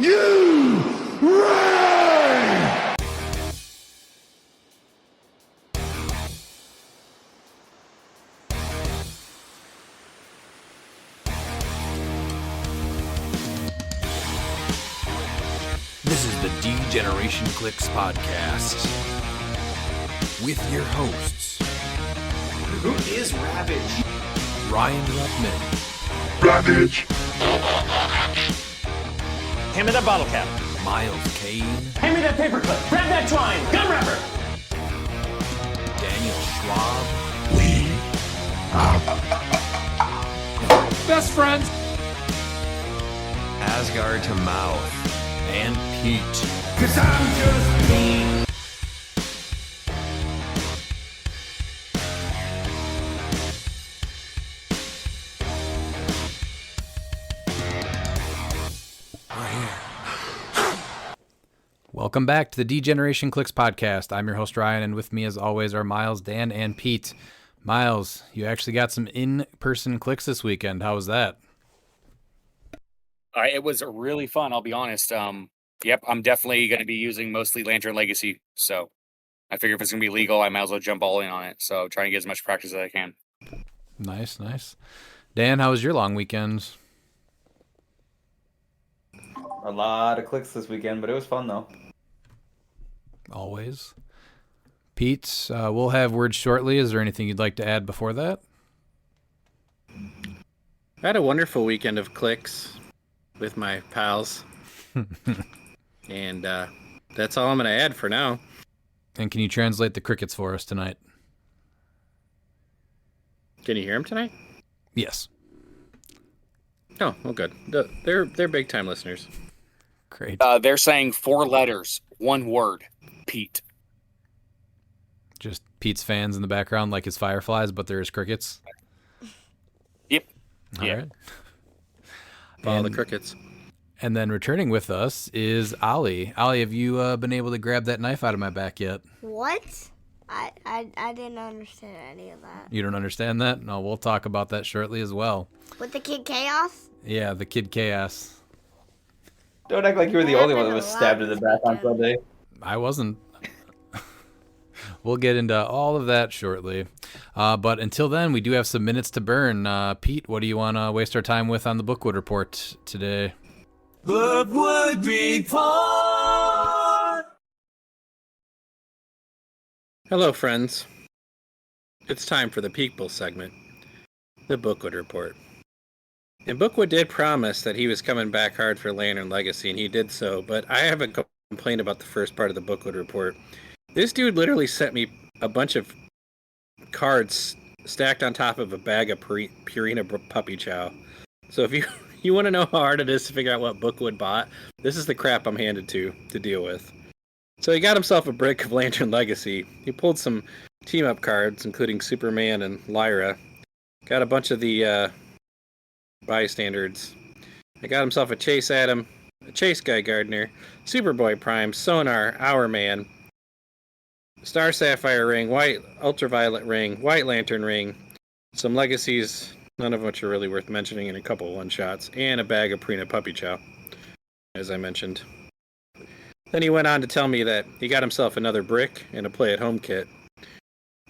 you ready? This is the DcX podcast with your hosts, Who is Ravage? Ryan Ruppman, Ravage. Hand me that bottle cap. Miles Kane, Hand me that paperclip. Grab that twine. Gun wrapper. Daniel Schwab, We best friends, Asgard to Mouth, and Pete. 'cause I'm just me. Welcome back to the DcX podcast. I'm your host, Ryan, and with me, as always, are Miles, Dan, and Pete. Miles, you actually got some in-person clicks this weekend. How was that? It was really fun, I'll be honest. Yep, I'm definitely going to be using mostly Lantern Legacy, so I figure if it's going to be legal, I might as well jump all in on it. So try and get as much practice as I can. Nice, nice. Dan, how was your long weekend? A lot of clicks this weekend, but it was fun though. Always. Pete, we'll have words shortly. Is there anything you'd like to add before that? I had a wonderful weekend of clicks with my pals. And that's all I'm going to add for now. And can you translate the crickets for us tonight? Can you hear them tonight? Yes. Oh, well, good. They're big time listeners. Great. They're saying 4 letters, 1 word, Pete. Just Pete's fans in the background like his fireflies, but there's crickets. Yep. All Yeah. right. Follow the And- crickets. And then returning with us is Ollie. Ollie, have you been able to grab that knife out of my back yet? What? I didn't understand any of that. You don't understand that? No, we'll talk about that shortly as well. With the Kid Chaos? Yeah, the Kid Chaos. Don't act like you were the That only one that happened was a stabbed lot in the this back on weekend. Sunday. I wasn't. We'll get into all of that shortly. But until then, we do have some minutes to burn. Pete, what do you want to waste our time with on the Bookwood Report today? Bookwood Report. Hello, friends. It's time for the People segment, the Bookwood Report. And Bookwood did promise that he was coming back hard for Lantern Legacy, and he did so, but I have a complaint about the first part of the Bookwood Report. This dude literally sent me a bunch of cards stacked on top of a bag of Purina puppy chow. So if you want to know how hard it is to figure out what Bookwood bought, this is the crap I'm handed to deal with. So he got himself a brick of Lantern Legacy. He pulled some team-up cards, including Superman and Lyra. Got a bunch of the bystanders. He got himself a Chase Adam, a Chase Guy Gardner, Superboy Prime, Sonar, Hourman, Star Sapphire Ring, White Ultraviolet Ring, White Lantern Ring, some Legacies, none of which are really worth mentioning, and a couple one-shots, and a bag of Purina Puppy Chow, as I mentioned. Then he went on to tell me that he got himself another brick and a play-at-home kit.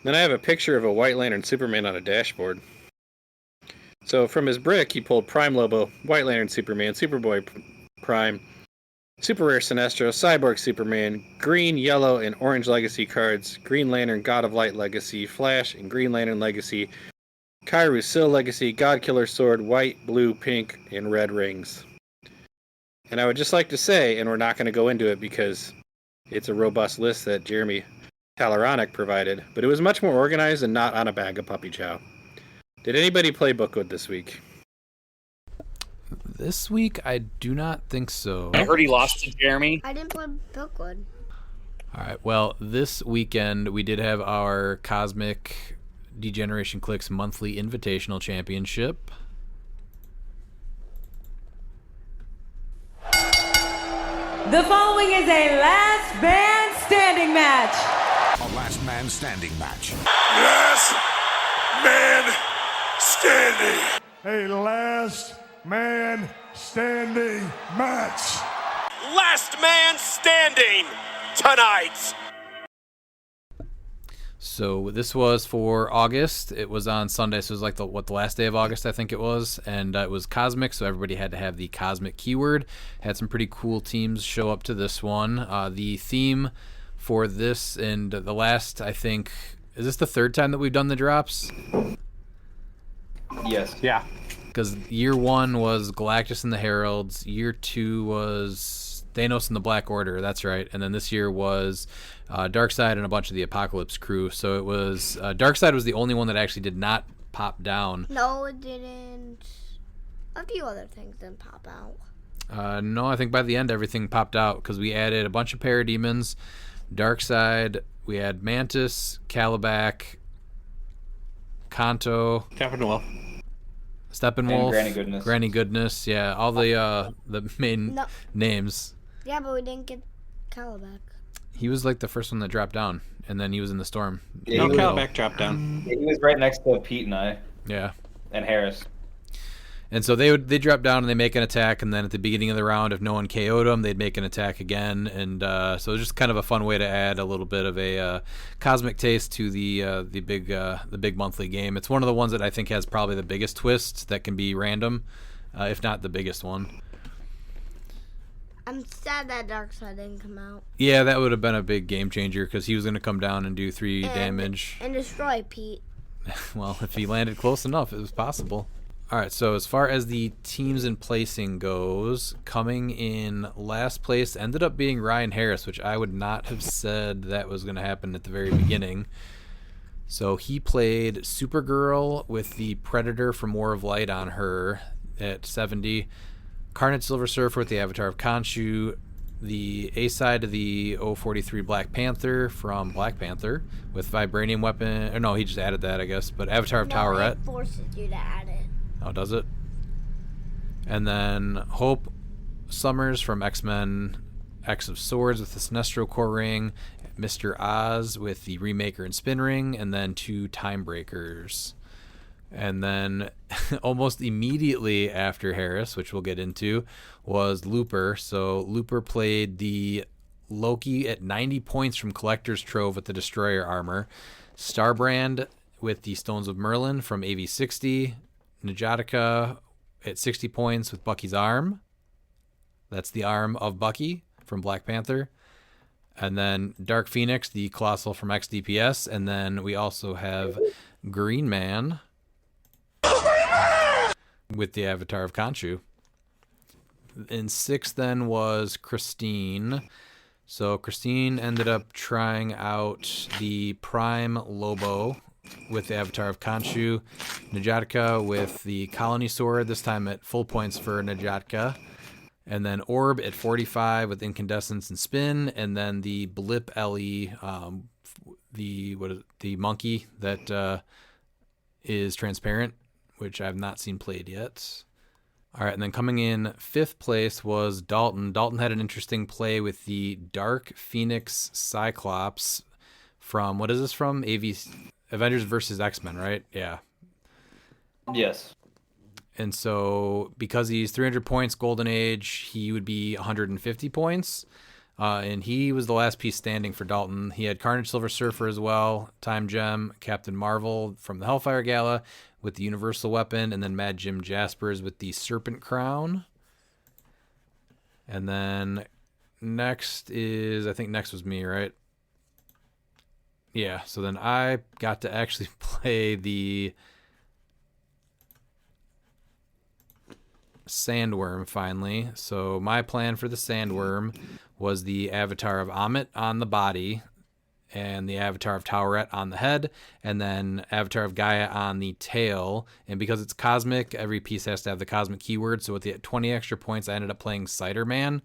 Then I have a picture of a White Lantern Superman on a dashboard. So from his brick, he pulled Prime Lobo, White Lantern Superman, Superboy Prime, Super Rare Sinestro, Cyborg Superman, Green, Yellow, and Orange Legacy cards, Green Lantern, God of Light Legacy, Flash, and Green Lantern Legacy, Kairu Sil Legacy, God Killer Sword, White, Blue, Pink, and Red rings. And I would just like to say, and we're not going to go into it because it's a robust list that Jeremy Talaronic provided, but it was much more organized and not on a bag of puppy chow. Did anybody play Bookwood this week? This week, I do not think so. I heard he lost to Jeremy. I didn't play Bookwood. All right. Well, this weekend, we did have our Cosmic DcX monthly Invitational Championship. The following is a last man standing match. A last man standing match. Last man standing. A last man standing match. last man standing tonight. So this was for August. It was on Sunday, so it was like the last day of August, I think it was. And it was Cosmic, so everybody had to have the Cosmic keyword. Had some pretty cool teams show up to this one. The theme for this and the last, I think, is this the third time that we've done the drops? Yes. Yeah. Because year 1 was Galactus and the Heralds. Year 2 was Thanos and the Black Order. That's right. And then this year was Darkseid and a bunch of the Apocalypse crew. So it was Darkseid was the only one that actually did not pop down. No, it didn't. A few other things didn't pop out. No, I think by the end everything popped out because we added a bunch of Parademons, Darkseid. We had Mantis, Calabac, Kanto, Steppenwolf. Steppenwolf, Granny Goodness, yeah, all the main names. Yeah, but we didn't get Calabac. He was like the first one that dropped down, and then he was in the storm. Yeah, No, Calabac dropped down. He was right next to Pete and I. Yeah. And Harris. And so they drop down and they make an attack, and then at the beginning of the round, if no one KO'd them, they'd make an attack again. And so it was just kind of a fun way to add a little bit of a cosmic taste to the big monthly game. It's one of the ones that I think has probably the biggest twist that can be random, if not the biggest one. I'm sad that Darkseid didn't come out. Yeah, that would have been a big game changer because he was going to come down and do 3 damage. And destroy Pete. Well, if he landed close enough, it was possible. All right, so as far as the teams in placing goes, coming in last place ended up being Ryan Harris, which I would not have said that was going to happen at the very beginning. So he played Supergirl with the Predator from War of Light on her at 70, Carnage Silver Surfer with the Avatar of Khonshu, the A side of the 043 Black Panther from Black Panther with Vibranium Weapon. Or no, he just added that, I guess. But Avatar of Towerette. It forces you to add it. Oh, does it? And then Hope Summers from X-Men X of Swords with the Sinestro Core Ring, Mr. Oz with the Remaker and Spin Ring, and then 2 Time Breakers. And then almost immediately after Harris, which we'll get into, was Looper. So Looper played the Loki at 90 points from Collector's Trove with the Destroyer armor, Starbrand with the Stones of Merlin from AV60, Najatica at 60 points with Bucky's arm. That's the arm of Bucky from Black Panther. And then Dark Phoenix, the Colossal from XDPS. And then we also have Green Man with the Avatar of Khonshu. In 6th then was Christine. So Christine ended up trying out the Prime Lobo with the Avatar of Khonshu, Najatica with the Colony Sword, this time at full points for Najatica, and then Orb at 45 with Incandescence and Spin, and then the Blip Ellie, the monkey that is transparent, which I've not seen played yet. All right, and then coming in 5th place was Dalton. Dalton had an interesting play with the Dark Phoenix Cyclops from, what is this from? Avengers versus X-Men, right? Yeah. Yes. And so because he's 300 points Golden Age, he would be 150 points. And he was the last piece standing for Dalton. He had Carnage Silver Surfer as well, Time Gem, Captain Marvel from the Hellfire Gala with the Universal Weapon, and then Mad Jim Jaspers with the Serpent Crown. And then next was me, right? Yeah, so then I got to actually play the Sandworm finally. So my plan for the Sandworm was the Avatar of Amit on the body, and the Avatar of Towerette on the head, and then Avatar of Gaia on the tail. And because it's cosmic, every piece has to have the cosmic keyword. So with the 20 extra points, I ended up playing Cider Man,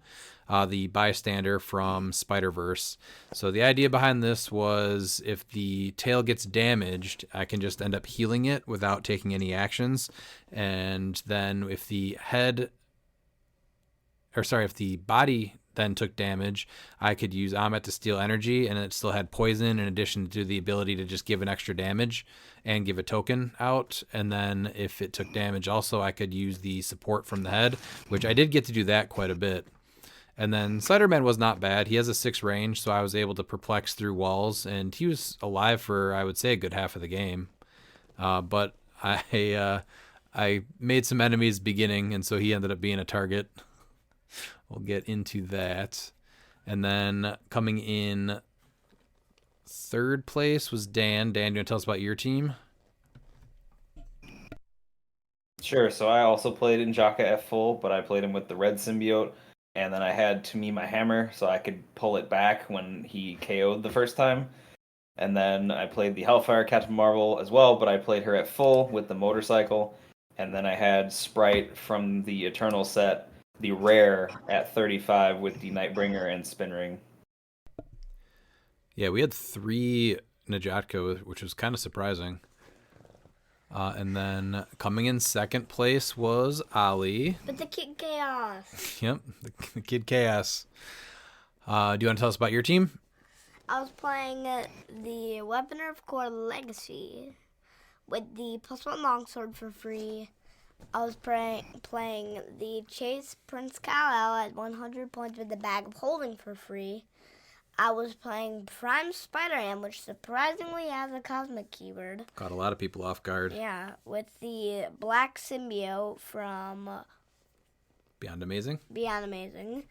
the bystander from Spider-Verse. So the idea behind this was if the tail gets damaged, I can just end up healing it without taking any actions. And then if the if the body then took damage, I could use Amit to steal energy, and it still had poison in addition to the ability to just give an extra damage and give a token out. And then if it took damage also, I could use the support from the head, which I did get to do that quite a bit. And then Ciderman was not bad. He has a 6 range, so I was able to perplex through walls, and he was alive for, I would say, a good half of the game. But I made some enemies beginning, and so he ended up being a target. We'll get into that. And then coming in 3rd place was Dan. Dan, do you want to tell us about your team? Sure. So I also played in Jaka at full, but I played him with the red symbiote, and then I had to me my hammer so I could pull it back when he KO'd the first time. And then I played the Hellfire Captain Marvel as well, but I played her at full with the motorcycle. And then I had Sprite from the Eternal set, the rare at 35 with the Nightbringer and Spin Ring. Yeah, we had 3 Najatka, which was kind of surprising. And then coming in 2nd place was Ollie. But the Kid Chaos. Yep, the Kid Chaos. Do you want to tell us about your team? I was playing the Weaponer of Core Legacy with the +1 longsword for free. I was playing the Chase Prince Kal-El at 100 points with the Bag of Holding for free. I was playing Prime Spider-Man, which surprisingly has a cosmic keyword. Caught a lot of people off guard. Yeah, with the Black Symbiote from Beyond Amazing. Beyond Amazing.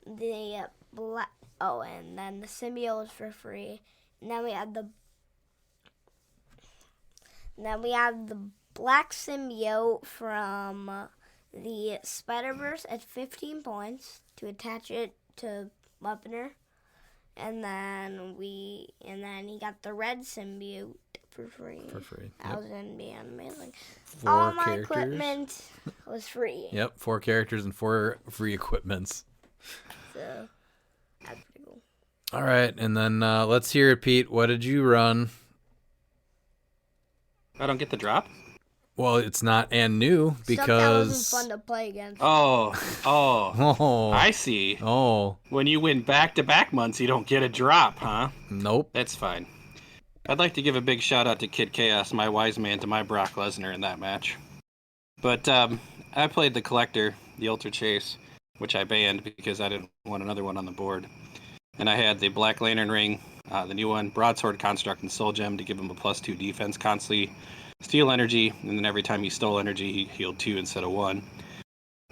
The black. Oh, and then the symbiote was for free. And then we had the black symbiote from the Spider-Verse at 15 points to attach it to Weaponer. And then he got the red symbiote for free. That was in Beyond Amazing. 4 All my characters. equipment was free. Yep, 4 characters and 4 free equipments. So that's pretty cool. All right, and then let's hear it, Pete. What did you run? I don't get the drop? Well, it's not and new because... Stuff that wasn't fun to play against. Oh, I see. Oh. When you win back-to-back months, you don't get a drop, huh? Nope. That's fine. I'd like to give a big shout-out to Kid Chaos, my wise man to my Brock Lesnar in that match. But I played the Collector, the Ultra Chase, which I banned because I didn't want another one on the board. And I had the Black Lantern Ring, the new one, Broadsword Construct, and Soul Gem to give him a +2 defense constantly. Steal energy, and then every time he stole energy, he healed 2 instead of 1.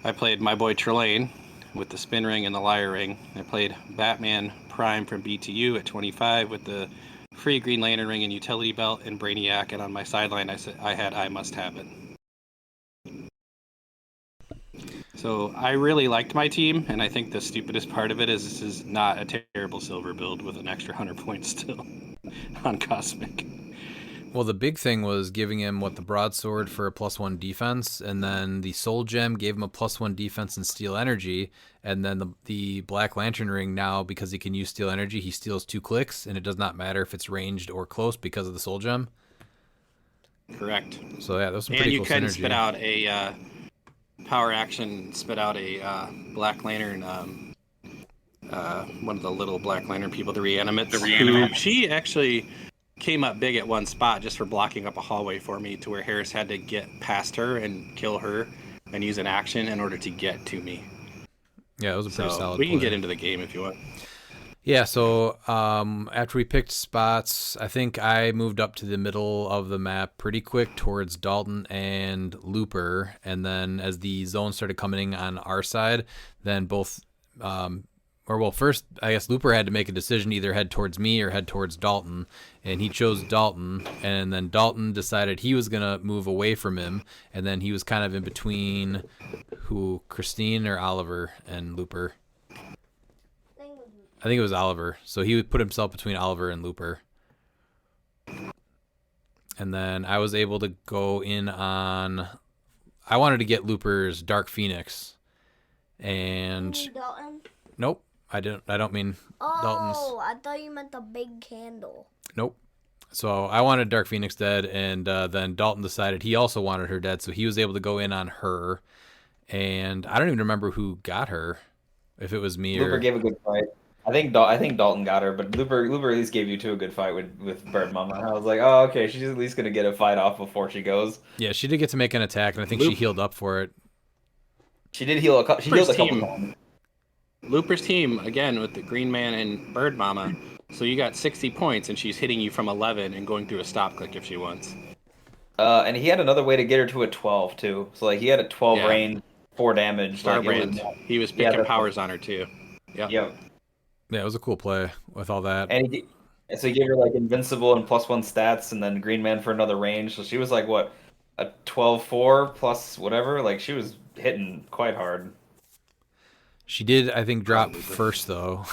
I played my boy Trelane with the Spin Ring and the Liar Ring. I played Batman Prime from BTU at 25 with the free Green Lantern Ring and Utility Belt and Brainiac, and on my sideline I had I Must Have It. So I really liked my team, and I think the stupidest part of it is this is not a terrible silver build with an extra 100 points still on Cosmic. Well, the big thing was giving him, the broadsword for a +1 defense, and then the soul gem gave him a +1 defense and steal energy, and then the Black Lantern Ring now, because he can use steal energy, he steals 2 clicks, and it does not matter if it's ranged or close because of the soul gem. Correct. So yeah, that was some pretty cool synergy. And you can spit out a power action, spit out a Black Lantern, one of the little Black Lantern people, the Reanimates. She actually came up big at one spot just for blocking up a hallway for me, to where Harris had to get past her and kill her and use an action in order to get to me. Yeah, it was a pretty solid we can play. get into the game if you want. Yeah, so after we picked spots, I think I moved up to the middle of the map pretty quick towards Dalton and Looper, and then as the zone started coming on our side, then both first, I guess Looper had to make a decision, either head towards me or head towards Dalton, and he chose Dalton, and then Dalton decided he was going to move away from him, and then he was kind of in between Christine or Oliver and Looper. I think it was Oliver, so he put himself between Oliver and Looper. And then I was able to go in on... I wanted to get Looper's Dark Phoenix, and... You mean Dalton? Nope. I don't mean Dalton's. Oh, I thought you meant the big candle. Nope. So I wanted Dark Phoenix dead, and then Dalton decided he also wanted her dead, so he was able to go in on her. And I don't even remember who got her, if it was me Looper or... gave a good fight. I think Dalton got her, but Looper at least gave you 2 a good fight with Bird Mama. I was like, oh, okay, she's at least going to get a fight off before she goes. Yeah, she did get to make an attack, and I think she healed up for it. She did heal a couple times. Looper's team, again, with the Green Man and Bird Mama. So you got 60 points, and she's hitting you from 11 and going through a stop click if she wants. And he had another way to get her to a 12 too. So like he had a 12 Yeah. range, 4 damage. Like, Starbrand. He was picking powers on her too. Yep. Yep. Yeah, it was a cool play with all that. And so he gave her like invincible and +1 stats, and then Green Man for another range. So she was like what, a 12-4 plus whatever. Like she was hitting quite hard. She did, I think, drop first though,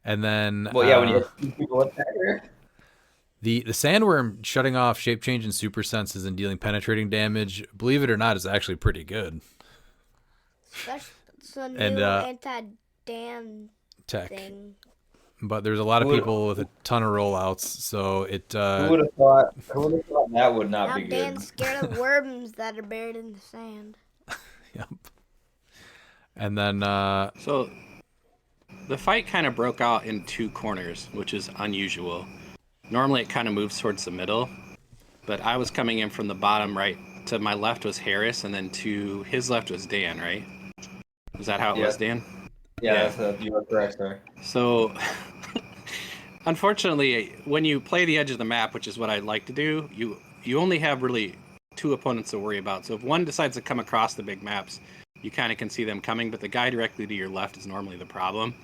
and then Well, yeah, when you hit 2 people up there. The sandworm shutting off shape change and super senses and dealing penetrating damage, believe it or not, is actually pretty good. It's a new And, anti-Dan tech. thing. But there's a lot of people with a ton of rollouts, so it. Who would have thought? That would not Now be good? Dan's scared of worms that are buried in the sand. Yep. And then. So the fight kind of broke out in 2 corners, which is unusual. Normally it kind of moves towards the middle, but I was coming in from the bottom right. To my left was Harris, and then to his left was Dan, right? Is that how it was, Dan? Yeah. You were correct, sir. So, unfortunately, when you play the edge of the map, which is what I like to do, you only have really 2 opponents to worry about. So if one decides to come across the big maps, you kind of can see them coming, but the guy directly to your left is normally the problem.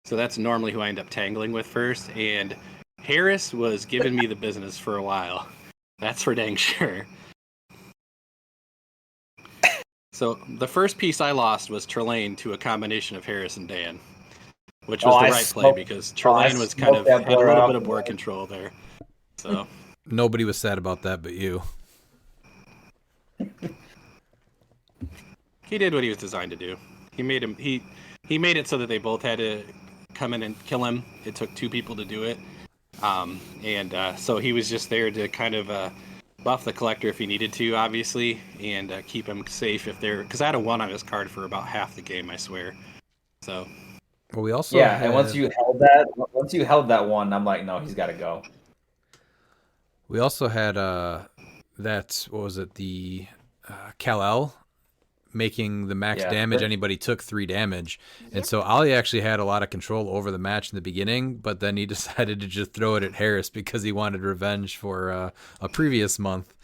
So that's normally who I end up tangling with first, and Harris was giving me the business for a while. That's for dang sure. So the first piece I lost was Trelane to a combination of Harris and Dan, which was the right play because Trelane was kind of had a little bit of board control there. So nobody was sad about that but you. He did what he was designed to do. He made it so that they both had to come in and kill him. It took 2 people to do it. So he was just there to kind of buff the collector if he needed to, obviously, and keep him safe if they're... Because I had a 1 on his card for about half the game, I swear. So... Well, we also and once you held that 1, I'm like, no, he's got to go. We also had that, what was it, the Kal-El making the max damage. Anybody took 3 damage. And so Ollie actually had a lot of control over the match in the beginning, but then he decided to just throw it at Harris because he wanted revenge for a previous month.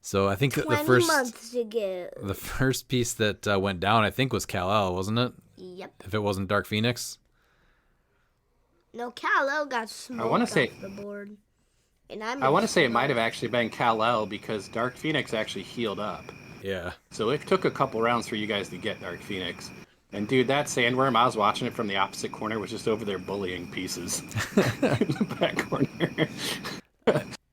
So I think the 20 months ago. The first piece that went down, I think, was Kal-El, wasn't it? Yep. If it wasn't Dark Phoenix. No, Kal-El got smoked off the board. And I want to say it might have actually been Kal-El because Dark Phoenix actually healed up. Yeah. So it took a couple rounds for you guys to get Dark Phoenix. And dude, that sandworm, I was watching it from the opposite corner, was just over there bullying pieces in the back corner.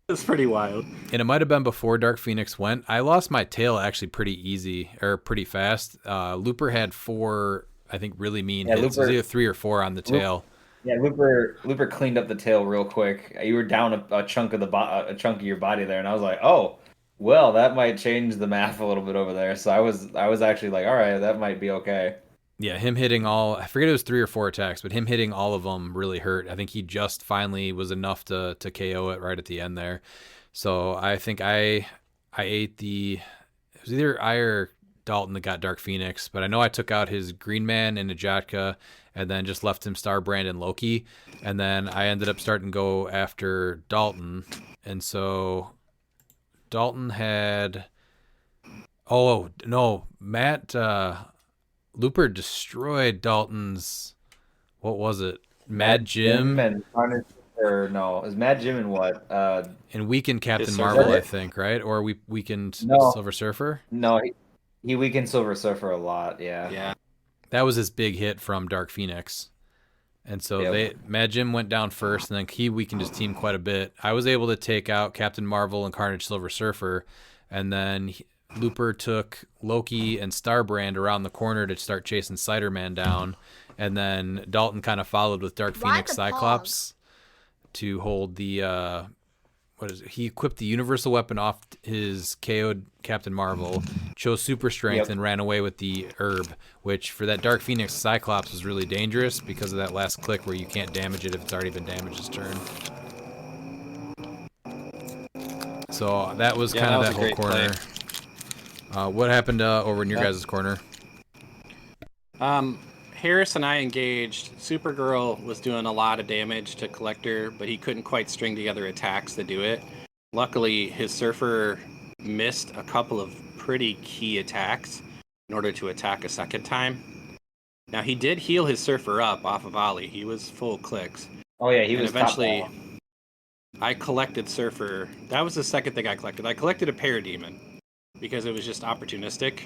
It's pretty wild. And it might have been before Dark Phoenix went. I lost my tail actually pretty fast. Looper had 4, I think, really mean hits. It was either 3 or 4 on the tail. Yeah, Looper cleaned up the tail real quick. You were down a chunk of your body there, and I was like, oh. Well, that might change the math a little bit over there. So I was actually like, all right, that might be okay. Yeah, him hitting I forget it was 3 or 4 attacks, but him hitting all of them really hurt. I think he just finally was enough to KO it right at the end there. So I think I ate it was either I or Dalton that got Dark Phoenix, but I know I took out his Green Man and Ajatka and then just left him Starbrand and Loki. And then I ended up starting to go after Dalton. And so... Dalton had... Oh, no. Matt... Looper destroyed Dalton's... What was it? Mad Jim? And Carnage... Or no, it was Mad Jim and what? And weakened Captain Marvel, I think, right? Or we weakened Silver Surfer? No, he weakened Silver Surfer a lot, yeah. Yeah. That was his big hit from Dark Phoenix. And so Mad Jim went down first, and then he weakened his team quite a bit. I was able to take out Captain Marvel and Carnage Silver Surfer, and then Looper took Loki and Starbrand around the corner to start chasing Cider-Man down, and then Dalton kind of followed with Dark Phoenix Cyclops to hold the... He equipped the universal weapon off his KO'd Captain Marvel, chose super strength, and ran away with the herb, which for that Dark Phoenix Cyclops was really dangerous because of that last click where you can't damage it if it's already been damaged this turn. So that was kind of that whole corner. What happened over in your guys' corner? Harris and I engaged. Supergirl was doing a lot of damage to Collector, but he couldn't quite string together attacks to do it. Luckily, his Surfer missed a couple of pretty key attacks in order to attack a second time. Now, he did heal his Surfer up off of Ollie. He was full CLX. Oh yeah, he and was eventually. top I collected Surfer. That was the second thing I collected. I collected a Parademon because it was just opportunistic.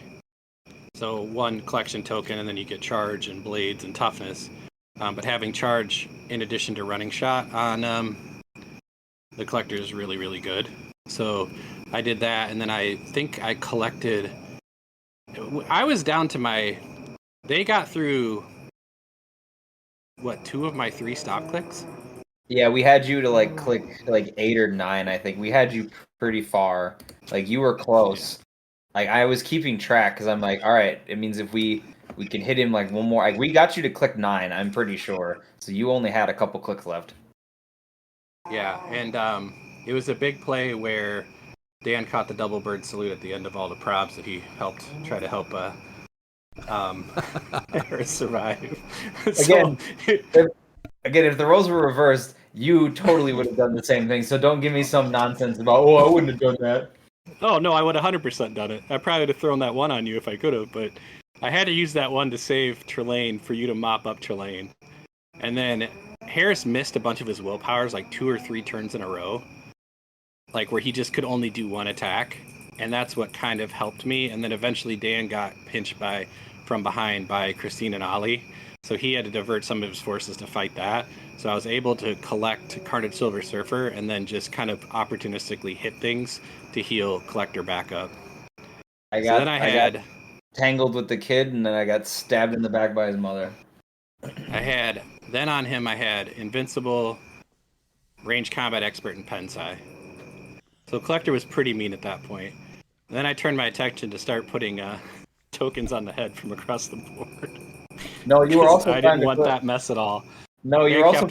So one collection token, and then you get charge and blades and toughness. But having charge in addition to running shot on the collector is really, really good. So I did that, and then I think I collected. I was down to my. They got through. What, 2 of my 3 stop clicks? Yeah, we had you to like click like 8 or 9. I think we had you pretty far. Like you were close. Like I was keeping track because I'm like, all right, it means if we can hit him like one more. Like we got you to click 9. I'm pretty sure. So you only had a couple clicks left. Yeah, and it was a big play where Dan caught the double bird salute at the end of all the probs that he helped try to help Harris survive. Again, if the roles were reversed, you totally would have done the same thing. So don't give me some nonsense about, oh, I wouldn't have done that. Oh, no, I would have 100% done it. I probably would have thrown that one on you if I could have, but I had to use that one to save Trelane for you to mop up Trelane. And then Harris missed a bunch of his willpowers, like 2 or 3 turns in a row, like where he just could only do one attack. And that's what kind of helped me. And then eventually Dan got pinched from behind by Christine and Ollie. So he had to divert some of his forces to fight that. So I was able to collect Carnage Silver Surfer and then just kind of opportunistically hit things to heal Collector back up. I got tangled with the kid, and then I got stabbed in the back by his mother. Then on him I had Invincible, Range Combat Expert, and Pensai. So Collector was pretty mean at that point. Then I turned my attention to start putting tokens on the head from across the board. No, you were also. I didn't want that mess at all. No, you were also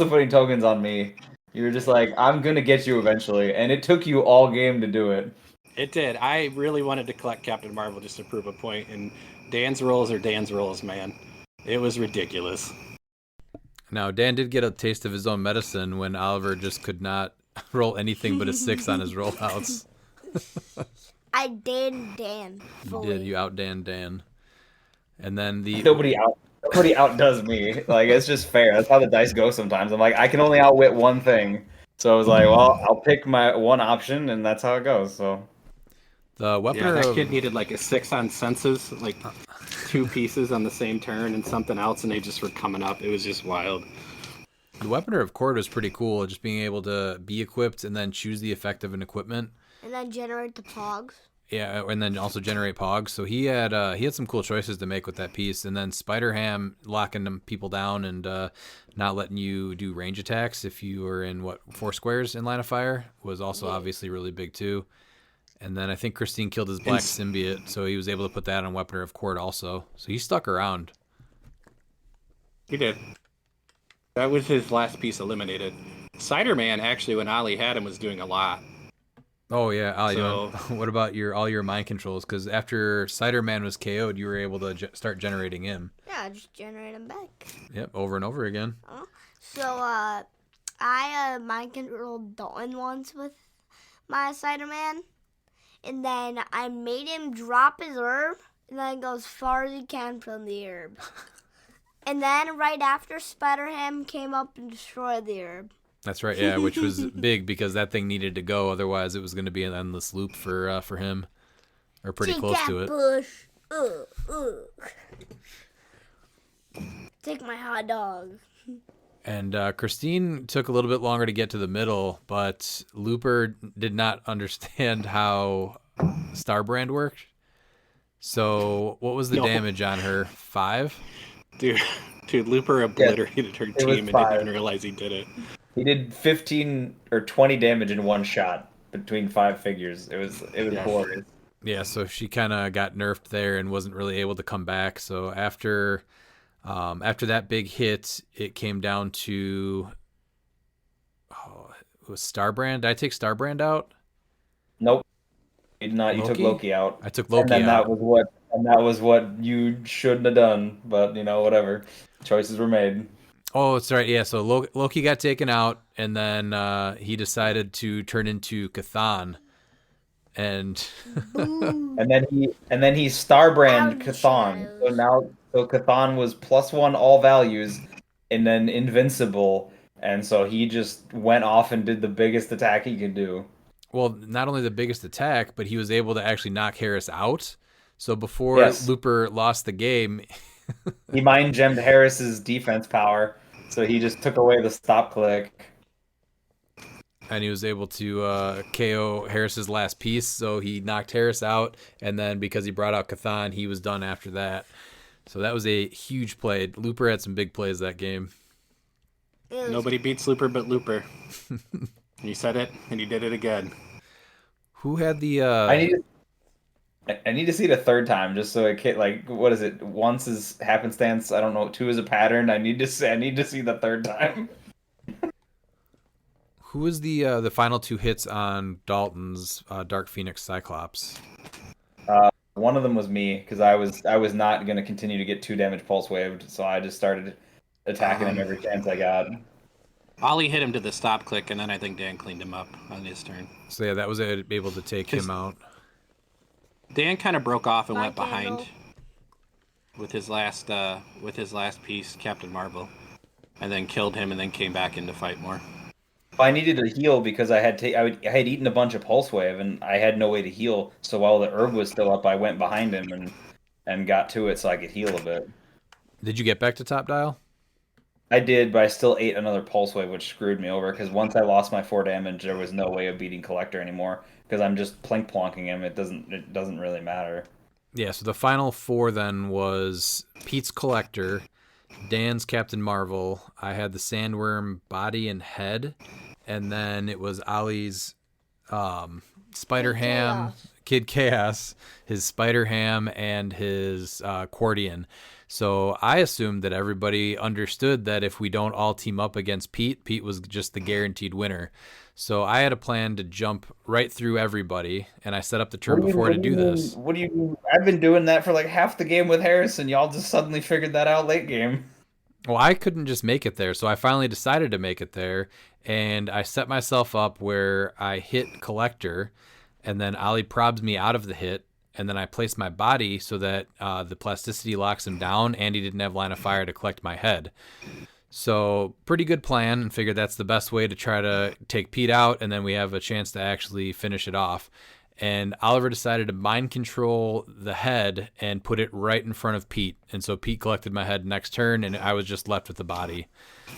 putting tokens on me. You were just like, I'm gonna get you eventually, and it took you all game to do it. It did. I really wanted to collect Captain Marvel just to prove a point, and Dan's rolls are Dan's rolls, man. It was ridiculous. Now, Dan did get a taste of his own medicine when Oliver just could not roll anything but a 6 on his rollouts. I Dan Dan. You did. You out-Dan Dan. And then Nobody outdoes me. Like, it's just fair. That's how the dice go sometimes. I'm like, I can only outwit one thing. So I was like, well, I'll pick my one option, and that's how it goes. So the weapon that kid needed like a 6 on senses, like 2 pieces on the same turn and something else, and they just were coming up. It was just wild. The Weaponer of Cord was pretty cool, just being able to be equipped and then choose the effect of an equipment. And then generate the pogs. Yeah, and then also generate pogs. So he had some cool choices to make with that piece. And then Spider-Ham locking them people down and not letting you do range attacks if you were in 4 squares in line of fire was also obviously really big too. And then I think Christine killed his black symbiote, so he was able to put that on Weaponer of Cord also. So he stuck around. He did. That was his last piece eliminated. Cider-Man, actually, when Ollie had him, was doing a lot. Oh, yeah. Ollie, what about all your mind controls? Because after Cider-Man was KO'd, you were able to start generating him. Yeah, just generate him back. Yep, over and over again. So, I mind controlled Dalton once with my Cider-Man. And then I made him drop his herb, and then go as far as he can from the herb. And then right after, Spider-Ham came up and destroyed the herb. That's right, yeah, which was big because that thing needed to go. Otherwise, it was going to be an endless loop for him, or pretty close to it. Bush. Take my hot dog. And Christine took a little bit longer to get to the middle, but Looper did not understand how Starbrand worked. So what was the damage on her? 5? Dude, Looper obliterated her team and didn't even realize he did it. He did 15 or 20 damage in one shot between 5 figures. It was glorious. Yeah, so she kind of got nerfed there and wasn't really able to come back. So after that big hit, it came down to it was Starbrand. Did I take Starbrand out? Nope. You did not. You took Loki out. I took Loki and then out. and that was what you shouldn't have done. But whatever, choices were made. Oh, that's right. Yeah, so Loki got taken out, and then he decided to turn into Cthon, and and then he star brand Cthon. So Cthon was +1 all values, and then invincible, and so he just went off and did the biggest attack he could do. well, not only the biggest attack, but he was able to actually knock Harris out. So before Looper lost the game, he mind gemmed Harris's defense power, so he just took away the stop click. And he was able to KO Harris's last piece, so he knocked Harris out, and then because he brought out Cthon, he was done after that. So that was a huge play. Looper had some big plays that game. Nobody beats Looper but Looper. He said it, and he did it again. Who had the... I need to see it a third time just so it can, like, what is it? Once is happenstance. I don't know. 2 is a pattern. I need to see the third time. Who was the final 2 hits on Dalton's Dark Phoenix Cyclops? One of them was me because I was not going to continue to get 2 damage pulse waved, so I just started attacking him every chance I got. Ollie hit him to the stop click, and then I think Dan cleaned him up on his turn. So yeah, that was able to take him out. Dan kind of broke off and went behind with his last piece, Captain Marvel, and then killed him, and then came back in to fight more. I needed to heal because I had eaten a bunch of pulse wave and I had no way to heal. So while the herb was still up, I went behind him and got to it so I could heal a bit. Did you get back to top dial? I did, but I still ate another pulse wave, which screwed me over because once I lost my 4 damage, there was no way of beating Collector anymore because I'm just plink plonking him. It doesn't really matter. Yeah. So the final 4 then was Pete's Collector, Dan's Captain Marvel. I had the Sandworm body and head, and then it was Ollie's Spider Ham, Kid Chaos, his Spider Ham, and his Quardian. So I assumed that everybody understood that if we don't all team up against Pete, Pete was just the guaranteed winner. So I had a plan to jump right through everybody, and I set up the turn before to do this. What do you mean? I've been doing that for like half the game with Harrison. Y'all just suddenly figured that out late game. Well, I couldn't just make it there, so I finally decided to make it there, and I set myself up where I hit Collector, and then Ollie probs me out of the hit, and then I placed my body so that the plasticity locks him down, and he didn't have line of fire to collect my head. So pretty good plan, and figured that's the best way to try to take Pete out, and then we have a chance to actually finish it off. And Oliver decided to mind control the head and put it right in front of Pete. And so Pete collected my head next turn, and I was just left with the body.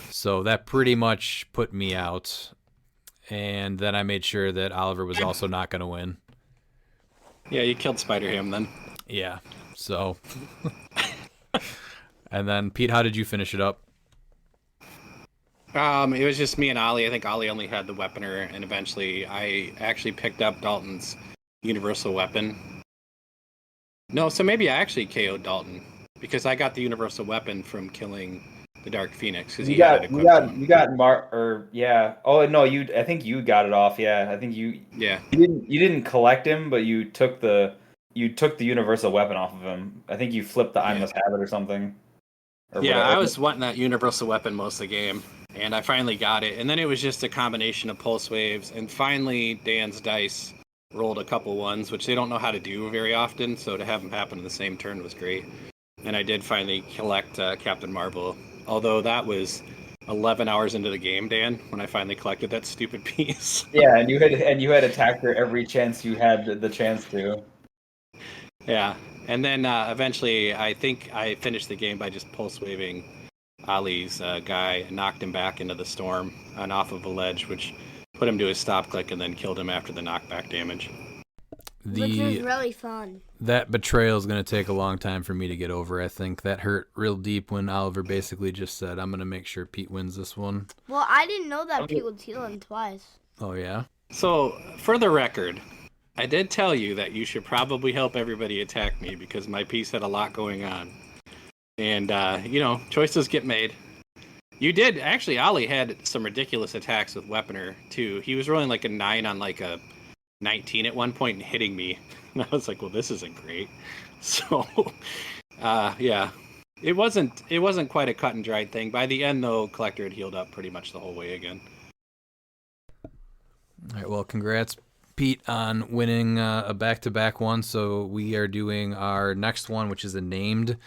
So that pretty much put me out. And then I made sure that Oliver was also not going to win. Yeah, you killed Spider-Ham then. Yeah, so. And then, Pete, how did you finish it up? It was just me and Ollie. I think Ollie only had the weaponer, and eventually I actually picked up Dalton's universal weapon. No, so maybe I actually KO'd Dalton because I got the universal weapon from killing the Dark Phoenix. Because you got yeah. Oh no, I think you got it off. Yeah, I think you. Yeah. You didn't collect him, but you took the universal weapon off of him. I think you flipped the I must have it or something. Yeah, I was wanting that universal weapon most of the game, and I finally got it. And then it was just a combination of pulse waves, and finally Dan's dice rolled a couple ones, which they don't know how to do very often, so to have them happen in the same turn was great. And I did finally collect Captain Marvel, although that was 11 hours into the game, Dan, when I finally collected that stupid piece. Yeah, and you had attacked her every chance you had the chance to. Yeah. And then eventually, I think I finished the game by just pulse waving Ollie's guy and knocked him back into the storm and off of a ledge, which put him to his stop click and then killed him after the knockback damage. Which was really fun. That betrayal is going to take a long time for me to get over, I think. That hurt real deep when Oliver basically just said, I'm going to make sure Pete wins this one. Well, I didn't know that Pete would heal him twice. Oh, yeah? So, for the record, I did tell you that you should probably help everybody attack me because my piece had a lot going on. And, choices get made. You did. Actually, Ollie had some ridiculous attacks with Weaponer, too. He was rolling like a 9 on like a 19 at one point and hitting me. And I was like, well, this isn't great. So, yeah, it wasn't quite a cut and dried thing. By the end, though, Collector had healed up pretty much the whole way again. All right, well, congrats, Pete, on winning a back-to-back one. So we are doing our next one, which is a named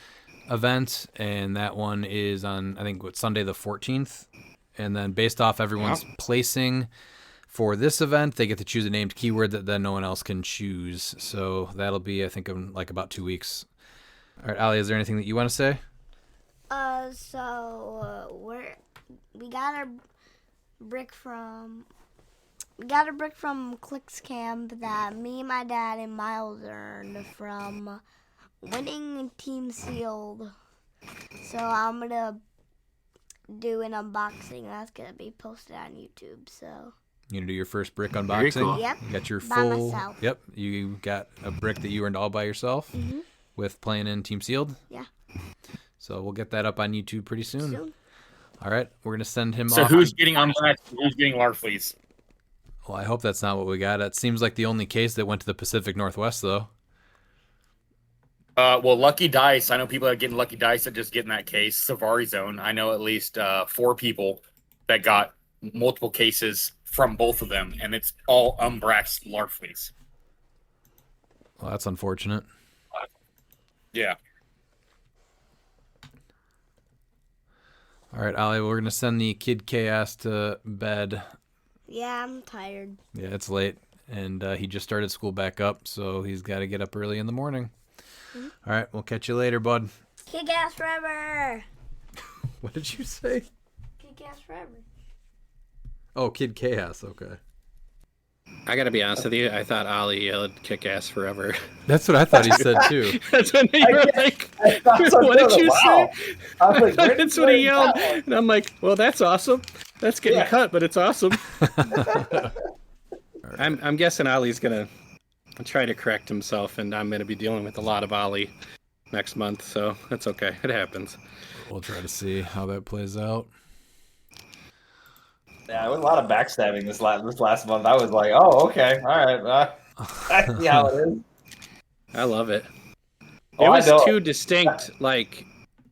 event, and that one is on, I think, Sunday the 14th. And then based off everyone's placing for this event, they get to choose a named keyword that then no one else can choose. So that'll be, I think, in like about 2 weeks. All right, Ollie, is there anything that you want to say? We got a brick from CLX Camp that me, my dad, and Miles earned from winning Team Sealed. So I'm gonna do an unboxing that's gonna be posted on YouTube. So You gonna do your first brick unboxing? Cool. Yep. You got your By full. myself. Yep. You got a brick that you earned all by yourself with playing in Team Sealed. Yeah. So we'll get that up on YouTube pretty soon. Soon. All right, we're gonna send him So off. who's getting unbracked? Who's getting Larfleas? Well, I hope that's not what we got. It seems like the only case that went to the Pacific Northwest, though. Well, Lucky Dice. I know people that are getting Lucky Dice that just getting that case. Savari Zone. I know at least 4 people that got multiple cases from both of them, and it's all Umbrax Larfleas. Well, that's unfortunate. Yeah. All right, Ollie, we're gonna send the Kid Chaos to bed. Yeah, I'm tired. Yeah, it's late, and he just started school back up, so he's got to get up early in the morning. All right, we'll catch you later, bud. Kick ass forever. What did you say? Kick ass forever. Oh, Kid Chaos. Okay. I gotta be honest with you, I thought Ollie yelled "kick ass forever." That's what I thought he said too. That's when you were like, "What did you say?" I was like, That's what he yelled, and I'm like, "Well, that's awesome. That's getting cut, but it's awesome." I'm guessing Ollie's gonna try to correct himself, and I'm gonna be dealing with a lot of Ollie next month, so that's okay. It happens. We'll try to see how that plays out. Yeah, it was a lot of backstabbing this last month. I was like, oh, okay, all right. I see how it is. I love it. Oh, It I was don't. two distinct, like,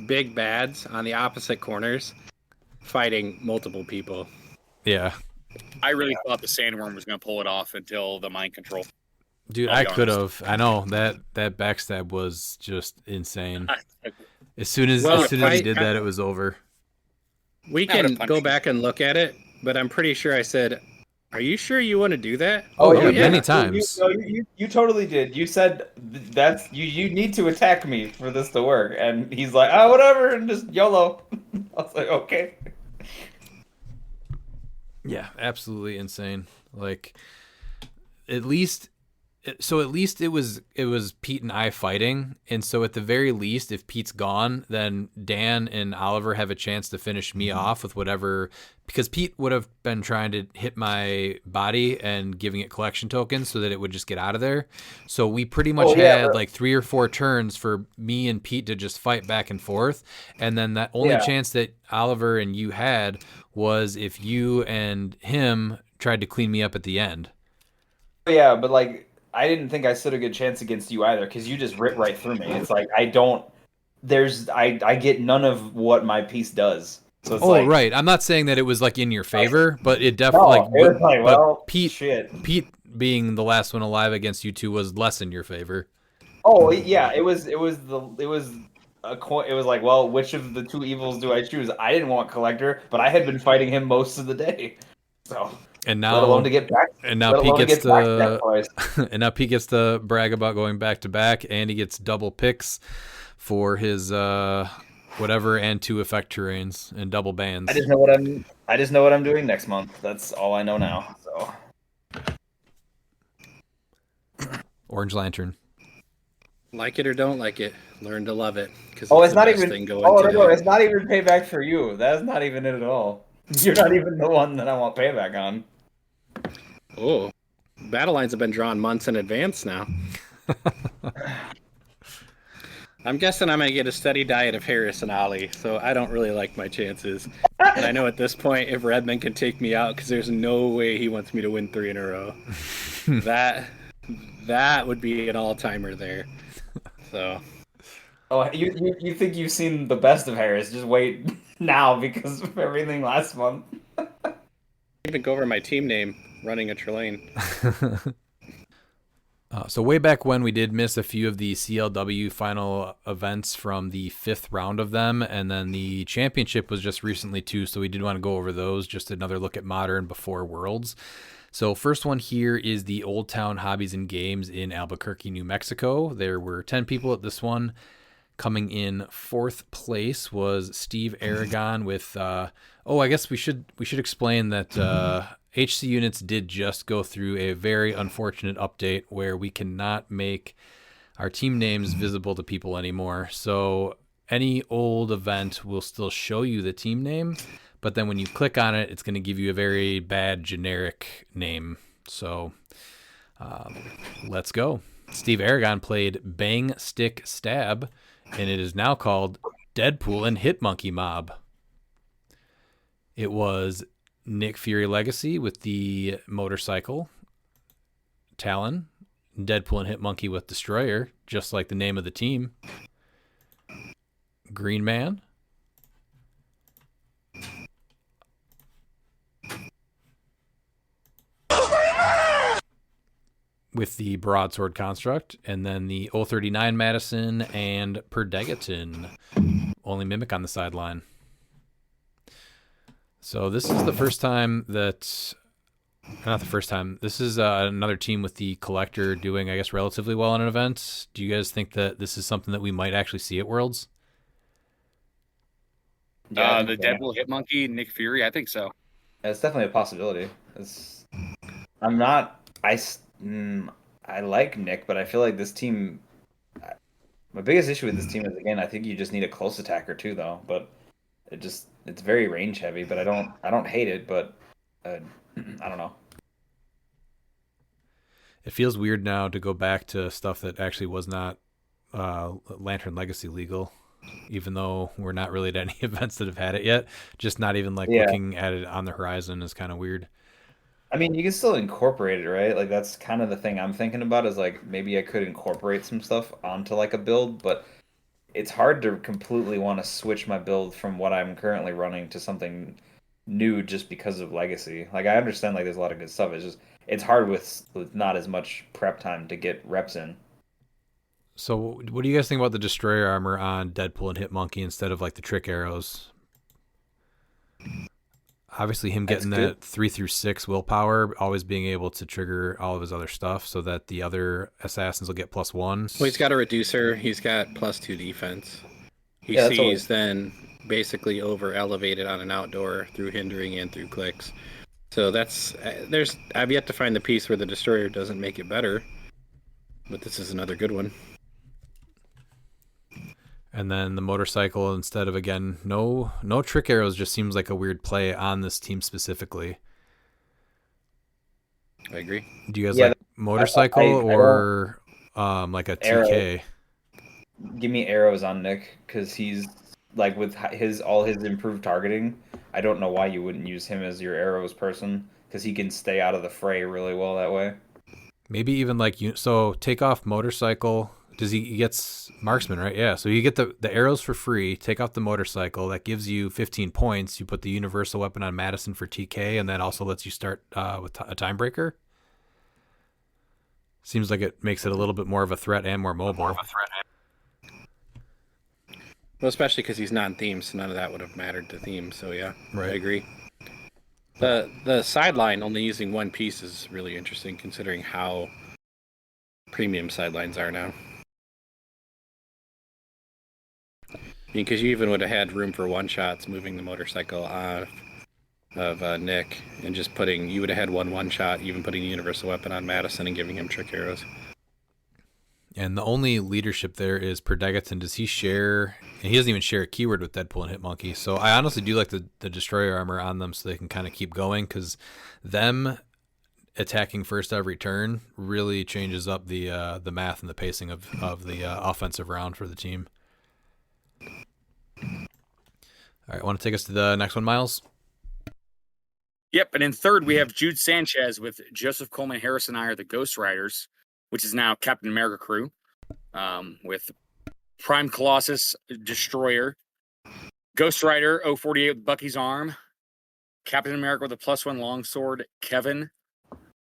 big bads on the opposite corners fighting multiple people. Yeah. I really thought the Sandworm was going to pull it off until the mind control. Dude, I'll I be could honest. have. I know that backstab was just insane. As soon as Well, he did that, it was over. We I would've can punched go him. back and look at it, but I'm pretty sure I said, "Are you sure you want to do that?" Oh, yeah, many You, times. you totally did. You said that's you need to attack me for this to work, and he's like, whatever, and just YOLO. I was like, okay. Yeah, absolutely insane. Like, at least it was Pete and I fighting, and so at the very least, if Pete's gone, then Dan and Oliver have a chance to finish me off with whatever, because Pete would have been trying to hit my body and giving it collection tokens so that it would just get out of there. So we pretty much had like 3 or 4 turns for me and Pete to just fight back and forth, and then that only chance that Oliver and you had was if you and him tried to clean me up at the end. Yeah, but like, I didn't think I stood a good chance against you either, because you just ripped right through me. It's like I get none of what my piece does. So it's like, Right. I'm not saying that it was like in your favor, but it definitely Pete being the last one alive against you two was less in your favor. Oh yeah, it was like, well, which of the 2 evils do I choose? I didn't want Collector, but I had been fighting him most of the day. So And now, let alone to get back. and now let Pete alone gets to get back twice. and now Pete gets to brag about going back to back, and he gets double picks for his whatever and 2 effect terrains and double bans. I just know what I'm doing next month. That's all I know now. So Orange Lantern. Like it or don't like it, learn to love it. Because it's not even. thing going Oh today. no, it's not even payback for you. That's not even it at all. You're not even the one that I want payback on. Oh, battle lines have been drawn months in advance now. I'm guessing I'm going to get a steady diet of Harris and Ollie, so I don't really like my chances. And I know at this point, if Redmond can take me out, because there's no way he wants me to win 3 in a row, that would be an all-timer there. So Oh, you think you've seen the best of Harris? Just wait now because of everything last month. even go over my team name, running a Trelane. So way back when, we did miss a few of the CLW final events from the 5th round of them, and then the championship was just recently too, so we did want to go over those. Just another look at Modern before Worlds. So first one here is the Old Town Hobbies and Games in Albuquerque, New Mexico. There were 10 people at this one. Coming in 4th place was Steve Aragon with I guess we should explain that HC units did just go through a very unfortunate update where we cannot make our team names visible to people anymore. So any old event will still show you the team name, but then when you click on it, it's going to give you a very bad generic name. So let's go. Steve Aragon played Bang Stick Stab, and it is now called Deadpool and Hitmonkey Mob. It was Nick Fury Legacy with the motorcycle, Talon, Deadpool and Hitmonkey with Destroyer, just like the name of the team, Green Man, with the broadsword construct, and then the 039 Madison and Perdegaton, only Mimic on the sideline. So this is the first time that, not the first time, this is another team with the Collector doing, I guess, relatively well in an event. Do you guys think that this is something that we might actually see at Worlds? Yeah, The Deadpool Hitmonkey, Nick Fury, I think so. it's definitely a possibility. I'm not. I like Nick, but I feel like this team. My biggest issue with this team is, again, I think you just need a close attacker too, though. But it's very range heavy. But I don't hate it, but I don't know. It feels weird now to go back to stuff that actually was not Lantern Legacy legal, even though we're not really at any events that have had it yet. Just not even looking at it on the horizon is kind of weird. I mean, you can still incorporate it, right? Like that's kind of the thing I'm thinking about is like maybe I could incorporate some stuff onto like a build, but it's hard to completely want to switch my build from what I'm currently running to something new just because of legacy. Like I understand like there's a lot of good stuff. It's hard with not as much prep time to get reps in. So what do you guys think about the Destroyer armor on Deadpool and Hitmonkey instead of like the trick arrows? Obviously, him getting that 3 through 6 willpower, always being able to trigger all of his other stuff, so that the other assassins will get +1. Well, he's got a reducer. He's got +2 defense. He sees then basically over elevated on an outdoor through hindering and through clicks. So I've yet to find the piece where the Destroyer doesn't make it better, but this is another good one. And then the motorcycle, instead of, again, no trick arrows, just seems like a weird play on this team specifically. I agree. Do you guys like motorcycle or like a TK? Arrow. Give me arrows on Nick, because he's like with all his improved targeting. I don't know why you wouldn't use him as your arrows person, because he can stay out of the fray really well that way. Maybe even like so take off motorcycle. Does he gets marksman, right? Yeah. So you get the arrows for free. Take off the motorcycle. That gives you 15 points. You put the universal weapon on Madison for TK, and that also lets you start with a time breaker. Seems like it makes it a little bit more of a threat and more mobile. Well, especially because he's non-theme, so none of that would have mattered to theme. So yeah, right. I agree. The sideline only using one piece is really interesting, considering how premium sidelines are now. Because you even would have had room for one-shots moving the motorcycle off of Nick and just you would have had one-shot, even putting the universal weapon on Madison and giving him trick arrows. And the only leadership there is Perdegaton. Does he share, and he doesn't even share a keyword with Deadpool and Hitmonkey. So I honestly do like the Destroyer armor on them so they can kind of keep going, because them attacking first every turn really changes up the math and the pacing of the offensive round for the team. All right, want to take us to the next one, Miles? Yep, and in third, we have Jude Sanchez with Joseph Coleman Harris and I are the Ghost Riders, which is now Captain America crew, with Prime Colossus Destroyer, Ghost Rider 048 with Bucky's arm, Captain America with a +1 longsword, Kevin,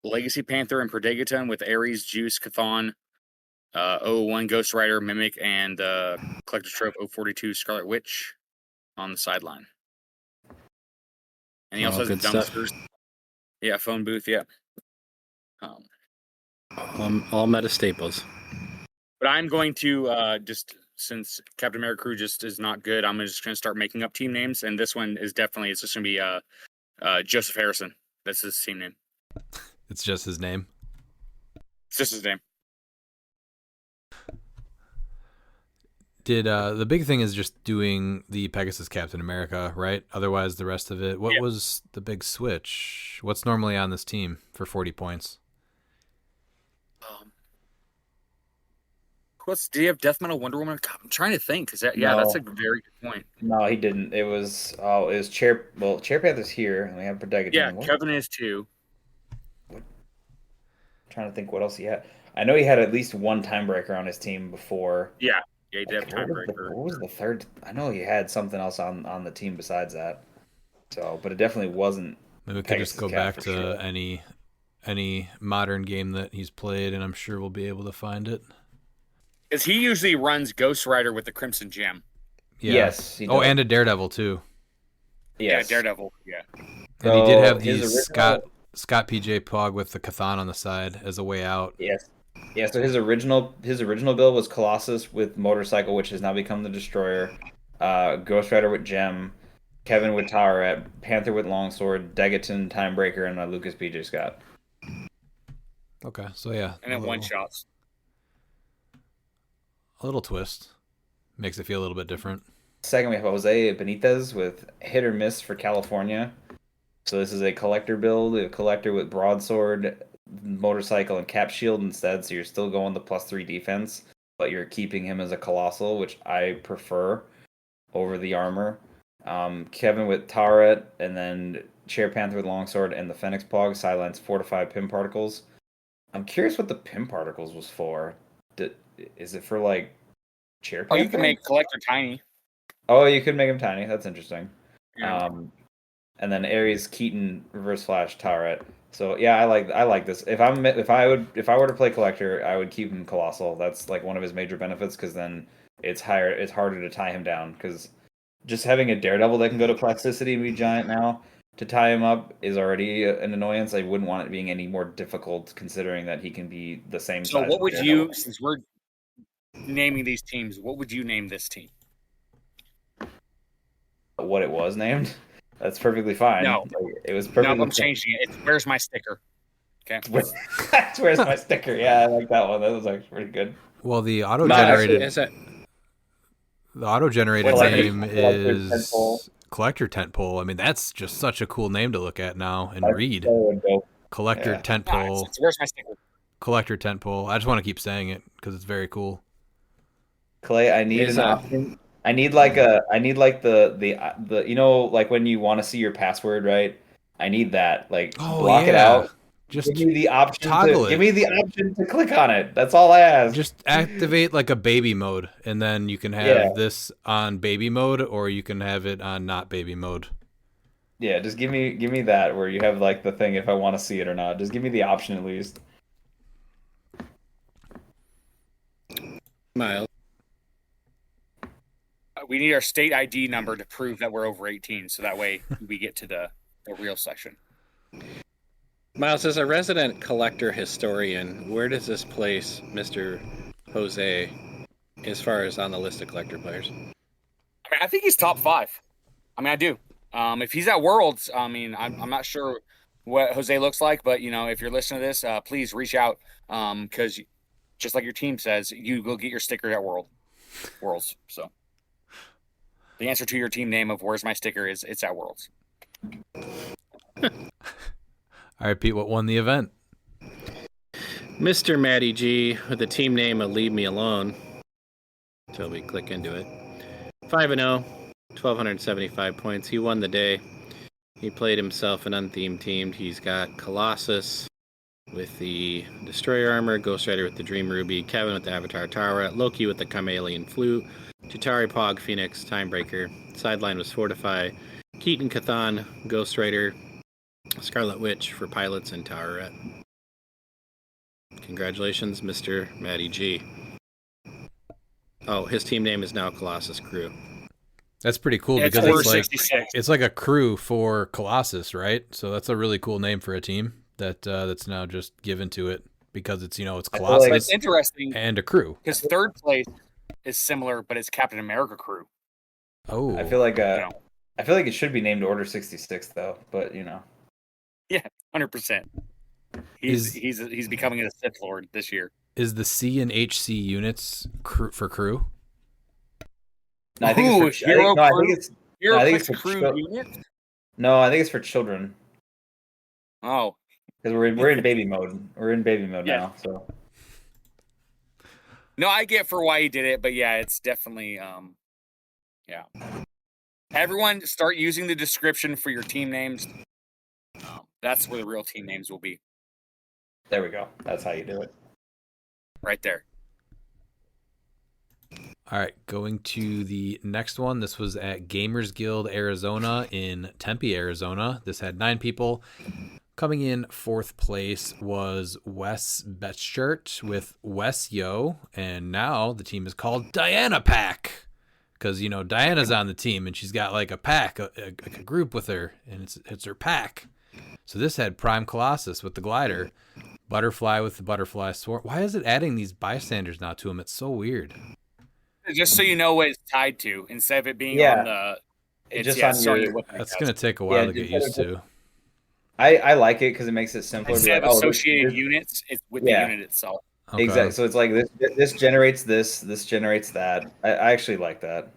Legacy Panther and Predagon with Ares, Juice, Chthon, 001 Ghost Rider, Mimic, and Collector Trope 042 Scarlet Witch on the sideline. And he also has the good stuff. dumpsters. Yeah, phone booth, yeah. All meta staples. But I'm going to just, since Captain America crew just is not good, I'm just going to start making up team names. And this one is definitely, it's just going to be Joseph Harrison. That's his team name. It's just his name. It's just his name. Did the big thing is just doing the Pegasus Captain America, right? Otherwise, the rest of it. What was the big switch? What's normally on this team for 40 points? Do you have Death Metal Wonder Woman? God, I'm trying to think. That's a very good point. No, he didn't. It was Chair Panther's here, and we have Predagon. Yeah, Kevin is too. I'm trying to think what else he had. I know he had at least one time breaker on his team before. Yeah, he did have time breaker. What was the third? I know he had something else on the team besides that. So, but it definitely wasn't. Maybe we could just go back to any modern game that he's played, and I'm sure we'll be able to find it. Because he usually runs Ghost Rider with the Crimson Gem. Yeah. Yes. He oh, does. and a Daredevil too. Yes. Yeah, Daredevil. Yeah. And he did have the Scott PJ Pog with the Chthon on the side as a way out. Yes. Yeah. So his original build was Colossus with Motorcycle, which has now become the Destroyer. Ghost Rider with Gem, Kevin with Towerette, Panther with Longsword, Degaton, Timebreaker, and Lucas PJ Scott. Okay, so yeah. And then one shots. A little twist. Makes it feel a little bit different. Second, we have Jose Benitez with Hit or Miss for California. So this is a collector build, a collector with Broadsword, Motorcycle, and Cap Shield instead. So you're still going the +3 defense, but you're keeping him as a Colossal, which I prefer over the armor. Kevin with Towerette, and then Chair Panther with Longsword, and the Phoenix Pog, silence 4 to 5 Pim Particles. I'm curious what the Pim Particles was for. Is it for like Chair Panther? Oh, you can make Collector tiny. Oh, you could make him tiny. That's interesting. Yeah. And then Ares, Keaton, Reverse Flash, Towerette. So yeah, I like this. If I were to play Collector, I would keep him Colossal. That's like one of his major benefits, because then it's harder to tie him down. Because just having a Daredevil that can go to Plasticity and be giant now to tie him up is already an annoyance. I wouldn't want it being any more difficult, considering that he can be the same size. So what would Daredevil. you, since we're naming these teams, what would you name this team? What it was named? That's perfectly fine. No. It was perfectly No, I'm changing it. It's Where's My Sticker? Okay. Where's My Sticker? Yeah, I like that one. That was actually pretty good. Well, the auto-generated name is Collector Tentpole. I mean, that's just such a cool name to look at now and read. Collector Tentpole. Where's My Sticker? Collector Tentpole. I just want to keep saying it because it's very cool. Clay, I need an option. I need the you know, like when you want to see your password, right? I need that. Like block it out. Just give me the option give me the option to click on it. That's all I ask. Just activate like a baby mode, and then you can have this on baby mode, or you can have it on not baby mode. Yeah, just give me that where you have like the thing if I want to see it or not. Just give me the option at least. Miles. We need our state ID number to prove that we're over 18, so that way we get to the real section. Miles, as a resident collector historian, where does this place Mr. Jose as far as on the list of collector players? I mean, I think he's top 5. I mean, I do. If he's at Worlds, I mean, I'm not sure what Jose looks like, but, you know, if you're listening to this, please reach out, because just like your team says, you go get your sticker at Worlds. So the answer to your team name of Where's My Sticker is it's at Worlds. All right, Pete, what won the event? Mr. Matty G with the team name of Leave Me Alone. Until we click into it. 5-0, 1,275 points. He won the day. He played himself an unthemed team. He's got Colossus, with the Destroyer Armor, Ghost Rider with the Dream Ruby, Kevin with the Avatar Tara, Loki with the Chameleon Flute, Chitauri Pog Phoenix, Timebreaker. Sideline was Fortify, Keaton Cathan, Ghost Rider, Scarlet Witch for pilots, and Towerette. Congratulations, Mr. Matty G. Oh, his team name is now Colossus Crew. That's pretty cool because it's like a crew for Colossus, right? So that's a really cool name for a team that's now just given to it because it's it's Colossus. It's interesting and a crew. Because third place is similar, but it's Captain America crew. Oh, I feel like it should be named Order 66 though, but Yeah, 100%. He's becoming a Sith Lord this year. Is the C and HC units for crew? No, I think it's for Hero I crew. think it's Hero I think it's for crew unit. No, I think it's for children. Oh, because we're in baby mode. We're in baby mode now. So no, I get for why he did it, but yeah, it's definitely yeah. Everyone, start using the description for your team names. That's where the real team names will be. There we go. That's how you do it. Right there. All right, going to the next one. This was at Gamers Guild Arizona in Tempe, Arizona. This had 9 people. Coming in 4th place was Wes Betschert with Wes Yo, and now the team is called Diana Pack because Diana's on the team and she's got like a pack, a group with her, and it's her pack. So this had Prime Colossus with the glider, Butterfly with the butterfly sword. Why is it adding these bystanders now to him? It's so weird. Just so you know what it's tied to, instead of it being on the, it's just on your. That's gonna take a while to get used to. I like it because it makes it simpler. Instead of associated units, it's with the unit itself. Okay. Exactly. So it's like this generates this generates that. I actually like that.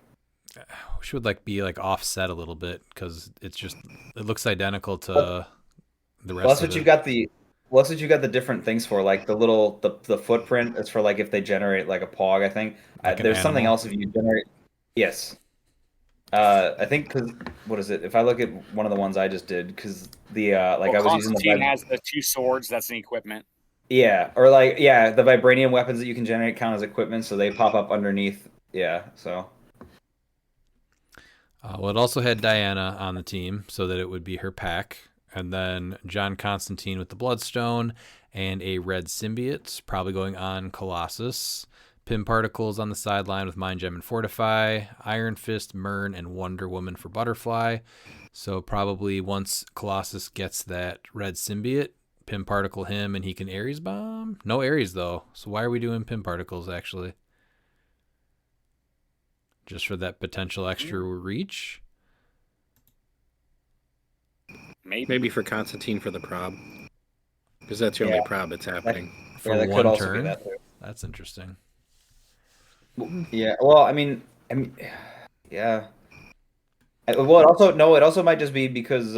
Which would be offset a little bit because it looks identical to the rest. That's what you got the. Well, that's what you got the different things for, like the footprint is for if they generate a pog. I think there's something else if you generate. Yes, I think because what is it? If I look at one of the ones I just did, because the I was using the has the 2 swords. That's an equipment. Yeah, or the vibranium weapons that you can generate count as equipment, so they pop up underneath. Yeah, so. Well, it also had Diana on the team, so that it would be her pack. And then John Constantine with the Bloodstone and a red symbiote, probably going on Colossus. Pim Particles on the sideline with Mind Gem and Fortify. Iron Fist, Myrn, and Wonder Woman for Butterfly. So probably once Colossus gets that red symbiote, Pim Particle him and he can Ares Bomb. No Ares though. So why are we doing Pim Particles actually? Just for that potential extra reach? Maybe for Constantine for the prob. Because that's the only prob that's happening. For one turn? That's interesting. Yeah, well, I mean, yeah. Well, it also might just be because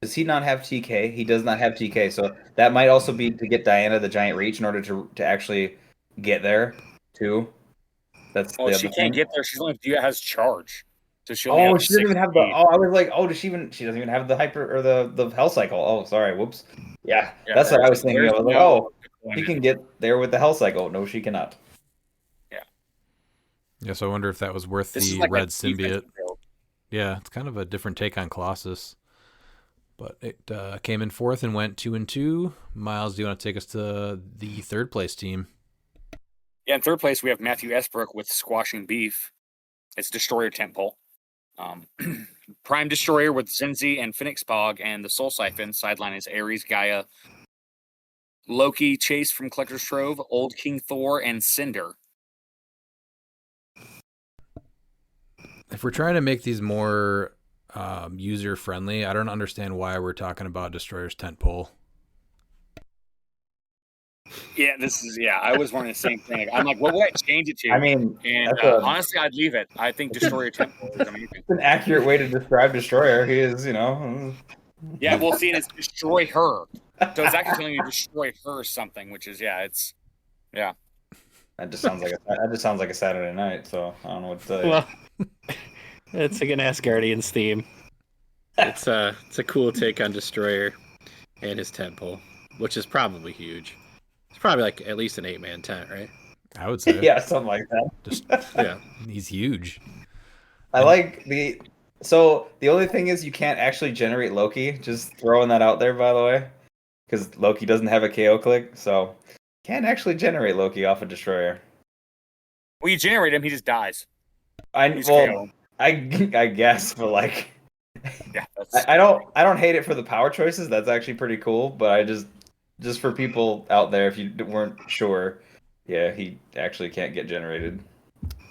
does he not have TK? He does not have TK, so that might also be to get Diana the giant reach in order to actually get there too. That's she can't get there. She only has charge. So she doesn't even have the. Oh, I was like, does she even? She doesn't even have the hyper or the hell cycle. Oh, sorry, whoops. Yeah, that's what I was thinking. I was like, she can get there with the hell cycle. No, she cannot. Yeah, so I wonder if that was worth the red symbiote. Yeah, it's kind of a different take on Colossus. But it came in 4th and went 2-2. Miles, do you want to take us to the 3rd place team? Yeah, in 3rd place we have Matthew Esbrook with Squashing Beef. It's Destroyer Temple. Prime Destroyer with Zinzi and Phoenix Pog, and the Soul Siphon. Sideline is Ares, Gaia, Loki, Chase from Collector's Trove, Old King Thor, and Cinder. If we're trying to make these more user-friendly, I don't understand why we're talking about Destroyer's Tentpole. Yeah, I was wondering the same thing. I'm like, what would I change it to? I mean, and honestly, I'd leave it. I think Destroyer Temple is amazing. It's an accurate way to describe Destroyer. He is, Yeah, we'll see, and it's destroy her. So it's actually telling you to destroy her or something, which is, That just sounds like a Saturday night. So I don't know what to tell you. Well, it's like an Asgardians theme. It's a cool take on Destroyer and his tentpole. which is probably huge. It's probably like at least an 8-man tent, right? I would say. Yeah, something like that. Just Yeah. he's huge. I like the. So the only thing is you can't actually generate Loki. Just throwing that out there, by the way, because Loki doesn't have a KO click, so can't actually generate Loki off a destroyer. When you generate him, he just dies. I He's well, KO. I guess, but like, Yeah, that's I don't hate it for the power choices. That's actually pretty cool. But I just for people out there, if you weren't sure, yeah, he actually can't get generated.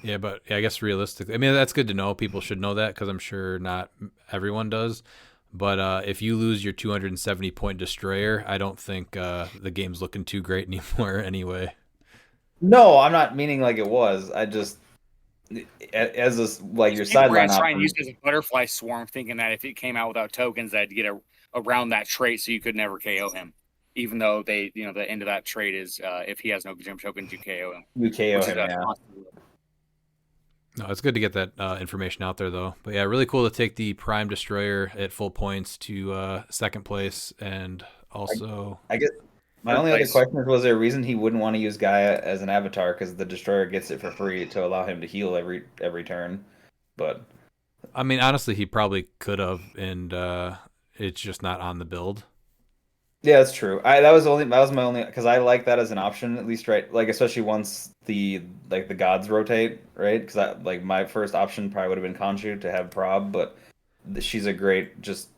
Yeah, but I guess realistically, I mean, that's good to know. People should know that because I'm sure not everyone does. But if you lose your 270 point destroyer, I don't think the game's looking too great anymore anyway. No, I'm not meaning like it was. I just as a like your people were sideline gonna try and option. use it as a butterfly swarm, thinking that if it came out without tokens, that'd get around that trait, so you could never KO him. Even though the end of that trait is if he has no gym tokens, you KO him. You KO Which is him, yeah. No, it's good to get that information out there, though. But yeah, really cool to take the Prime Destroyer at full points to second place, and also I guess my only other question is: was there a reason he wouldn't want to use Gaia as an avatar? Because the destroyer gets it for free to allow him to heal every turn. But I mean, honestly, he probably could have, and it's just not on the build. yeah, that's true. That was my only because I like that as an option at least, right? Like especially once the gods rotate, right? Because like my first option probably would have been Khonshu to have Prob, but she's a great just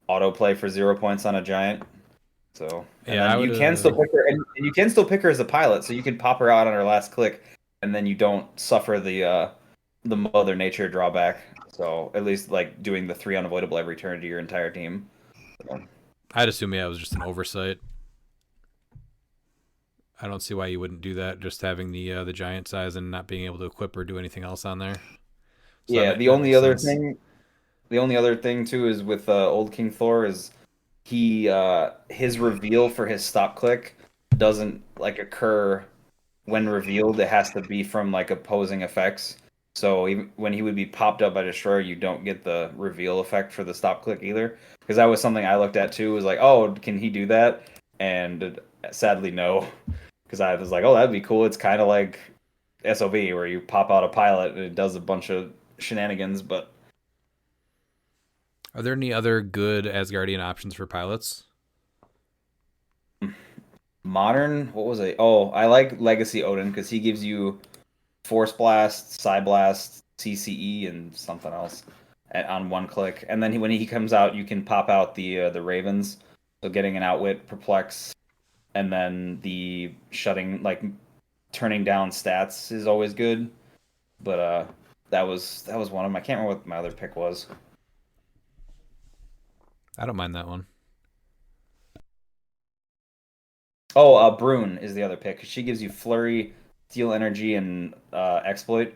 autoplay for 0 points on a giant. So and Yeah, then you can still pick her, and you can still pick her as a pilot, so you can pop her out on her last click, and then you don't suffer the Mother Nature drawback. So at least like doing the 3 unavoidable every turn to your entire team. So. I'd assume it was just an oversight. I don't see why you wouldn't do that. Just having the giant size and not being able to equip or do anything else on there. So yeah, that the only makes other sense. thing too is with old King Thor is he his reveal for his stop click doesn't like occur when revealed. It has to be from like opposing effects. So even when he would be popped up by Destroyer, you don't get the reveal effect for the stop click either. Because that was something I looked at too. Was like, oh, can he do that? And sadly, no. Because I was like, oh, that'd be cool. It's kind of like SOV where you pop out a pilot and it does a bunch of shenanigans. But Are there any other good Asgardian options for pilots? modern, what was it? Oh, I like Legacy Odin because he gives you Force Blast, Psy Blast, CCE, and something else on one click. And then when he comes out, you can pop out the Ravens. So getting an outwit, perplex, and then the shutting, like turning down stats is always good. But that was one of them. I can't remember what my other pick was. I don't mind that one. Oh, Brune is the other pick. She gives you Flurry, Steel Energy, and Exploit.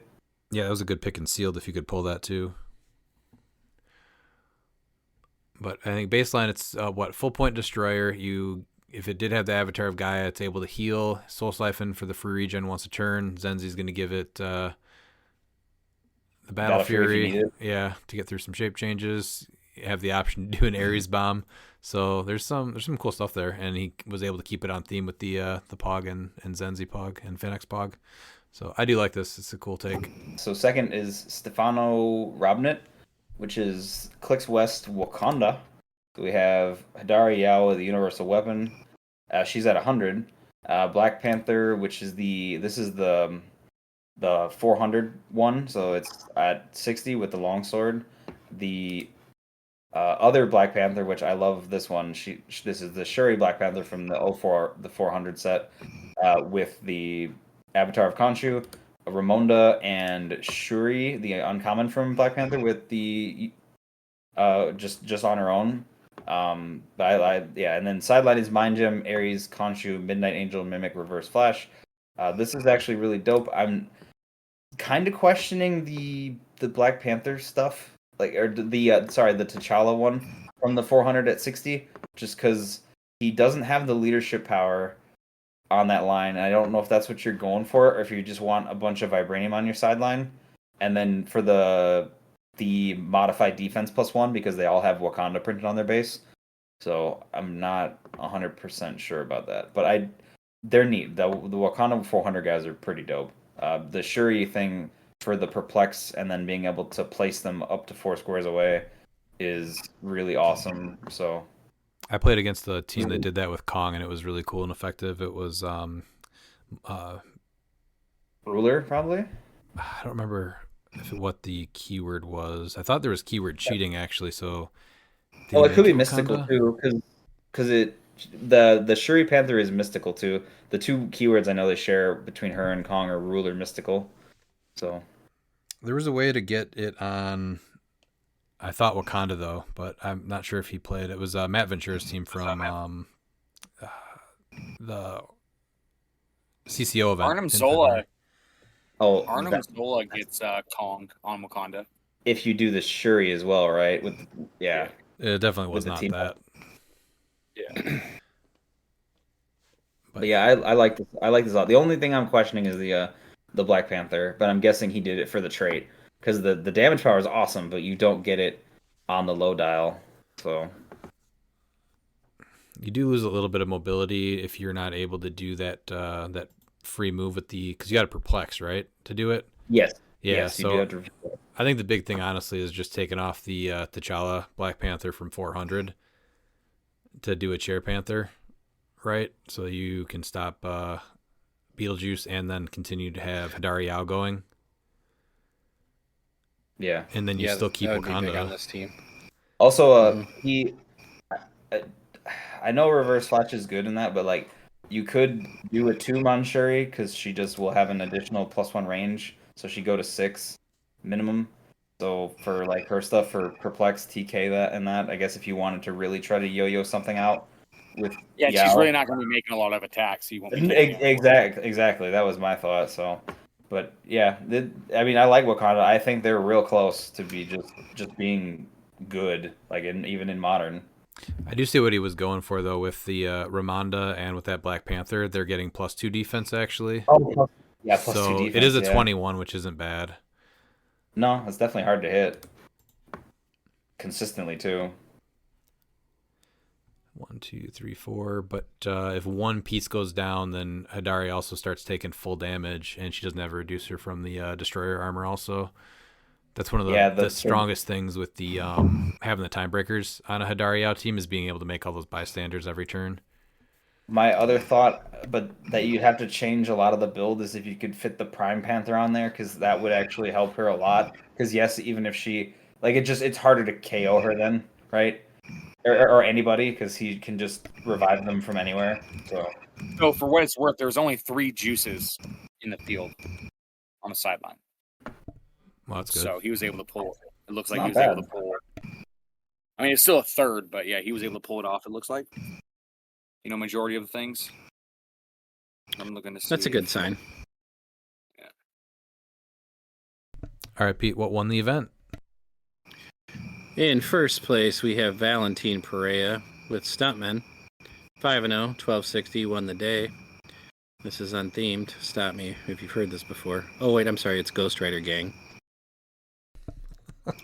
Yeah, that was a good pick and sealed if you could pull that too. But I think baseline, it's full point destroyer. If it did have the avatar of Gaia, it's able to heal. Soul Siphon for the free regen once a turn. Zenzi's going to give it the Battle Fury, yeah, to get through some shape changes. You have the option to do an Ares bomb. So there's some cool stuff there, and he was able to keep it on theme with the Pog and Zenzi Pog and Phoenix Pog. So I do like this. It's a cool take. So second is Stefano Robnett, which is CLX West Wakanda. So we have Hidari Yao, the Universal Weapon. She's at 100. Black Panther, which is the 400 one, so it's at 60 with the longsword. The other Black Panther, which I love this one. This is the Shuri Black Panther from the 400 set with the Avatar of Khonshu, Ramonda, and Shuri, the uncommon from Black Panther, with the just on her own. Yeah, and then sideline is Mind Gem, Ares, Khonshu, Midnight Angel, Mimic, Reverse Flash. This is actually really dope. I'm kind of questioning the Black Panther stuff, like or the T'Challa one from the 400 at 60, just because he doesn't have the leadership power on that line. And I don't know if that's what you're going for, or if you just want a bunch of Vibranium on your sideline, and then for the modified defense +1 because they all have Wakanda printed on their base. So I'm not 100% sure about that. But they're neat. The Wakanda 400 guys are pretty dope. The Shuri thing for the perplex and then being able to place them up to 4 squares away is really awesome. So I played against the team that did that with Kong, and it was really cool and effective. It was Ruler, probably? I don't remember what the keyword was. I thought there was keyword cheating actually. So it could be mystical too, because the Shuri Panther is mystical too. The 2 keywords I know they share between her and Kong are ruler, mystical. So there was a way to get it on. I thought Wakanda though, but I'm not sure if he played. It was Matt Ventura's team from the CCO event. Arnim Zola. Oh, Arnim Zola gets Kong on Wakanda. If you do the Shuri as well, right? Yeah. It definitely was With the not team. that. Yeah. But yeah, I like this. I like this a lot. The only thing I'm questioning is the Black Panther, but I'm guessing he did it for the trait because the damage power is awesome, but you don't get it on the low dial. So you do lose a little bit of mobility if you're not able to do that that free move with because you got to perplex, right, to do it. Yes. Yeah. Yes, so you do have to. I think the big thing, honestly, is just taking off the T'Challa Black Panther from 400 to do a Chair Panther, right? So you can stop Beetlejuice and then continue to have Hadari Yao going. Yeah. And then you still keep that would be big Wakanda on this team. Also, I know Reverse Flash is good in that, but like you could do a 2-mon Shuri because she just will have an additional +1 range, so she go to 6 minimum. So for like her stuff for perplex, TK that, I guess if you wanted to really try to yo-yo something out with she's really not going to be making a lot of attacks. You won't be exactly. That was my thought. So, but yeah, I mean, I like Wakanda. I think they're real close to be just being good, like even in modern. I do see what he was going for though with the Ramonda and with that Black Panther. They're getting +2 defense actually. Oh, yeah, +2 so defense. It is a 21, which isn't bad. No, it's definitely hard to hit consistently too. 1, 2, 3, 4. But if one piece goes down, then Hadari also starts taking full damage, and she doesn't have a reducer from the destroyer armor. Also, that's one of the strongest things with the having the time breakers on a Hadari Yao team is being able to make all those bystanders every turn. My other thought, but that you'd have to change a lot of the build, is if you could fit the Prime Panther on there, because that would actually help her a lot. Because yes, even if she it's harder to KO her then, right? Or anybody, because he can just revive them from anywhere. So for what it's worth, there's only 3 juices in the field on the sideline. Well, that's good. So he was able to pull. It looks like Not he was bad. able to pull. I mean, it's still a third, but yeah, he was able to pull it off. It looks like. Majority of the things. I'm looking to see. That's a good sign. Yeah. All right, Pete, what won the event? In first place, we have Valentin Perea with Stuntman. 5-0, 1260, won the day. This is unthemed. Stop me if you've heard this before. Oh, wait, I'm sorry. It's Ghost Rider Gang.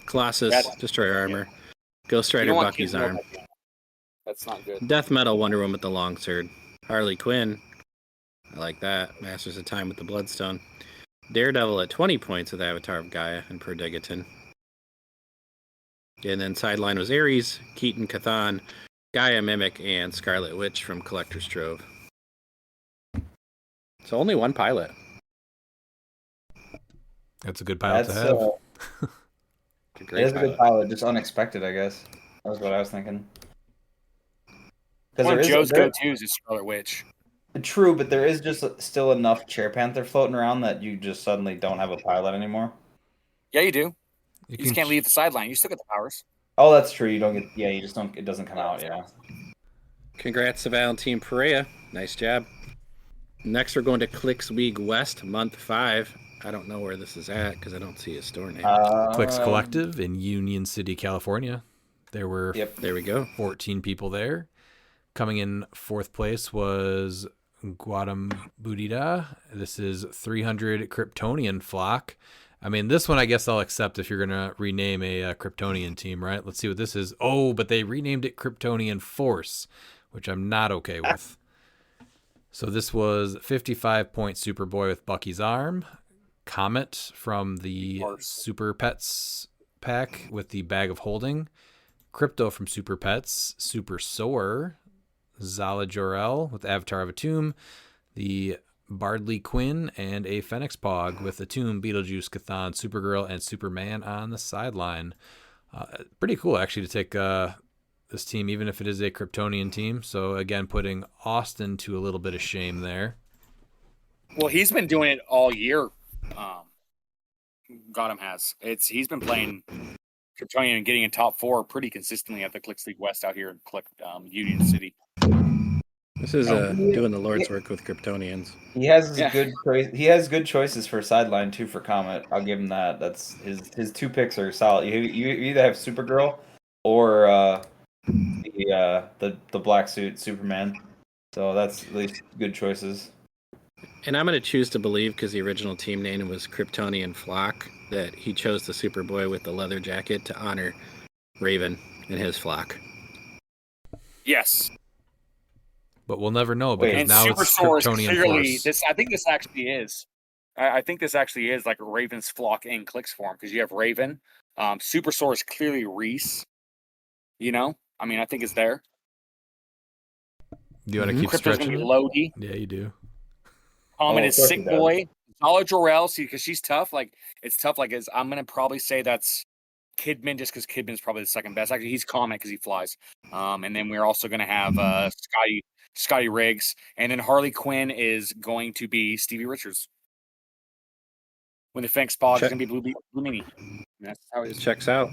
Colossus, Destroyer Armor. Ghost Rider, Bucky's arm. That's not good. Death Metal, Wonder Woman with the Longsword. Harley Quinn. I like that. Masters of Time with the Bloodstone. Daredevil at 20 points with Avatar of Gaia and Perdigaton. And then sideline was Ares, Keaton Cathan, Gaia Mimic, and Scarlet Witch from Collector's Trove. So only one pilot. That's a good pilot to have. It is a good pilot, just unexpected, I guess. That was what I was thinking. One of Joe's go-tos is Scarlet Witch. True, but there is just still enough Chair Panther floating around that you just suddenly don't have a pilot anymore. Yeah, you do. You just can't leave the sideline. You still get the powers. Oh, that's true. You don't get. Yeah, you just don't. It doesn't come out. Yeah. Congrats to Valentin Perea. Nice job. Next, we're going to CLX Week West, month 5. I don't know where this is at because I don't see a store name. CLX Collective in Union City, California. There were there we go. 14 people there. Coming in 4th place was Guadam Budida. This is 300 Kryptonian Flock. I mean, this one I guess I'll accept if you're going to rename a Kryptonian team, right? Let's see what this is. Oh, but they renamed it Kryptonian Force, which I'm not okay with. So this was 55-point Superboy with Bucky's arm, Comet from the Super Pets pack with the Bag of Holding, Crypto from Super Pets, Super Soar, Zala Jor-El with Avatar of a Tomb, the Bardley Quinn, and a Phoenix Pog with the Tomb, Beetlejuice, Chthon, Supergirl, and Superman on the sideline. Pretty cool, actually, to take this team, even if it is a Kryptonian team. So, again, putting Austin to a little bit of shame there. Well, he's been doing it all year. Gotham has. He's been playing Kryptonian and getting in top 4 pretty consistently at the CLX League West out here in Union City. This is doing the Lord's work with Kryptonians. He has He has good choices for sideline too for Comet. I'll give him that. That's his 2 picks are solid. You either have Supergirl or the black suit Superman. So that's at least good choices. And I'm going to choose to believe, because the original team name was Kryptonian Flock, that he chose the Superboy with the leather jacket to honor Raven and his flock. Yes. But we'll never know because now Super it's Source Kryptonian clearly, Force. I think this actually is. I think this actually is like a Raven's flock in CLX form because you have Raven. Super Source clearly Reese. You know? I mean, I think it's there. Do you want to keep Crypto's stretching gonna be it? Lodi. Yeah, you do. Comet is Sick Boy. Solid Jor-El, because she's tough. It's tough. I'm going to probably say that's Kidman just because Kidman's probably the second best. Actually, he's Comet because he flies. And then we're also going to have Scotty Riggs. And then Harley Quinn is going to be Stevie Richards. When the Phoenix Pog is going to be Blue Mini. That's how it is. Checks out.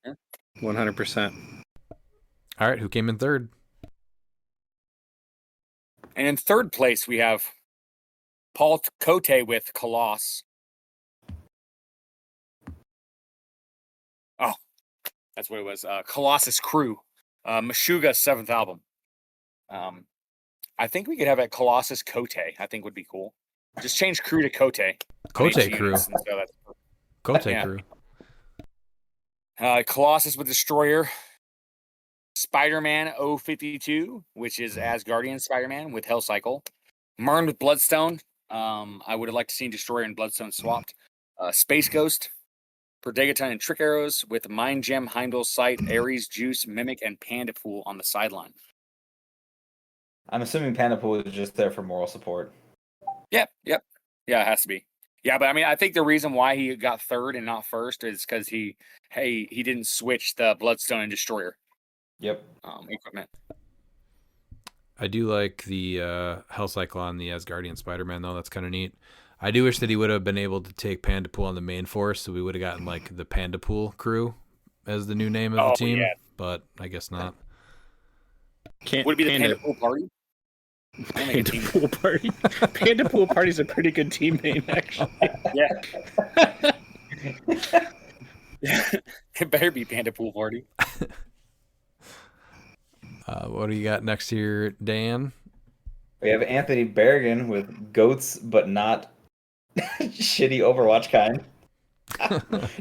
Yeah. 100%. All right, who came in third? And in third place, we have Paul Cote with Colossus. Oh, that's what it was. Colossus Crew. Meshuggah's 7th album. I think we could have a Colossus Cote. I think would be cool. Just change Crew to Cote. Cote Crew. Cote Crew. Colossus with Destroyer. Spider-Man 052, which is Asgardian Spider-Man with Hell Cycle. Murn with Bloodstone. I would have liked to see Destroyer and Bloodstone swapped. Space Ghost, Predagon and Trick Arrows with Mind Gem, Heimdall's Sight, Ares, Juice, Mimic, and Panda Pool on the sideline. I'm assuming Panda Pool is just there for moral support. Yep. Yeah, it has to be. Yeah, but I mean, I think the reason why he got third and not first is because he didn't switch the Bloodstone and Destroyer. Yep. Equipment. I do like the Hell Cycle on the Asgardian Spider-Man, though. That's kind of neat. I do wish that he would have been able to take Panda Pool on the main force, so we would have gotten like the Panda Pool crew as the new name of the team, but I guess not. Would it be the Panda Pool Party? Panda Pool Party. Panda Pool Party's a pretty good team name, actually. Yeah. It better be Panda Pool Party. What do you got next here, Dan? We have Anthony Berrigan with goats, but not shitty Overwatch kind.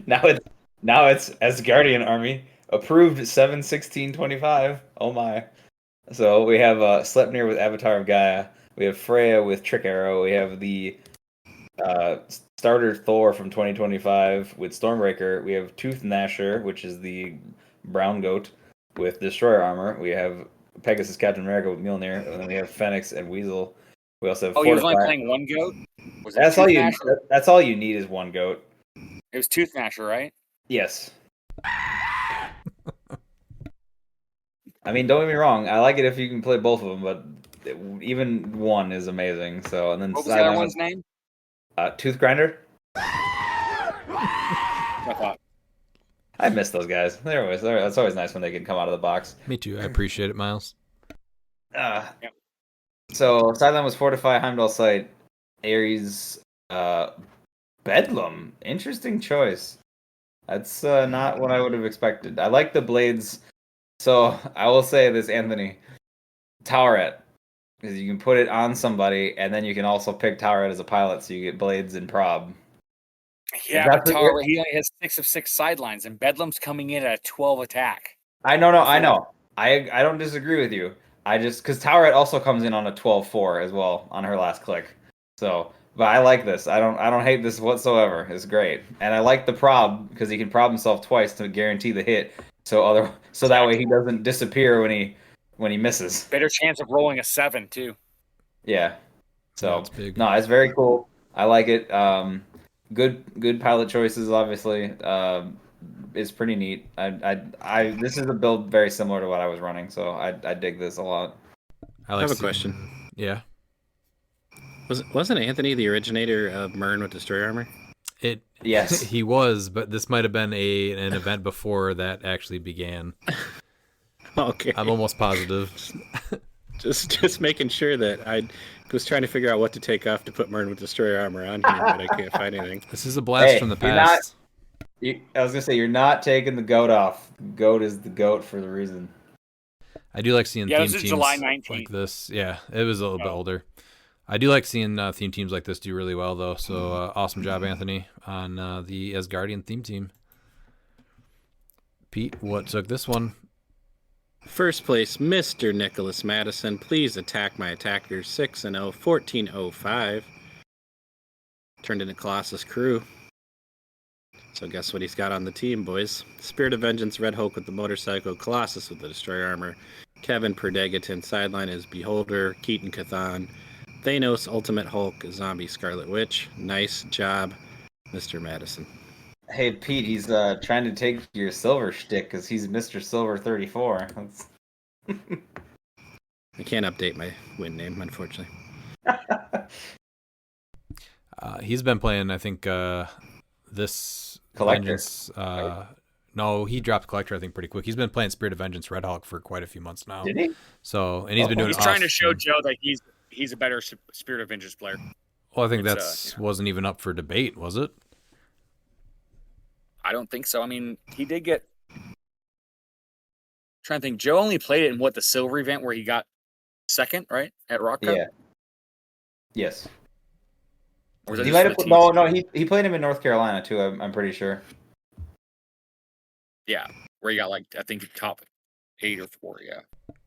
now it's Asgardian Army approved 7/16/25. Oh my! So we have Sleipnir with Avatar of Gaia. We have Freya with Trick Arrow. We have the starter Thor from 2025 with Stormbreaker. We have Tooth Gnasher, which is the brown goat with Destroyer armor. We have Pegasus Captain America with Mjolnir, and then we have Phoenix and Weasel. We also have. Oh, he was only playing one goat. That's all you. That's all you need is one goat. It was Tooth Gnasher, right? Yes. I mean, don't get me wrong. I like it if you can play both of them, but even one is amazing. So, and then what was the other one's name? Tooth Grinder. I thought. I miss those guys. They're always there. That's always nice when they can come out of the box. Me too. I appreciate it, Miles. So sideline was Fortify, Heimdall Sight, Ares, Bedlam. Interesting choice. That's not what I would have expected. I like the blades. So I will say this, Anthony. Towerette. Because you can put it on somebody, and then you can also pick Towerette as a pilot, so you get blades and prob. Yeah, That's but what Tower, you're- he only has 6 of 6 sidelines, and Bedlam's coming in at a 12 attack. I know. I don't disagree with you. I just because Towerette also comes in on a 12-4 as well on her last click. So, but I like this. I don't hate this whatsoever. It's great, and I like the prob because he can prob himself twice to guarantee the hit. So that way he doesn't disappear when he misses. Better chance of rolling a 7 too. Yeah. So it's big. no, it's very cool. I like it. Good pilot choices. Obviously, it's pretty neat. This is a build very similar to what I was running, so I dig this a lot. I have a question. Yeah. Wasn't Anthony the originator of Mern with Destroyer Armor? Yes. He was, but this might have been an event before that actually began. Okay. I'm almost positive. Just making sure that I was trying to figure out what to take off to put Mern with Destroyer Armor on here, but I can't find anything. This is a blast from the past. I was gonna say you're not taking the goat off. Goat is the goat for the reason. I do like seeing Yeah, theme this is teams July 19th. like this. Yeah, it was a little bit older. I do like seeing theme teams like this do really well, though. So awesome job, Anthony, on the Asgardian theme team. Pete, what took this one? First place, Mr. Nicholas Madison. Please attack my attackers 6-0, 1405. Turned into Colossus Crew. So guess what he's got on the team, boys? Spirit of Vengeance, Red Hulk with the motorcycle, Colossus with the Destroyer Armor, Kevin Perdegaton, sideline is Beholder, Keaton Cathan, Thanos, Ultimate Hulk, Zombie Scarlet Witch. Nice job, Mr. Madison. Hey Pete, he's trying to take your silver shtick because he's Mr. Silver 34. I can't update my win name, unfortunately. He's been playing, I think, this Collector. Vengeance. No, he dropped Collector, I think, pretty quick. He's been playing Spirit of Vengeance Red Hulk for quite a few months now. Did he? So, and he's been doing. He's trying to show Joe that he's a better Spirit of Vengeance player. Well, I think that's wasn't even up for debate, was it? I don't think so. I mean, he did get. Trying to think, Joe only played it in the silver event where he got second, right, at Rock Cup? Yeah. Yes. Or was that He just might have for the no. teams? He played him in North Carolina too. I'm pretty sure. Yeah, where he got I think top 8 or 4. Yeah.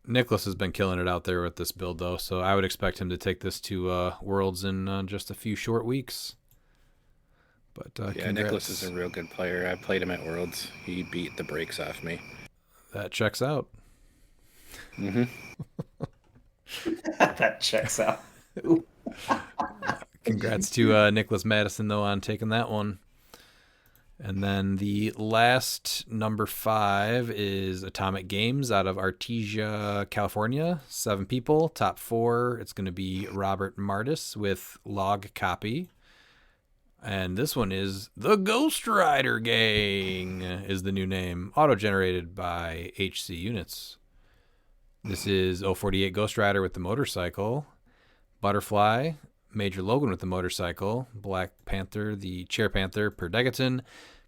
Nicholas has been killing it out there with this build, though, so I would expect him to take this to Worlds in just a few short weeks. But yeah, Nicholas is a real good player. I played him at Worlds. He beat the brakes off me. That checks out. Mm-hmm. That checks out. Congrats to Nicholas Madison, though, on taking that one. And then the last number 5 is Atomic Games out of Artesia, California. 7 people, top 4. It's going to be Robert Martis with Log Copy. And this one is the Ghost Rider Gang is the new name, auto-generated by HC Units. This is 048 Ghost Rider with the motorcycle, Butterfly, Major Logan with the motorcycle, Black Panther, the Chair Panther, Perdegaton,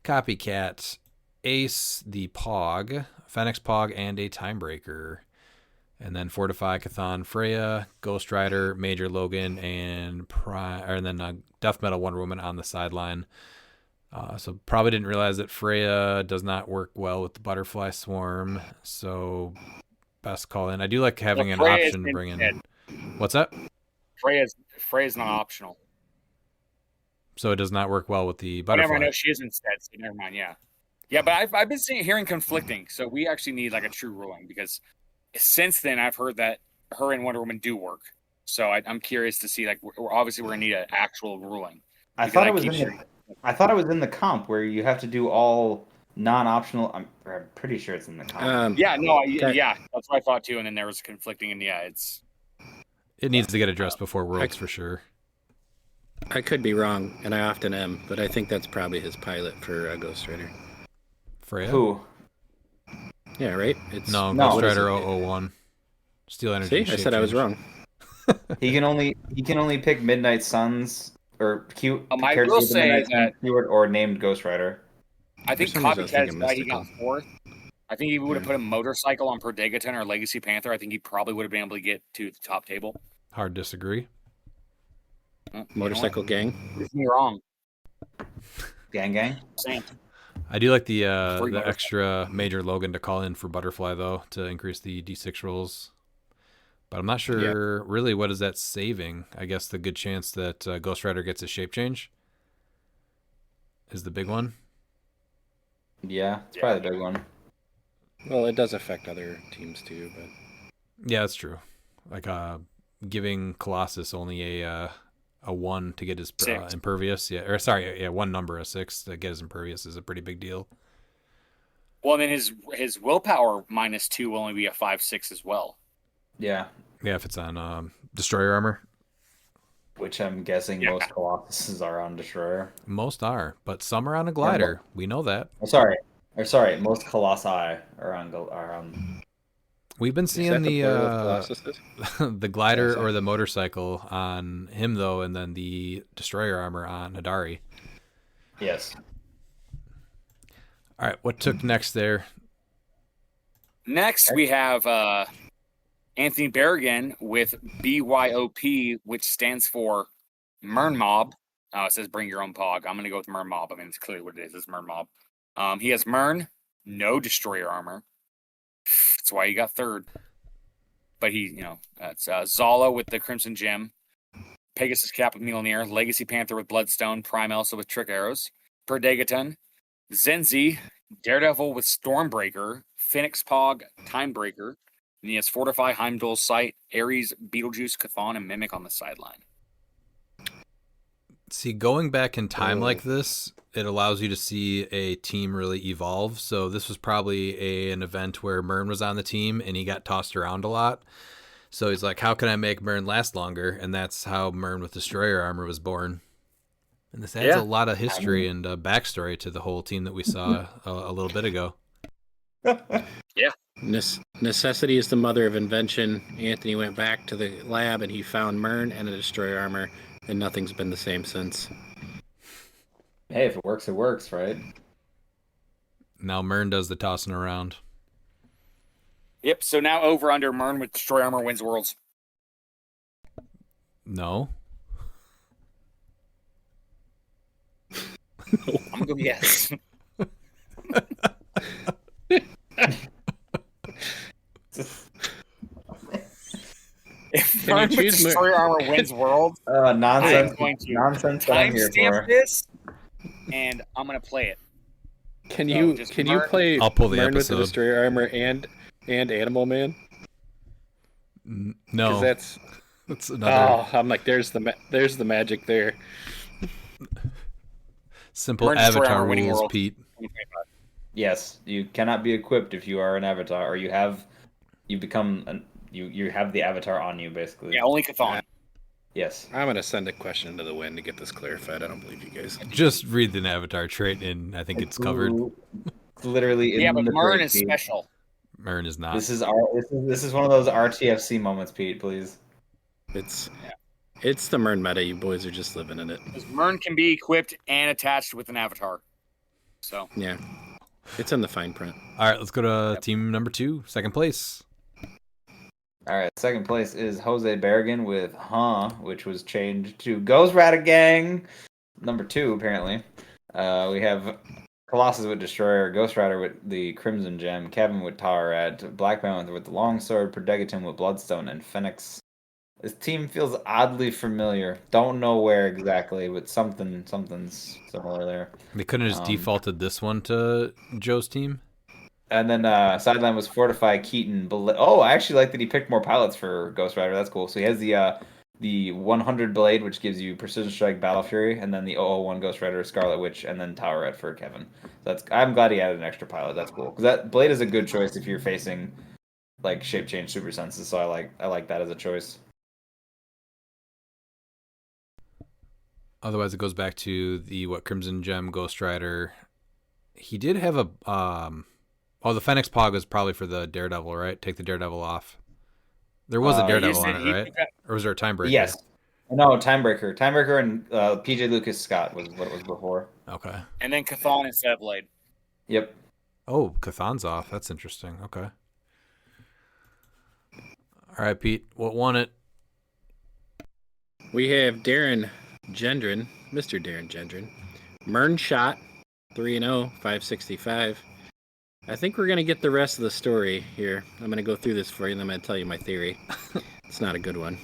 Copycat, Ace, the Pog, Phoenix Pog, and a Timebreaker. And then Fortify, Cathan, Freya, Ghost Rider, Major Logan, and then Death Metal Wonder Woman on the sideline. So probably didn't realize that Freya does not work well with the Butterfly Swarm. So best call in. I do like having an option to bring in. What's that? Freya's not optional. So it does not work well with the Oh, Butterfly. never mind. No, she is instead. So never mind. Yeah. Yeah, but I've been hearing conflicting. So we actually need a true ruling because since then I've heard that her and Wonder Woman do work. So I'm curious to see we're gonna need an actual ruling. I thought it was in the comp where you have to do all non-optional. I'm pretty sure it's in the comp. Yeah, that's what I thought too. And then there was conflicting, and it needs to get addressed before Worlds for sure. I could be wrong, and I often am, but I think that's probably his pilot for Ghost Rider. Freya? Who? Yeah, right? Ghost Rider 001. Steel Energy. See, I said I was wrong. He can only pick Midnight Suns or cute. I will say that or named Ghost Rider. I think Copycat is why he got 4th. I think he would have put a motorcycle on Perdegaton or Legacy Panther. I think he probably would have been able to get to the top table. Hard disagree. Motorcycle gang. Prove me wrong. Gang gang. Same. I do like the Free the Butterfly. extra Major Logan to call in for Butterfly though to increase the D6 rolls. But I'm not sure really what is that saving. I guess the good chance that Ghost Rider gets a shape change is the big one. Yeah, it's probably the big one. Well, it does affect other teams too, but Yeah, that's true. Like giving Colossus only a 1 to get his Six. impervious. Yeah, or sorry, yeah, one number, a 6 to get his impervious is a pretty big deal. Well, then his willpower -2 will only be a 5/6 as well. Yeah, Yeah, if it's on Destroyer armor. which I'm guessing most Colossuses are on Destroyer. Most are, but some are on a glider. We know that. Sorry, most Colossi are on. We've been is seeing that the plural of the Colossuses? the glider sorry. or the motorcycle on him though, and then the Destroyer armor on Hadari. Yes. All right, what took next there? Next, we have Anthony Berrigan with BYOP, which stands for Mern Mob. It says bring your own pog. I'm going to go with Mern Mob. I mean, it's clearly what it is. It's Mern Mob. He has Mern, no Destroyer armor. That's why he got third. But that's Zala with the Crimson Gem, Pegasus Cap with Mjolnir, Legacy Panther with Bloodstone, Prime Elsa with Trick Arrows, Perdegaton, Zenzi, Daredevil with Stormbreaker, Phoenix Pog, Timebreaker, and he has Fortify, Heimdall, Sight, Ares, Beetlejuice, Chthon, and Mimic on the sideline. See, going back in time like this, it allows you to see a team really evolve. So this was probably an event where Mern was on the team and he got tossed around a lot. So he's like, how can I make Mern last longer? And that's how Mern with Destroyer armor was born. And this adds a lot of history and backstory to the whole team that we saw a little bit ago. Yeah. Necessity is the mother of invention. Anthony went back to the lab and he found Mern and a Destroyer armor, and nothing's been the same since. Hey, if it works, right? Now Mern does the tossing around. Yep, so now over under Mern with Destroyer armor wins Worlds. No. I'm going to go yes. If Mern with Destroyer armor wins Worlds, Nonsense. I'm going to Nonsense that I'm here timestamp for. this, and I'm going to play it. Can you play I'll pull the Mern with the episode. Destroyer armor and Animal Man? No. That's another. I'm like, there's the magic there. Simple Mern Destroyer avatar armor winning rules, Worlds. Pete. 2025. Yes, you cannot be equipped if you are an avatar, or you have the avatar on you, basically. Yeah, only Chthon. Yes. I'm gonna send a question into the wind to get this clarified. I don't believe you guys. Just read the avatar trait, and I think it's covered. Literally in Yeah, but the Mern crate, is Pete. special. Mern is not. This is one of those RTFC moments, Pete. Please. It's the Mern meta. You boys are just living in it. Because Mern can be equipped and attached with an avatar. So Yeah, it's in the fine print. All right, let's go to team number 2, second place. All right, second place is Jose Berrigan with which was changed to Ghost Rider Gang, number 2 apparently. We have Colossus with Destroyer, Ghost Rider with the Crimson Gem, Kevin with Tower Rat, Black Panther with the Longsword, Perdegaton with Bloodstone, and Phoenix. This team feels oddly familiar. Don't know where exactly, but something's similar there. They couldn't have just defaulted this one to Joe's team. And then sideline was Fortify, Keaton. I actually like that he picked more pilots for Ghost Rider. That's cool. So he has the 100 Blade, which gives you Precision Strike, Battle Fury, and then the 001 Ghost Rider, Scarlet Witch, and then Tower Red for Kevin. I'm glad he added an extra pilot. That's cool because that Blade is a good choice if you're facing like shape change super senses. So I like that as a choice. Otherwise, it goes back to the Crimson Gem Ghost Rider. He did have a the Phoenix Pog was probably for the Daredevil, right? Take the Daredevil off. There was a Daredevil on it, right? Or was there a Timebreaker? Yes. No, Timebreaker. Timebreaker and PJ Lucas Scott was what it was before. Okay. and then Chthon instead of Blade. Yep. Oh, Chthon's off. That's interesting. Okay. All right, Pete. What won it? We have Darren Gendron, Mr. Darren Gendron, Mern shot 3-0, 565. I think we're going to get the rest of the story here. I'm going to go through this for you, and I'm going to tell you my theory. It's not a good one.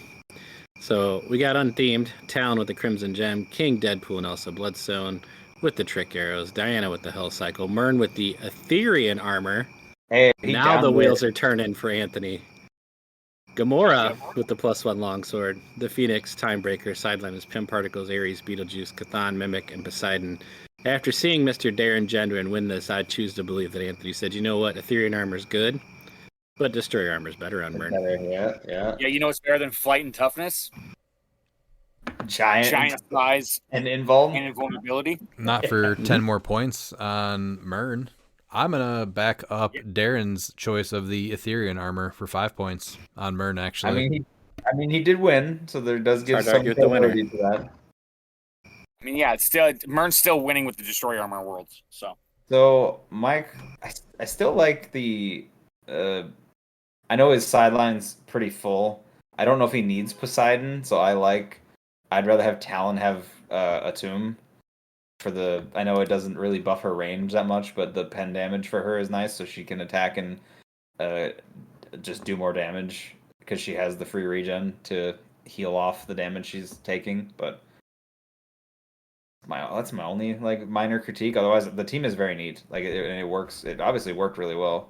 So we got Unthemed, Talon with the Crimson Gem, King Deadpool and Elsa Bloodstone with the Trick Arrows, Diana with the Hell Cycle, Mern with the Etherean Armor. Hey, Now the wheels are turning for Anthony. Gamora with the +1 longsword, the Phoenix, Timebreaker, Sideliners, Pim Particles, Ares, Beetlejuice, Cathan, Mimic, and Poseidon. After seeing Mr. Darren Gendron win this, I choose to believe that Anthony said, you know what, Etherean Armor's good, but Destroyer Armor's better on Mern. Yeah. Yeah, you know what's better than flight and toughness? Giant size and and invulnerability. Not for 10 more points on Mern. I'm going to back up Darren's choice of the Etherean Armor for 5 points on Mern, actually. I mean, he did win, so there does give Hard to some argue with the winner. credibility to that. I mean, yeah, it's still Mern's still winning with the Destroyer Armor Worlds. So, Mike, I still like the. I know his sideline's pretty full. I don't know if he needs Poseidon, so I'd rather have Talon have a tomb for the. I know it doesn't really buff her range that much, but the pen damage for her is nice, so she can attack and just do more damage because she has the free regen to heal off the damage she's taking. But that's my only minor critique. Otherwise, the team is very neat. And it works. It obviously worked really well.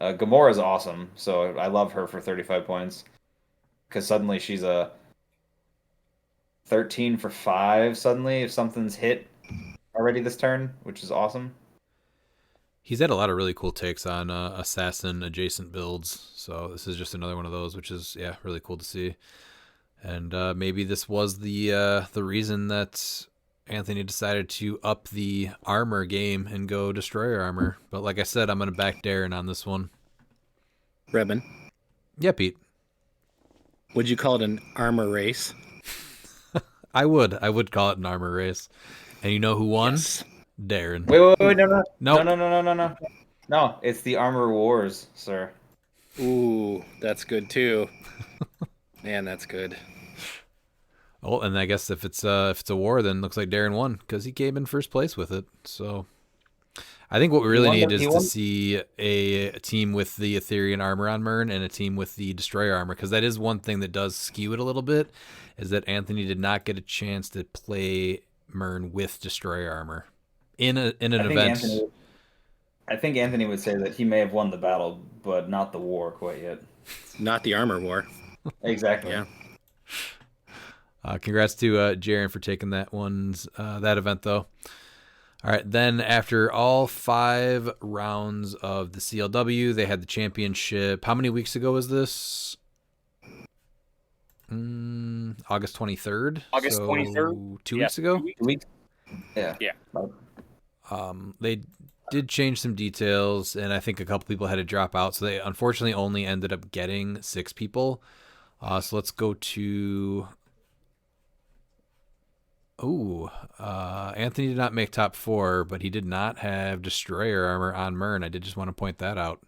Gamora is awesome, so I love her for 35 points because suddenly she's a 13 for 5 suddenly if something's hit already this turn, which is awesome. He's had a lot of really cool takes on assassin adjacent builds, so this is just another one of those, which is really cool to see. And maybe this was the reason that Anthony decided to up the armor game and go Destroyer Armor. But like I said, I'm going to back Darren on this one. Rebin. Yeah, Pete. Would you call it an armor race? I would call it an armor race. And you know who won? Yes. Darren. Wait, no. Nope. No. No, it's the Armor Wars, sir. Ooh, that's good too. Man, that's good. Oh, and I guess if it's a war, then looks like Darren won because he came in first place with it. So I think what we really need is to see a team with the Etherean Armor on Mern and a team with the Destroyer Armor, because that is one thing that does skew it a little bit, is that Anthony did not get a chance to play Mern with Destroyer Armor in an event. I think Anthony would say that he may have won the battle, but not the war quite yet. Not the armor war. Exactly. Yeah. Congrats to Jaren for taking that event, though. All right, then after all 5 rounds of the CLW, they had the championship. How many weeks ago was this? August 23rd? August 23rd? 2 weeks ago? 2 weeks? Yeah. They did change some details, and I think a couple people had to drop out, so they unfortunately only ended up getting 6 people. So let's go to... Anthony did not make top 4, but he did not have Destroyer Armor on Mern. I did just want to point that out.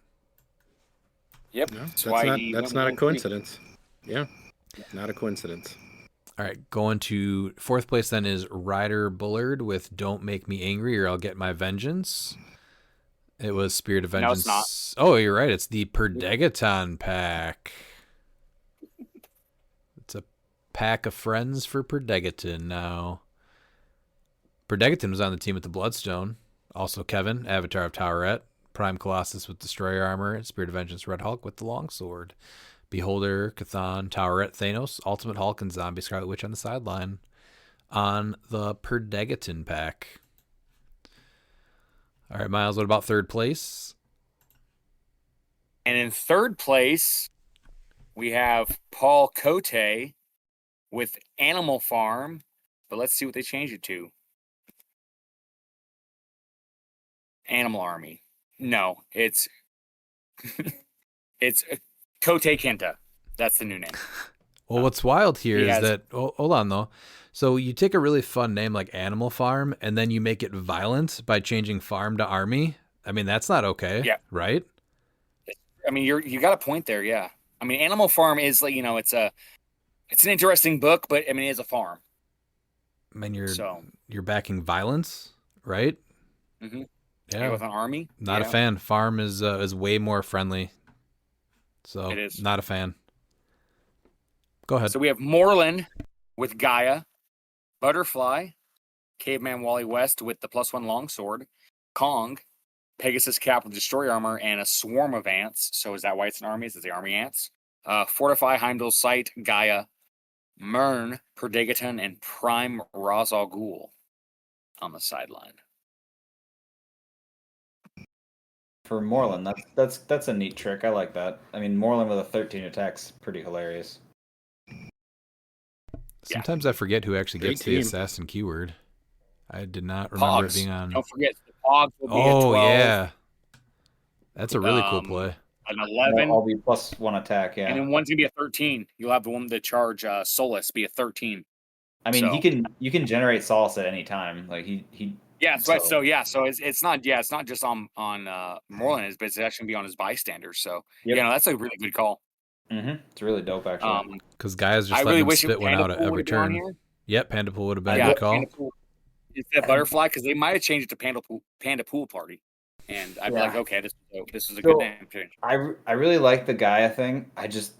Yep. No, that's not a coincidence. Yeah, not a coincidence. All right, going to 4th place then is Ryder Bullard with Don't Make Me Angry or I'll Get My Vengeance. It was Spirit of Vengeance. No, it's not. Oh, you're right. It's the Perdegaton pack. It's a pack of friends for Perdegaton now. Perdegaton was on the team with the Bloodstone. Also Kevin, Avatar of Toweret. Prime Colossus with Destroyer Armor. Spirit of Vengeance, Red Hulk with the Longsword. Beholder, Cathan, Toweret, Thanos, Ultimate Hulk, and Zombie Scarlet Witch on the sideline on the Perdegaton pack. All right, Miles, what about 3rd place? And in 3rd place, we have Paul Cote with Animal Farm, but let's see what they change it to. Animal Army. No, it's Kote Kenta. That's the new name. Well, what's wild here is that... Oh, hold on, though. So you take a really fun name like Animal Farm, and then you make it violent by changing farm to army. I mean, that's not okay, right? I mean, you got a point there, yeah. I mean, Animal Farm is like, it's an interesting book, but I mean, it is a farm. I mean, you're backing violence? right? Mm-hmm. Yeah, with an army. Not a fan. Farm is way more friendly. So It is. not a fan. Go ahead. So we have Moreland with Gaia, Butterfly, Caveman Wally West with the +1 longsword, Kong, Pegasus Cap with Destroy Armor, and a swarm of ants. So is that why it's an army? Is it the army ants? Fortify, Heimdall's Sight, Gaia, Mern, Perdegaton, and Prime Ra's al Ghul on the sideline. For Moreland, that's a neat trick. I like that. I mean, Moreland with a 13 attack's pretty hilarious. Sometimes I forget who actually Great gets the team. assassin keyword. I did not remember it being on. Don't forget, the Pogs will be a 12. Yeah. That's a really cool play. An 11. I'll be +1 attack, yeah. And then one's gonna be a 13. You'll have the one that charge Solus be a 13. I mean, So- you can generate Solace at any time. Like he Yeah, that's right. So it's not just on Moreland, but it's actually gonna be on his bystanders. So Yep. that's a really good call. It's really dope, actually. Because guys just I let really him wish spit one out at Pandapool every would've been on turn. here. Yep, Pandapool would have been Yeah, a good call. Pandapool instead of Butterfly, because they might have changed it to Panda Pool Party, and I'd be like, okay, this is a good name change. I really like the Gaia thing. I just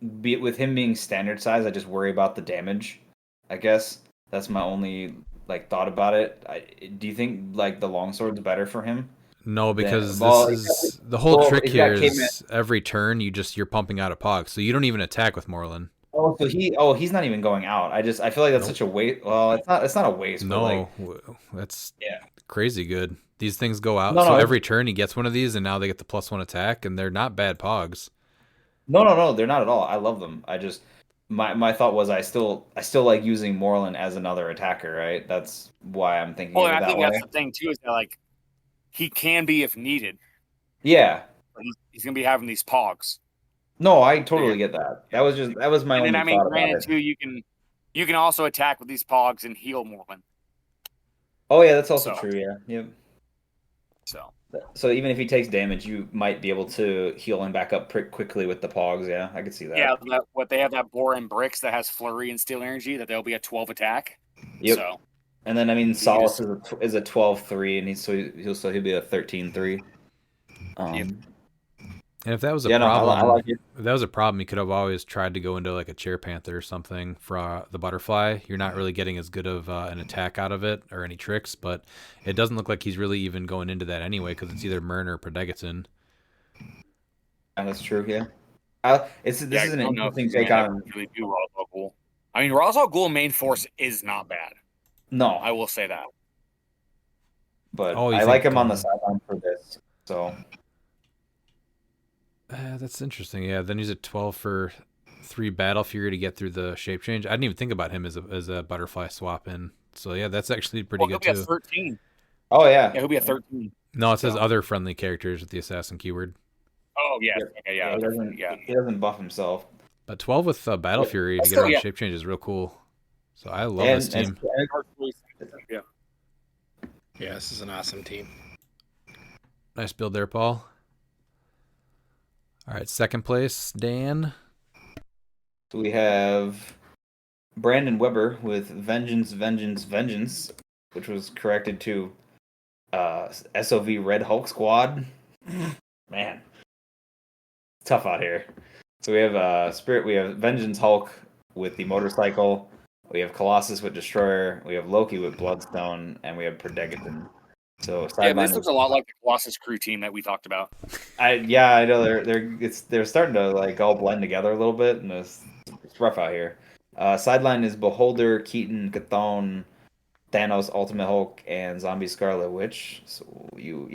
with him being standard size, I just worry about the damage. I guess that's my only thought about it. Do you think the longsword's better for him? No, because Well, this is the whole trick he's here got is every turn you're pumping out a Pog, so you don't even attack with Moreland. Oh, so he's not even going out. I feel like that's such a waste. Well, it's not a waste. No, that's crazy good. These things go out, No, so no, every turn he gets one of these, and now they get the +1 attack, and they're not bad Pogs. No, they're not at all. I love them. I just my thought was I still like using Moreland as another attacker, right? That's why I'm thinking Well, of it I that think way. that's the thing too, is that he can be if needed. Yeah. But he's gonna be having these Pogs. No, I totally get that. That was my And only then thought about granted it. too, you can also attack with these Pogs and heal Moreland. Oh yeah, that's also true. Yeah. Yep. So even if he takes damage, you might be able to heal him back up pretty quickly with the Pogs. Yeah, I could see that. Yeah, what they have that Boar and Bricks that has Flurry and Steel Energy that they'll be a 12 attack. Yep. So And then I mean, Solace is a 12-3, and he'll be a 13-3. And if that was a Yeah, no, problem, I like it. if that was a problem, you could have always tried to go into a Chair Panther or something for the Butterfly. You're not really getting as good of an attack out of it or any tricks, but it doesn't look like he's really even going into that anyway because it's either Mern or Perdegaton. Yeah, that's true. Yeah. This is an interesting take on. Really do Ra's al Ghul. I mean, Ra's al Ghul main force is not bad. No, I will say that. But Oh, you I like think, him on the sideline for this. So That's interesting. Yeah, then he's a 12 for 3 Battle Fury to get through the shape change. I didn't even think about him as a Butterfly swap in. So yeah, that's actually pretty good He'll too. be a 13. Oh yeah. He'll be a 13. No, it says other friendly characters with the assassin keyword. Oh yeah, okay, yeah. He doesn't buff himself. But 12 with Battle Fury to That's get still- around yeah. shape change is real cool. So I love And- this team. Yeah. Yeah, this is an awesome team. Nice build there, Paul. All right, second place, Dan. So we have Brandon Weber with Vengeance, Vengeance, Vengeance, which was corrected to SOV Red Hulk Squad. Man, it's tough out here. So we have Spirit. We have Vengeance Hulk with the motorcycle. We have Colossus with Destroyer. We have Loki with Bloodstone, and we have Perdegaton. So Yeah, sideline this looks a lot like the Colossus crew team that we talked about. I know they're starting to all blend together a little bit, and it's rough out here. Sideline is Beholder, Keaton, Chthon, Thanos, Ultimate Hulk, and Zombie Scarlet Witch. So you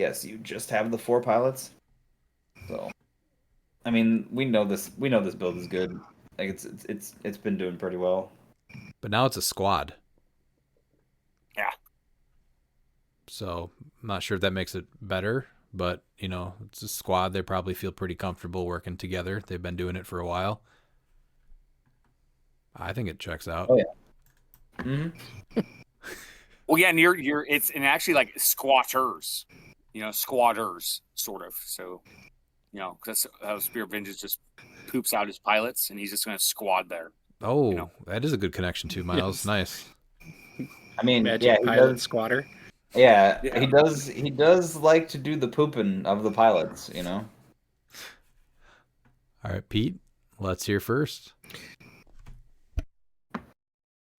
just have the 4 pilots. So I mean, we know this build is good. Like it's been doing pretty well. But now it's a squad. Yeah. So I'm not sure if that makes it better, but it's a squad. They probably feel pretty comfortable working together. They've been doing it for a while. I think it checks out. Oh yeah. Mm-hmm. Well, yeah, and it's actually like squatters, squatters sort of. So, because how Spirit Vengeance just poops out his pilots, and he's just going to squad there. Oh, that is a good connection too, Miles. Yes. Nice. I mean, Magic he pilot does, squatter. Yeah, Yeah. he does. He does like to do the pooping of the pilots. You know. All right, Pete, let's hear first.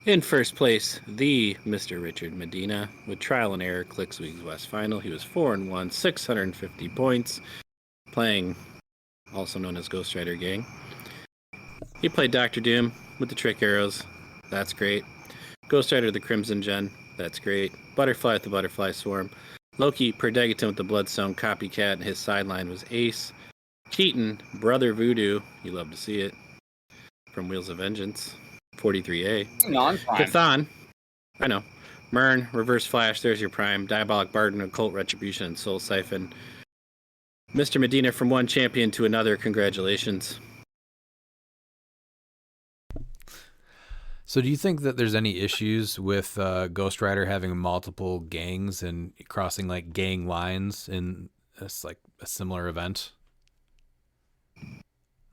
In first place, the Mr. Richard Medina with trial and error CLX Week's West Final. He was 4-1, 650 points, playing also known as Ghost Rider Gang. He played Dr. Doom with the Trick Arrows. That's great. Ghost Rider the Crimson Gen. That's great. Butterfly with the Butterfly Swarm. Loki Perdegaton with the Bloodstone Copycat, and his sideline was Ace. Keaton, Brother Voodoo. You love to see it. From Wheels of Vengeance. 43A. Non-prime. Cathan. I know. Mern, Reverse Flash, there's your prime. Diabolic Barden, Occult Retribution, and Soul Siphon. Mr. Medina from one champion to another. Congratulations. So do you think that there's any issues with Ghost Rider having multiple gangs and crossing like gang lines in like a similar event?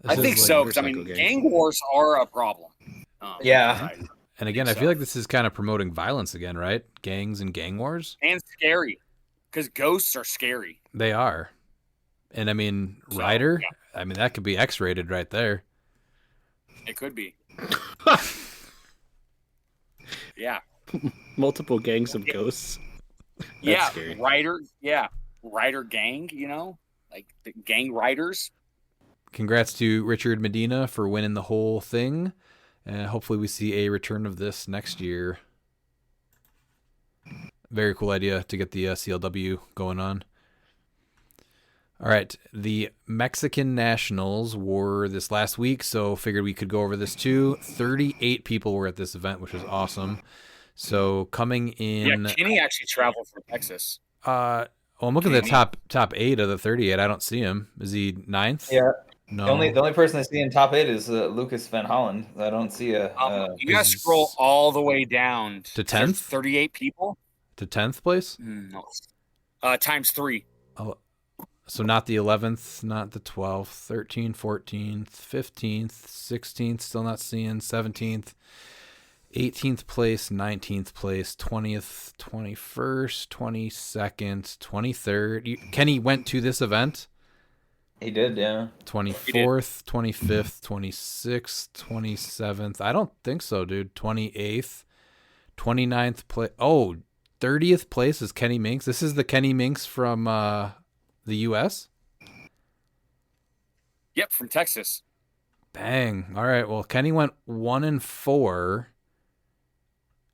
I think so, because I mean, gang wars are a problem. Yeah. And again, I feel like this is kind of promoting violence again, right? Gangs and gang wars. And scary, because ghosts are scary. They are. And I mean, Rider, yeah. I mean, that could be X-rated right there. It could be. Yeah. Multiple gangs of ghosts. Yeah, scary. Rider gang, you know? Like the gang riders. Congrats to Richard Medina for winning the whole thing. And hopefully we see a return of this next year. Very cool idea to get the CLW going on. All right, the Mexican Nationals were this last week, so figured we could go over this too. 38 people were at this event, which was awesome. So coming in... Yeah, Kenny actually traveled from Texas. Well, I'm looking at the top 8 of the 38. I don't see him. Is he 9th? Yeah. No. The only person I see in top 8 is Lucas Van Holland. I don't see a... you gotta scroll all the way down to 10th? 38 people? To 10th place? No. Times 3. Oh. So not the 11th, not the 12th, 13th, 14th, 15th, 16th, still not seeing, 17th, 18th place, 19th place, 20th, 21st, 22nd, 23rd. Kenny went to this event? He did, yeah. 24th, 25th, 26th, 27th. I don't think so, dude. 28th, 29th place. Oh, 30th place is Kenny Minks. This is the Kenny Minks from... the U.S.? Yep, from Texas. Bang. All right. Well, Kenny went 1-4,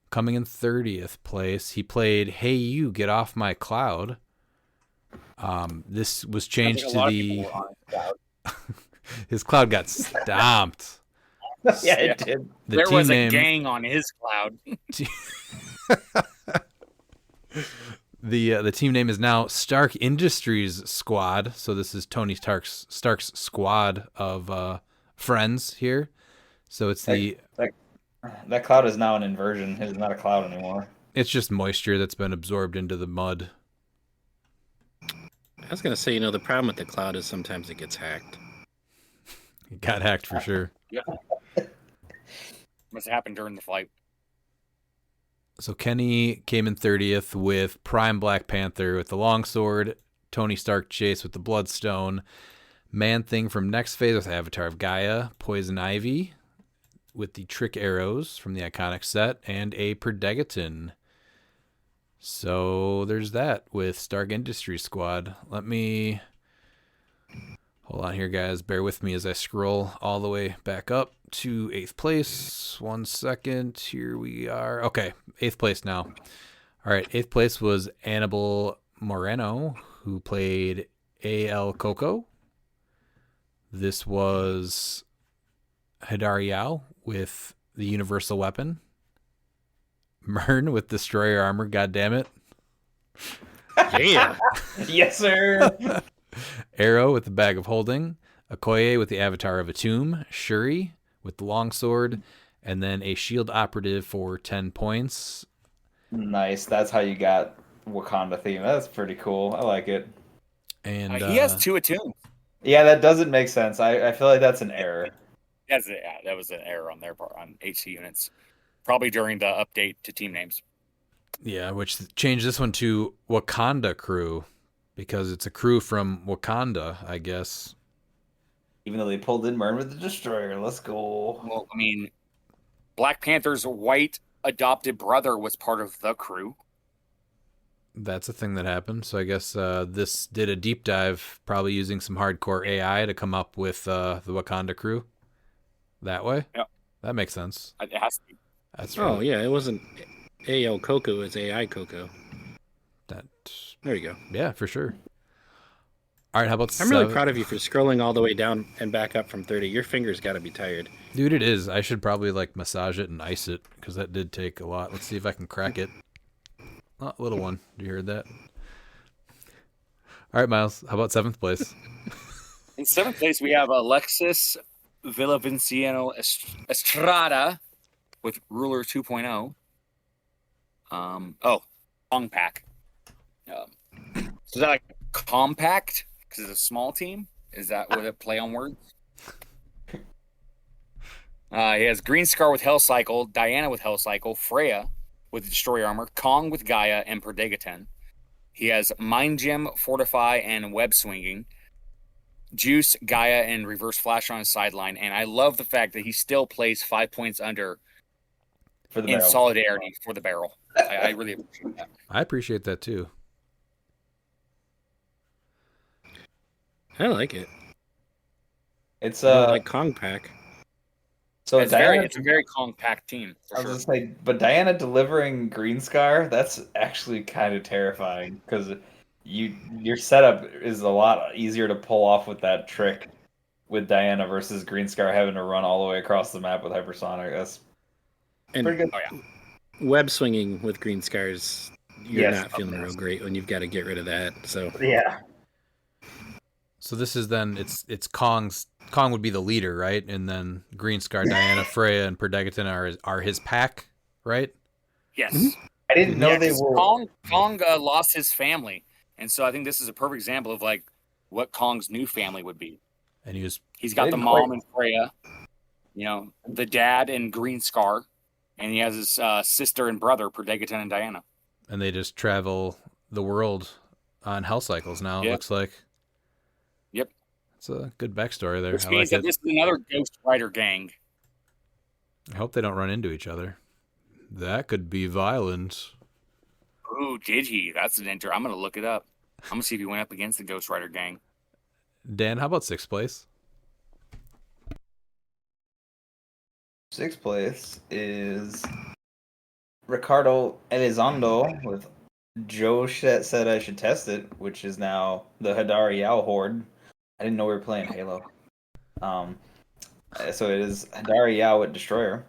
coming in 30th place. He played "Hey You, Get Off My Cloud." This was changed to the... His cloud got stomped. Yeah, it did. There was a gang on his cloud. The team name is now Stark Industries Squad. So this is Tony Stark's squad of friends here. So it's that cloud is now an inversion. It's not a cloud anymore. It's just moisture that's been absorbed into the mud. I was going to say, the problem with the cloud is sometimes it gets hacked. It got hacked for sure. Yeah. Must have happened during the flight. So Kenny came in 30th with Prime Black Panther with the longsword, Tony Stark Chase with the Bloodstone, Man-Thing from Next Phase with Avatar of Gaia, Poison Ivy with the Trick Arrows from the iconic set, and a Perdegaton. So there's that with Stark Industries Squad. Let me... Hold on here, guys. Bear with me as I scroll all the way back up to 8th place. 1 second. Here we are. Okay, 8th place now. All right, 8th place was Annabelle Moreno, who played A.L. Coco. This was Hidari Yao with the Universal Weapon. Mern with Destroyer Armor, goddammit. Yeah. Yes, sir. Arrow with the Bag of Holding, Okoye with the Avatar of a Tomb, Shuri with the Longsword, and then a Shield Operative for 10 points. Nice. That's how you got Wakanda theme. That's pretty cool. I like it. And he has 2 attunes. Yeah, that doesn't make sense. I feel like that's an error. Yeah, that was an error on their part on HC units. Probably during the update to team names. Yeah, which changed this one to Wakanda crew because it's a crew from Wakanda, I guess. Even though they pulled in Mern with the Destroyer. Let's go. Well, I mean, Black Panther's white adopted brother was part of the crew. That's a thing that happened. So I guess this did a deep dive, probably using some hardcore AI to come up with the Wakanda crew. That way? Yeah. That makes sense. It has to be. That's yeah, it wasn't AO Coco, it was AI Coco. That. There you go. Yeah, for sure. All right, how about I'm really proud of you for scrolling all the way down and back up from 30. Your fingers got to be tired. Dude, it is. I should probably like massage it and ice it because that did take a lot. Let's see if I can crack it. Oh, little one. You heard that? All right, Miles. How about 7th place? In 7th place, we have Alexis Villavicencio Estrada with Ruler 2.0. Kong Pack. So is that like compact? Because it's a small team? Is that what it play on words? He has Green Scar with Hell Cycle, Diana with Hell Cycle, Freya with Destroy Armor, Kong with Gaia, and Perdegaten. He has Mind Gem, Fortify, and Web Swinging. Juice, Gaia, and Reverse Flash on his sideline. And I love the fact that he still plays 5 points under For the in barrel. solidarity for the barrel. I really appreciate that. I appreciate that too. I like it. It's like Kong Pack. So It's a very compact team. I was gonna say, but Diana delivering Green Scar, that's actually kind of terrifying because your setup is a lot easier to pull off with that trick with Diana versus Green Scar having to run all the way across the map with Hypersonic. That's pretty good. Oh yeah. Web swinging with Green Scars, you're Yes, not feeling real great when you've got to get rid of that. So yeah. So this is then it's Kong would be the leader, right? And then Green Scar, Diana, Freya, and Perdegaten are his pack, right? Yes. I didn't know they 'cause were. Kong lost his family, and so I think this is a perfect example of like what Kong's new family would be. And he's got the didn't mom quite- and Freya, the dad and Green Scar, and he has his sister and brother Perdegaten and Diana. and they just travel the world on Hell Cycles now. It Yeah. looks like. Yep. It's a good backstory there. Which I means like that it. this is another Ghost Rider gang. I hope they don't run into each other. That could be violent. Ooh, did he? That's an I'm gonna look it up. I'm gonna see if he went up against the Ghost Rider gang. Dan, how about 6th place? 6th place is Ricardo Elizondo with Joe said I should test it, which is now the Hadari Yao Horde. I didn't know we were playing Halo. So it is Hadari Yao with Destroyer,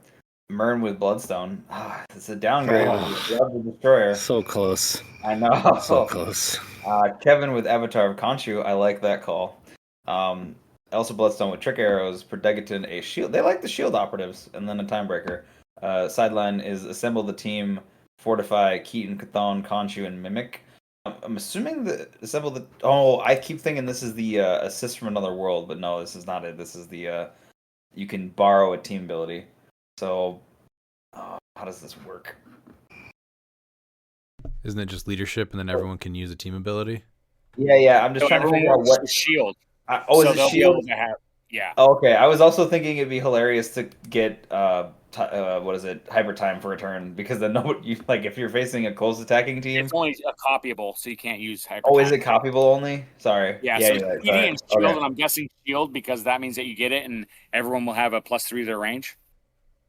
Mern with Bloodstone. It's a downgrade with the Destroyer. so close. I know. So close. Kevin with Avatar of Khonshu. I like that call. Also Bloodstone with Trick Arrows, Perdegaten a shield. They like the shield operatives, and then a Timebreaker. Sideline is assemble the team, Fortify, Keaton, Chthon, Khonshu, and Mimic. I'm assuming that assemble the. Oh, I keep thinking this is the assist from another world, but no, this is not it. This is the you can borrow a team ability. So, how does this work? Isn't it just leadership and then everyone can use a team ability? Yeah. I'm just trying to figure out what shield. is so it they'll shield? be able to have, yeah. Oh, okay, I was also thinking it'd be hilarious to get what is it, hyper time for a turn, because then if you're facing a close attacking team. It's only a copyable, so you can't use hyper. Oh, is it copyable only? Sorry. Yeah, so it's PD and shield, and I'm guessing shield because that means that you get it, and everyone will have a +3 to their range.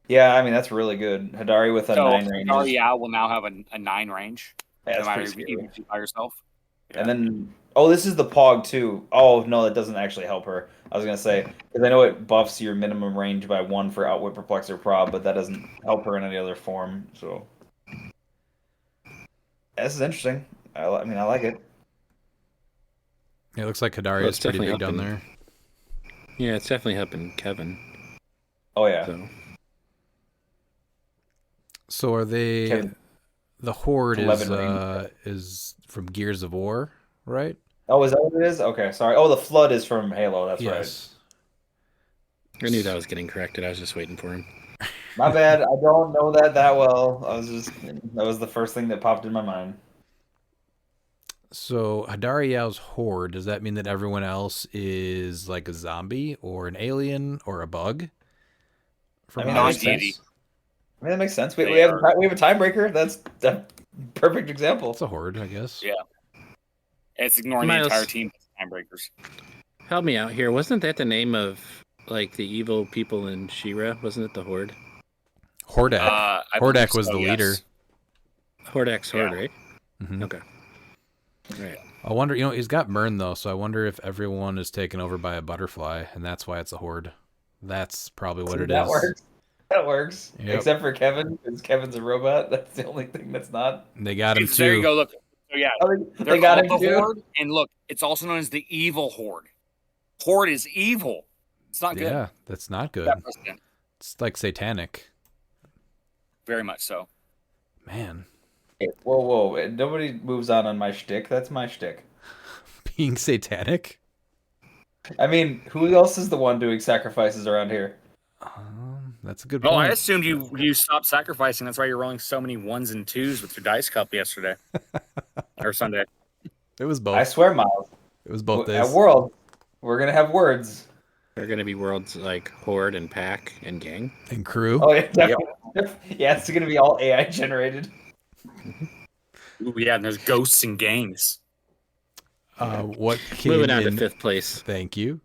Yeah, I mean that's really good. Hadari with a 9 range. Hadari Yao will now have a 9 range. Yeah, no matter that's if pretty you scary. do it by yourself. And then, this is the Pog too. Oh no, that doesn't actually help her. I was gonna say because I know it buffs your minimum range by 1 for Outwit, Perplex, or Prob, but that doesn't help her in any other form. So this is interesting. I mean, I like it. It looks like Hadari is pretty big down there. Yeah, it's definitely helping Kevin. Oh yeah. So are they? Kevin, the Horde 11 is from Gears of War, right? Oh, is that what it is? Okay, sorry. Oh, the Flood is from Halo. That's yes. I knew that was getting corrected. I was just waiting for him. My bad. I don't know that well. That was the first thing that popped in my mind. So Hadari Yao's horde, does that mean that everyone else is like a zombie or an alien or a bug? I mean, that makes Non-deity. sense. I mean, that makes sense. We They have are- we have a tiebreaker. That's a perfect example. It's a horde, I guess. Yeah. It's ignoring Miles. the entire team. Time breakers. Help me out here. Wasn't that the name of like the evil people in She-Ra? Wasn't it the Horde? Hordak. I Hordak believe was so, the yes. leader. Hordax Horde, Yeah. right? Mhm. Okay. Right. I wonder, he's got Mern though, so I wonder if everyone is taken over by a butterfly, and that's why it's a horde. That's probably what it That is. works. That works. Yep. Except for Kevin, because Kevin's a robot. That's the only thing that's not. They got him There you too. go. Look. So yeah, Oh, they're they got him called the too. Horde, and look, it's also known as the Evil Horde. Horde is evil. It's not good. Yeah, that's not good. That precedent. It's like satanic. Very much so. Man, Whoa. Nobody moves on my shtick. That's my shtick. being satanic? I mean, who else is the one doing sacrifices around here? That's a good Oh, point. I assumed you stopped sacrificing. That's why you're rolling so many ones and twos with your dice cup yesterday or Sunday. It was both. I swear, Miles. It was both days. At World, we're gonna have words. They're going to be worlds like Horde and Pack and Gang. And crew. Oh yeah, definitely. Yeah, it's gonna be all AI generated. Ooh, yeah, and there's ghosts and gangs. What came Moving on in? to 5th place. Thank you.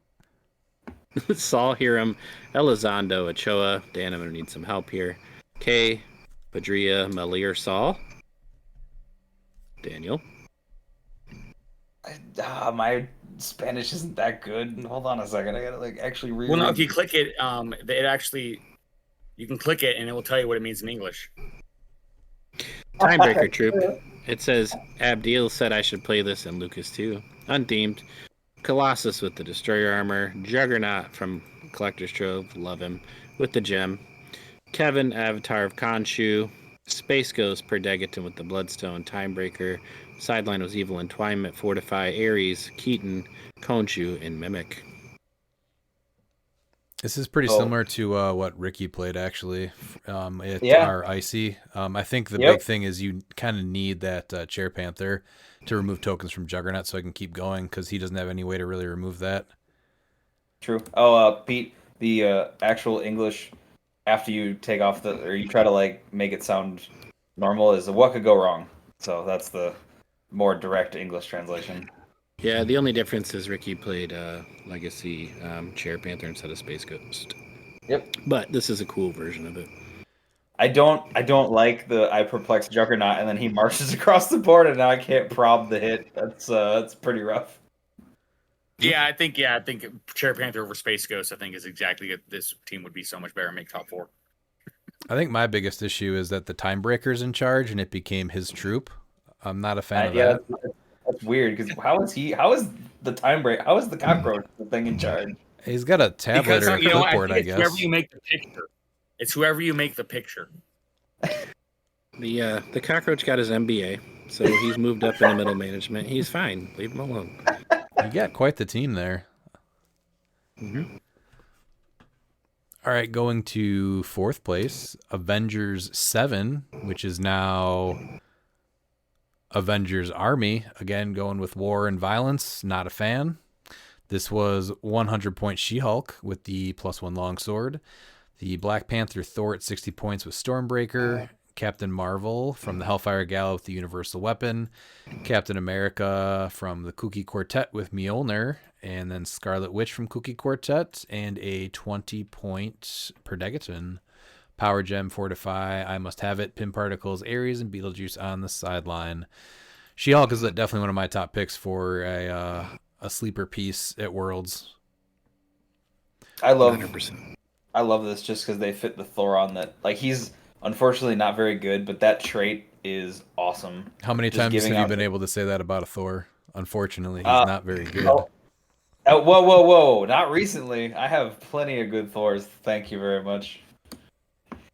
Saul, Hiram, Elizondo, Ochoa. Dan, I'm going to need some help here. Kay, Padria, Malir, Saul. Daniel. My Spanish isn't that good. Hold on a second. I gotta actually read. Well, no, if you click it, you can click it and it will tell you what it means in English. Timebreaker Troop. It says, Abdiel said I should play this, and Lucas too. Unthemed. Colossus with the Destroyer Armor. Juggernaut from Collector's Trove. Love him. With the gem. Kevin, Avatar of Khonshu. Space Ghost, Perdegaton with the Bloodstone. Timebreaker. Sideline was Evil Entwinement. Fortify. Ares. Keaton. Khonshu, and Mimic. This is pretty similar to what Ricky played, actually. At Yeah. our Icy. I think the Yep. big thing is you kind of need that Chair Panther to remove tokens from Juggernaut so I can keep going, because he doesn't have any way to really remove that. True. Oh, Pete, the actual English after you take off or you try to like make it sound normal is what could go wrong. So that's the more direct English translation. Yeah, the only difference is Ricky played Legacy Chair Panther instead of Space Ghost. Yep. But this is a cool version of it. I don't like the I perplex Juggernaut and then he marches across the board and now I can't prob the hit. That's pretty rough. Yeah, I think Chair Panther over Space Ghost, I think, is exactly it. This team would be so much better and make top 4. I think my biggest issue is that the Timebreaker's in charge and it became his troop. I'm not a fan of that. That's weird because how is the cockroach the thing in charge? He's got a tablet or a clipboard, I guess. Whoever you make the picture. It's whoever you make the picture. The cockroach got his MBA, so he's moved up in the middle management. He's fine. Leave him alone. You got quite the team there. Mm-hmm. All right, going to 4th place, Avengers 7, which is now Avengers Army. Again, going with war and violence. Not a fan. This was 100-point She-Hulk with the +1 longsword. The Black Panther Thor at 60 points with Stormbreaker. Captain Marvel from the Hellfire Gala with the Universal Weapon. Captain America from the Kooky Quartet with Mjolnir. And then Scarlet Witch from Kooky Quartet. And a 20-point Perdegaton. Power Gem, Fortify, I Must Have It, Pin Particles, Ares, and Beetlejuice on the sideline. She-Hulk is definitely one of my top picks for a sleeper piece at Worlds. I love 100%. I love this just because they fit the Thor on that. Like he's unfortunately not very good, but that trait is awesome. How many Just times have giving you out been able to say that about a Thor? Unfortunately, he's not very good. Whoa! Not recently. I have plenty of good Thors. Thank you very much.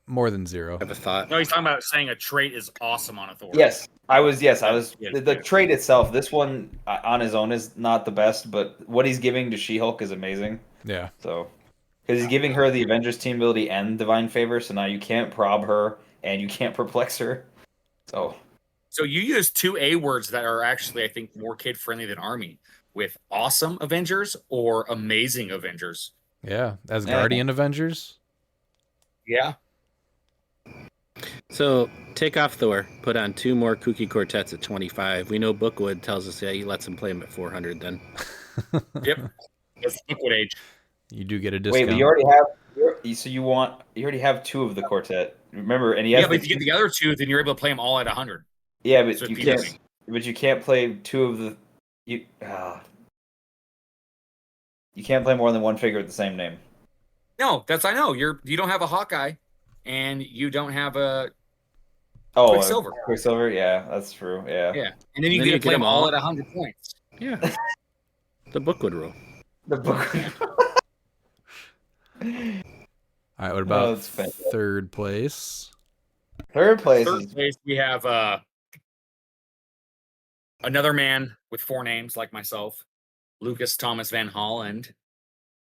More than 0. I have a thought. No, he's talking about saying a trait is awesome on a Thor. Yes, I was. Yeah, The trait itself, this one on his own is not the best, but what he's giving to She-Hulk is amazing. Yeah. So Because he's giving her the Avengers team ability and Divine Favor, so now you can't prob her and you can't perplex her. So you use two A words that are actually, I think, more kid friendly than Army, with Awesome Avengers or Amazing Avengers. Yeah, as Guardian Avengers. Yeah. So take off Thor, put on 2 more Kooky Quartets at 25. We know Bookwood tells us he lets him play him at 400 then. Yep. That's Liquid Age. You do get a discount. wait, but you already have 2 of the quartet. Remember, and he has Yeah, but if you get the other 2, then you're able to play them all at 100. Yeah, but So you if can't. you- But you can't play 2 of the. You can't play more than one figure with the same name. No, I know. You don't have a Hawkeye, and you don't have a Oh, Quicksilver. Quicksilver, yeah, that's true. Yeah. Yeah, and then you get to play them all at 100 points. Yeah. The Bookwood rule. The book. All right, what about that's fantastic. third place? Third place. Third place, we have another man with 4 names like myself, Lucas Thomas Van Holland,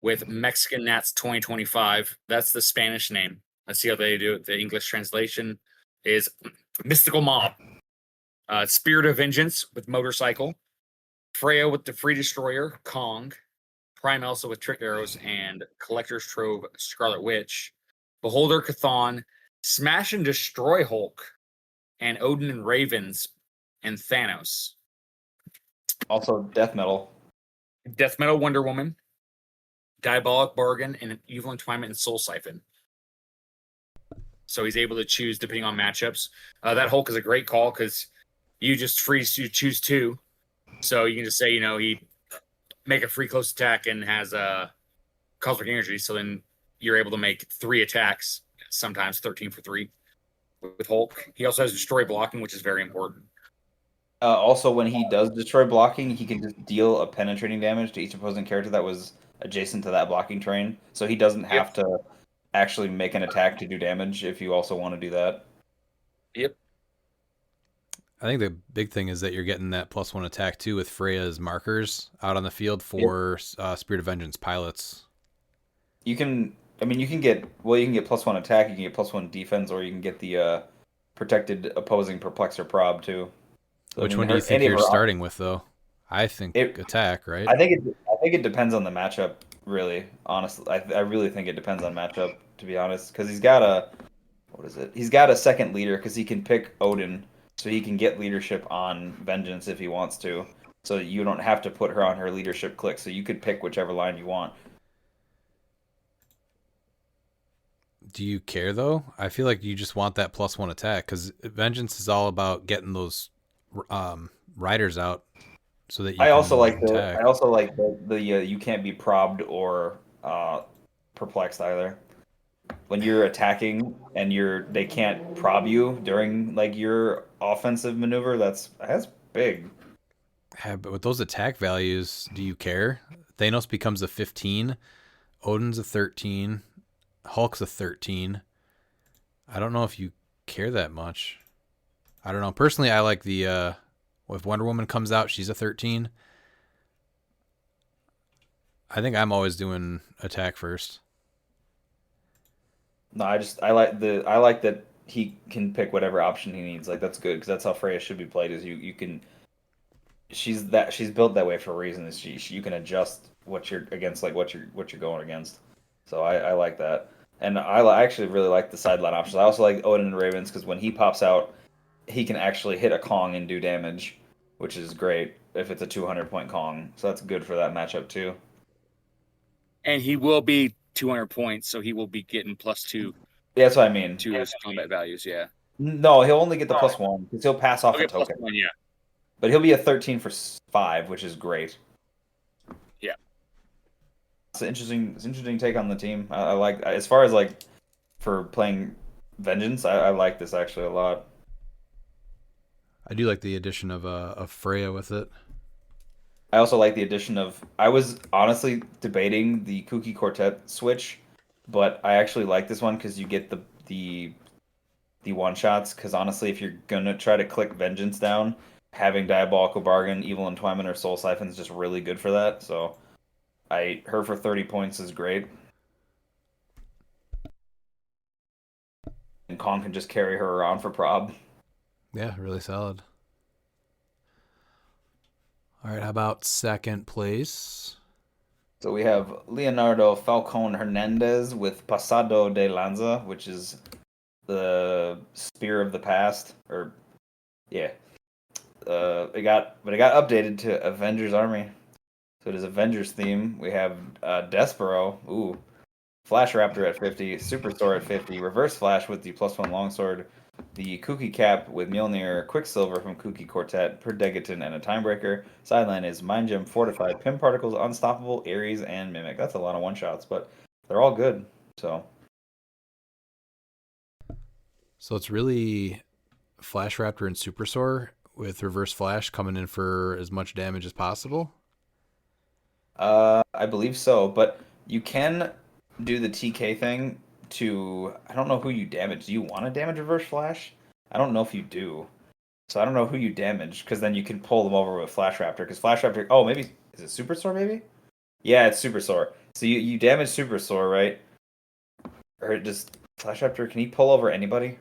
with Mexican Nats 2025. That's the Spanish name. Let's see how they do it. The English translation is Mystical Mob. Spirit of Vengeance with Motorcycle. Freya with the Free Destroyer, Kong. Prime Elsa with Trick Arrows and Collector's Trove, Scarlet Witch. Beholder Chthon, Smash and Destroy Hulk, and Odin and Ravens, and Thanos. Also, Death Metal. Death Metal Wonder Woman, Diabolic Bargain, and Evil Entwinement and Soul Siphon. So he's able to choose depending on matchups. That Hulk is a great call because you just choose 2. So you can just say, he make a free close attack and has a cosmic energy. So then you're able to make 3 attacks, sometimes 13 for 3 with Hulk. He also has destroy blocking, which is very important. Also, when he does destroy blocking, he can just deal a penetrating damage to each opposing character that was adjacent to that blocking terrain. So he doesn't have to actually make an attack to do damage if you also want to do that. Yep. I think the big thing is that you're getting that +1 attack too with Freya's markers out on the field for Spirit of Vengeance pilots. You can get +1 attack, you can get +1 defense, or you can get the protected opposing perplexer prob too. So, Which one do you think you're starting with though? I think attack, right? I think it depends on the matchup, really. Honestly, I really think it depends on matchup, to be honest, because he's got a second leader because he can pick Odin. So he can get leadership on Vengeance if he wants to. So you don't have to put her on her leadership click. So you could pick whichever line you want. Do you care though? I feel like you just want that +1 attack because Vengeance is all about getting those riders out so that you I also like attack. the you can't be probbed or perplexed either. When you're attacking and they can't prob you during like your offensive maneuver, that's big. Yeah, but with those attack values, do you care? Thanos becomes a 15, Odin's a 13, Hulk's a 13. I don't know if you care that much. I don't know. Personally, I like the if Wonder Woman comes out, she's a 13. I think I'm always doing attack first. No, I like that he can pick whatever option he needs. Like that's good because that's how Freya should be played. Is you can. She's built that way for a reason. Is you can adjust what you're against, like what you're going against. So I like that, and I actually really like the sideline options. I also like Odin and Ravens because when he pops out, he can actually hit a Kong and do damage, which is great if it's a 200-point Kong. So that's good for that matchup too. And he will be 200 points, so he will be getting +2. Yeah, that's what I mean. To his combat values, yeah. No, he'll only get the +1 because he'll pass off a token. +1, yeah. But he'll be a 13 for 5, which is great. Yeah. It's an interesting take on the team. I like, as far as like for playing Vengeance, I like this actually a lot. I do like the addition of Freya with it. I also like the addition of. I was honestly debating the Kooky Quartet switch, but I actually like this one because you get the one shots. Because honestly, if you're gonna try to click Vengeance down, having Diabolical Bargain, Evil Entwinement, or Soul Siphon is just really good for that. So, her for 30 points is great. Kong can just carry her around for prob. Yeah, really solid. All right, how about second place? So we have Leonardo Falcon Hernandez with Pasado de Lanza, which is the Spear of the Past, or yeah. It got updated to Avengers Army. So it is Avengers theme. We have Despero, Flash Raptor at 50, Superstore at 50, Reverse Flash with the +1 longsword, the Kooky Cap with Mjolnir, Quicksilver from Kooky Quartet, Perdegaton, and a Timebreaker. Sideline is Mind Gem, Fortified, Pim Particles, Unstoppable, Ares, and Mimic. That's a lot of one-shots, but they're all good. So it's really Flash Raptor and Superstore with Reverse Flash coming in for as much damage as possible. I believe so, but you can do the TK thing to. I don't know who you damage. Do you want to damage Reverse Flash? I don't know if you do. So I don't know who you damage, because then you can pull them over with Flash Raptor. Because Flash Raptor, oh, maybe is it Superstore? Maybe, yeah, it's Superstore. So you damage Superstore, right? Or just Flash Raptor? Can he pull over anybody?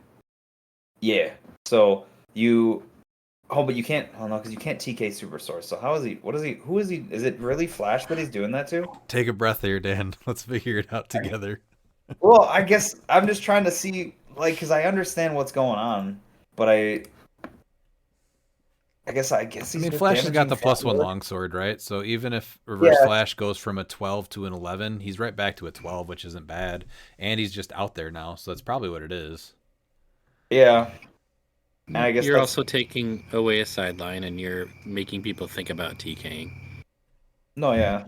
Yeah. So you. Oh, but you can't. Oh no, because you can't TK Superstore. So how is he? What is he? Who is he? Is it really Flash that he's doing that to? Take a breath there, Dan. Let's figure it out together. Well, I guess I'm just trying to see, like, because I understand what's going on, but I guess he's. I mean, just Flash has got the damaging +1 Flash. longsword, right? So even if Reverse Yeah. Flash goes from a 12 to an 11, he's right back to a 12, which isn't bad. And he's just out there now, so that's probably what it is. Yeah. And I guess You're that's, also taking away a sideline, and you're making people think about TKing. no, yeah.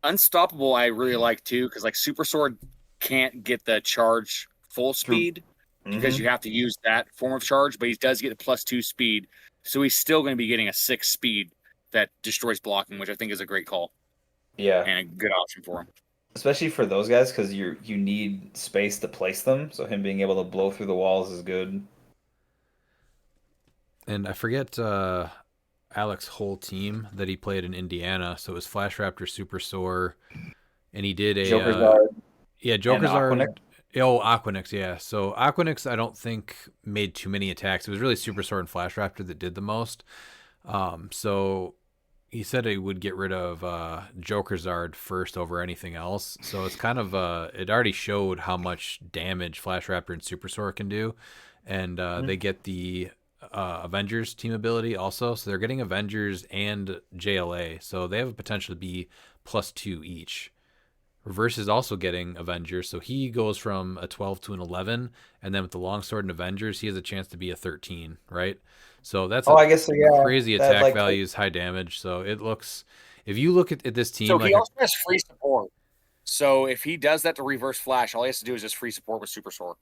Unstoppable, I really like too, because like Super Sword can't get the charge full speed because Mhm. you have to use that form of charge, but he does get a +2 speed, so he's still going to be getting a 6 speed that destroys blocking, which I think is a great call Yeah. and a good option for him. Especially for those guys, because you need space to place them. So him being able to blow through the walls is good. And I forget Alex's whole team that he played in Indiana. So it was Flash Raptor, Super Soar, and he did a Jokerzard. Jokerzard. Aquanix. Oh, Aquanix, yeah. So Aquanix, I don't think made too many attacks. It was really Super Soar and Flash Raptor that did the most. So he said he would get rid of Jokerzard first over anything else. So it's kind of it already showed how much damage Flash Raptor and Super Soar can do, and they get the Avengers team ability also. So they're getting Avengers and JLA, so they have a potential to be +2 each. Reverse is also getting Avengers, so he goes from a 12 to an 11, and then with the longsword and Avengers, he has a chance to be a 13, right? So that's I guess so, yeah. crazy That, attack like, values, high damage. So it looks, if you look at this team, So like he also has free support. So if he does that to Reverse Flash, all he has to do is just free support with Super Sword.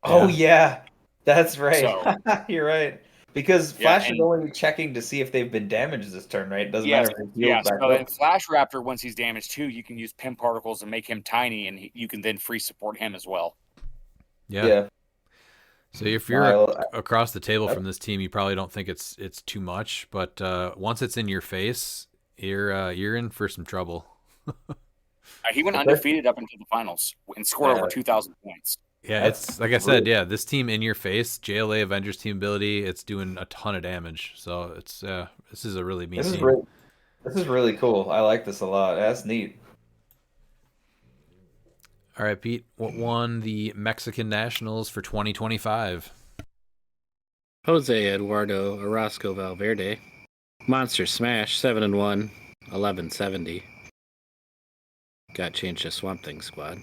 Oh yeah, that's right. So- You're right. Because Yeah, Flash is and- only checking to see if they've been damaged this turn, right? It doesn't Yes, matter if it's healed back so in up. Flash Raptor, once he's damaged too, you can use Pim Particles and make him tiny, and you can then free support him as well. yeah. So if you're I- across the table from this team, you probably don't think it's too much, but once it's in your face, you're in for some trouble. He went undefeated up into the finals and scored over 2,000 points. Yeah, it's like I said. Yeah, this team in your face, JLA Avengers team ability, it's doing a ton of damage. So it's this is a really mean team. This is really cool. I like this a lot. That's neat. All right, Pete, what won the Mexican Nationals for 2025? Jose Eduardo Orozco Valverde. Monster Smash, 7-1, 1170. Got changed to Swamp Thing Squad.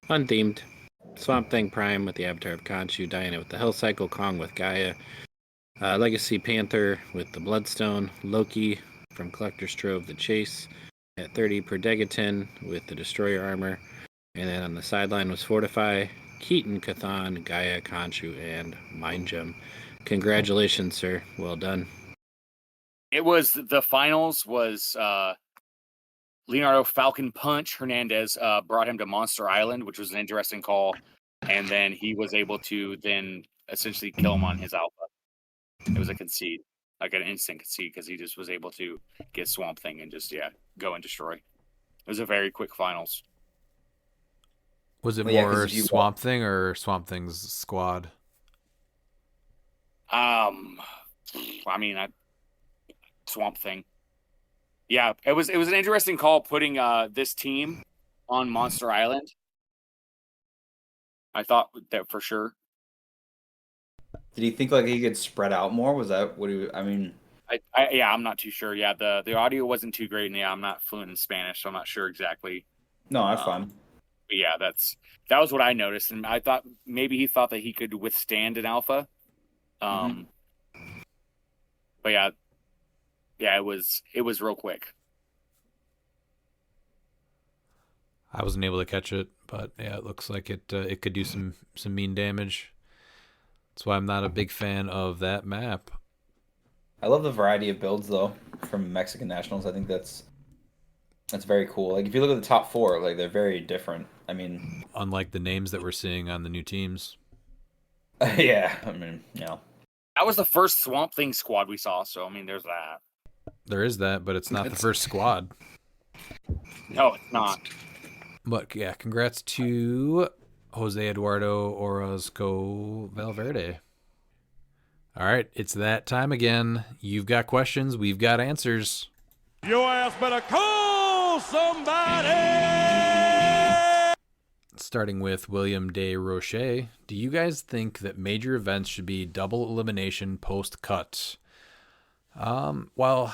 Unthemed. Swamp Thing Prime with the Avatar of Khonshu, Diana with the Hell Cycle, Kong with Gaia, Legacy Panther with the Bloodstone, Loki from Collector's Trove, the Chase at 30 per Degaton with the Destroyer Armor, and then on the sideline was Fortify, Keaton, Cathan, Gaia, Khonshu, and Mind Gem. Congratulations, sir. Well done. It was the finals was Leonardo Falcon Punch Hernandez brought him to Monster Island, which was an interesting call, and then he was able to then essentially kill him on his alpha. It was a concede, like an instant concede, because he just was able to get Swamp Thing and just go and destroy. It was a very quick finals. Was it Well, yeah, 'cause more if you Swamp Thing or Swamp Thing's squad? I mean, Swamp Thing. Yeah, it was an interesting call putting this team on Monster Island. I thought that for sure. Did he think like he could spread out more? Was that what he? I mean, I'm not too sure. Yeah, the audio wasn't too great, and yeah, I'm not fluent in Spanish, so I'm not sure exactly. no, that's fine. But yeah, that was what I noticed, and I thought maybe he thought that he could withstand an alpha. But yeah, it was real quick. I wasn't able to catch it, but yeah, it looks like it could do some mean damage. That's why I'm not a big fan of that map. I love the variety of builds though from Mexican Nationals. I think that's very cool. Like if you look at the top 4, like they're very different. I mean, unlike the names that we're seeing on the new teams. Yeah, I mean, yeah. That was the first Swamp Thing squad we saw, so I mean, there's that. There is that, but it's not the first squad. No, it's not. But yeah, congrats to Jose Eduardo Orozco Valverde. All right, it's that time again. You've got questions, we've got answers. Your ass better call somebody! Starting with William De Roche, do you guys think that major events should be double elimination post-cut? Well,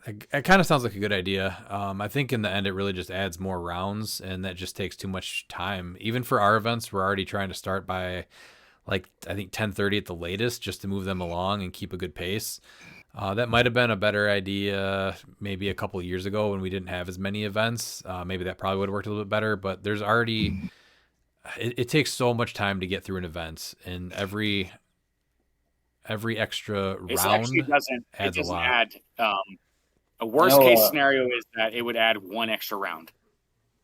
it kind of sounds like a good idea. I think in the end it really just adds more rounds, and that just takes too much time. Even for our events, we're already trying to start by, like, I think 10:30 at the latest, just to move them along and keep a good pace. That might have been a better idea maybe a couple of years ago when we didn't have as many events. Maybe that probably would have worked a little bit better, but there's already... It takes so much time to get through an event, and every extra round adds a lot. Add, a worst case scenario is that it would add one extra round.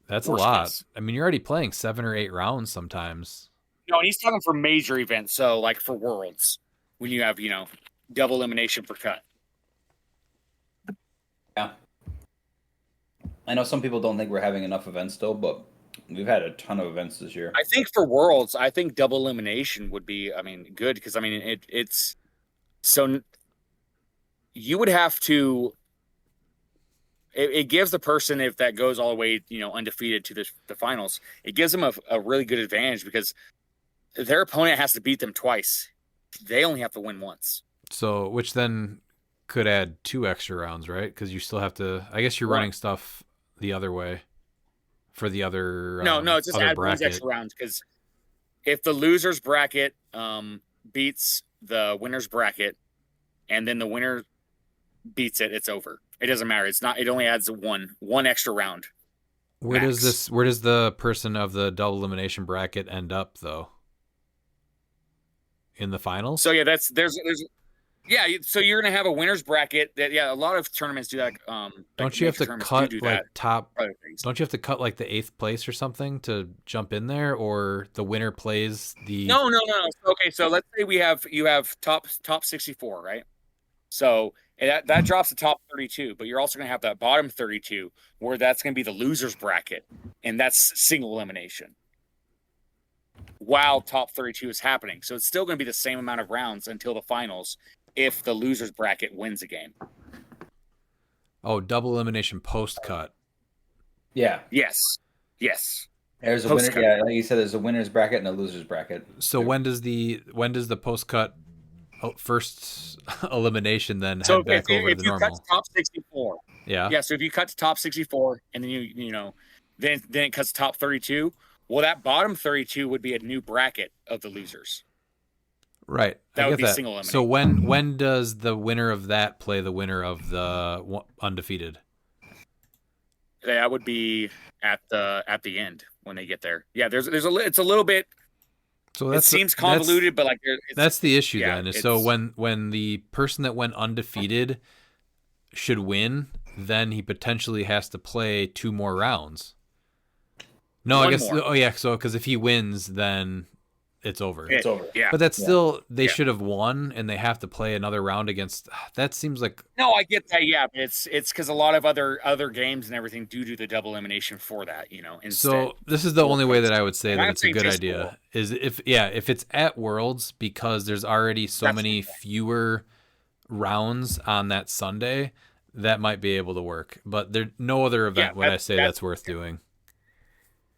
That's a lot. I mean, you're already playing 7 or 8 rounds sometimes. No, and he's talking for major events. So, like for Worlds, when you have, double elimination per cut. Yeah. I know some people don't think we're having enough events still, but we've had a ton of events this year. I think for Worlds, double elimination would be, good because it's so you would have to. It gives the person, if that goes all the way, undefeated to the finals, it gives them a really good advantage because their opponent has to beat them twice. They only have to win once. So, which then could add 2 extra rounds, right? Because you still have to. I guess you're running stuff the other way. For the other no, it's just add 1 extra round because if the losers bracket beats the winner's bracket, and then the winner beats it, it's over. It doesn't matter. It's not. It only adds one extra round. Where does the person of the double elimination bracket end up though? In the finals? So yeah, there's so you're gonna have a winner's bracket. A lot of tournaments do that. Don't you have to cut like top? Don't you have to cut like the 8th place or something to jump in there, or the winner plays the? No. Okay, so let's say you have top 64, right? So that drops to top 32, but you're also gonna have that bottom 32 where that's gonna be the losers bracket, and that's single elimination. While top 32 is happening, so it's still gonna be the same amount of rounds until the finals. If the loser's bracket wins a game. Oh, double elimination post cut. Yeah. Yes. There's a winner. Yeah, like you said, there's a winner's bracket and a loser's bracket. So when does the post cut first elimination then head back over to the normal? If you cut to top 64. Yeah. So if you cut to top 64 and then then it cuts to top 32. Well, that bottom 32 would be a new bracket of the losers. Right. That would be single elimination. So when does the winner of that play the winner of the undefeated? That would be at the end when they get there. Yeah, it's a little bit. So it seems convoluted, but that's the issue then. Is so when the person that went undefeated should win, then he potentially has to play 2 more rounds. No, I guess. More. Oh yeah. So because if he wins, then it's over. It's over. Yeah. But that's still they should have won, and they have to play another round against. That seems like No, I get that. Yeah, but it's because a lot of other games and everything do the double elimination for that. Instead. so. This is the only way that I would say And that I'm it's a saying good just idea. World. Is if it's at Worlds, because there's already so many fewer rounds on that Sunday, that might be able to work. But there's no other event would I say that's worth doing.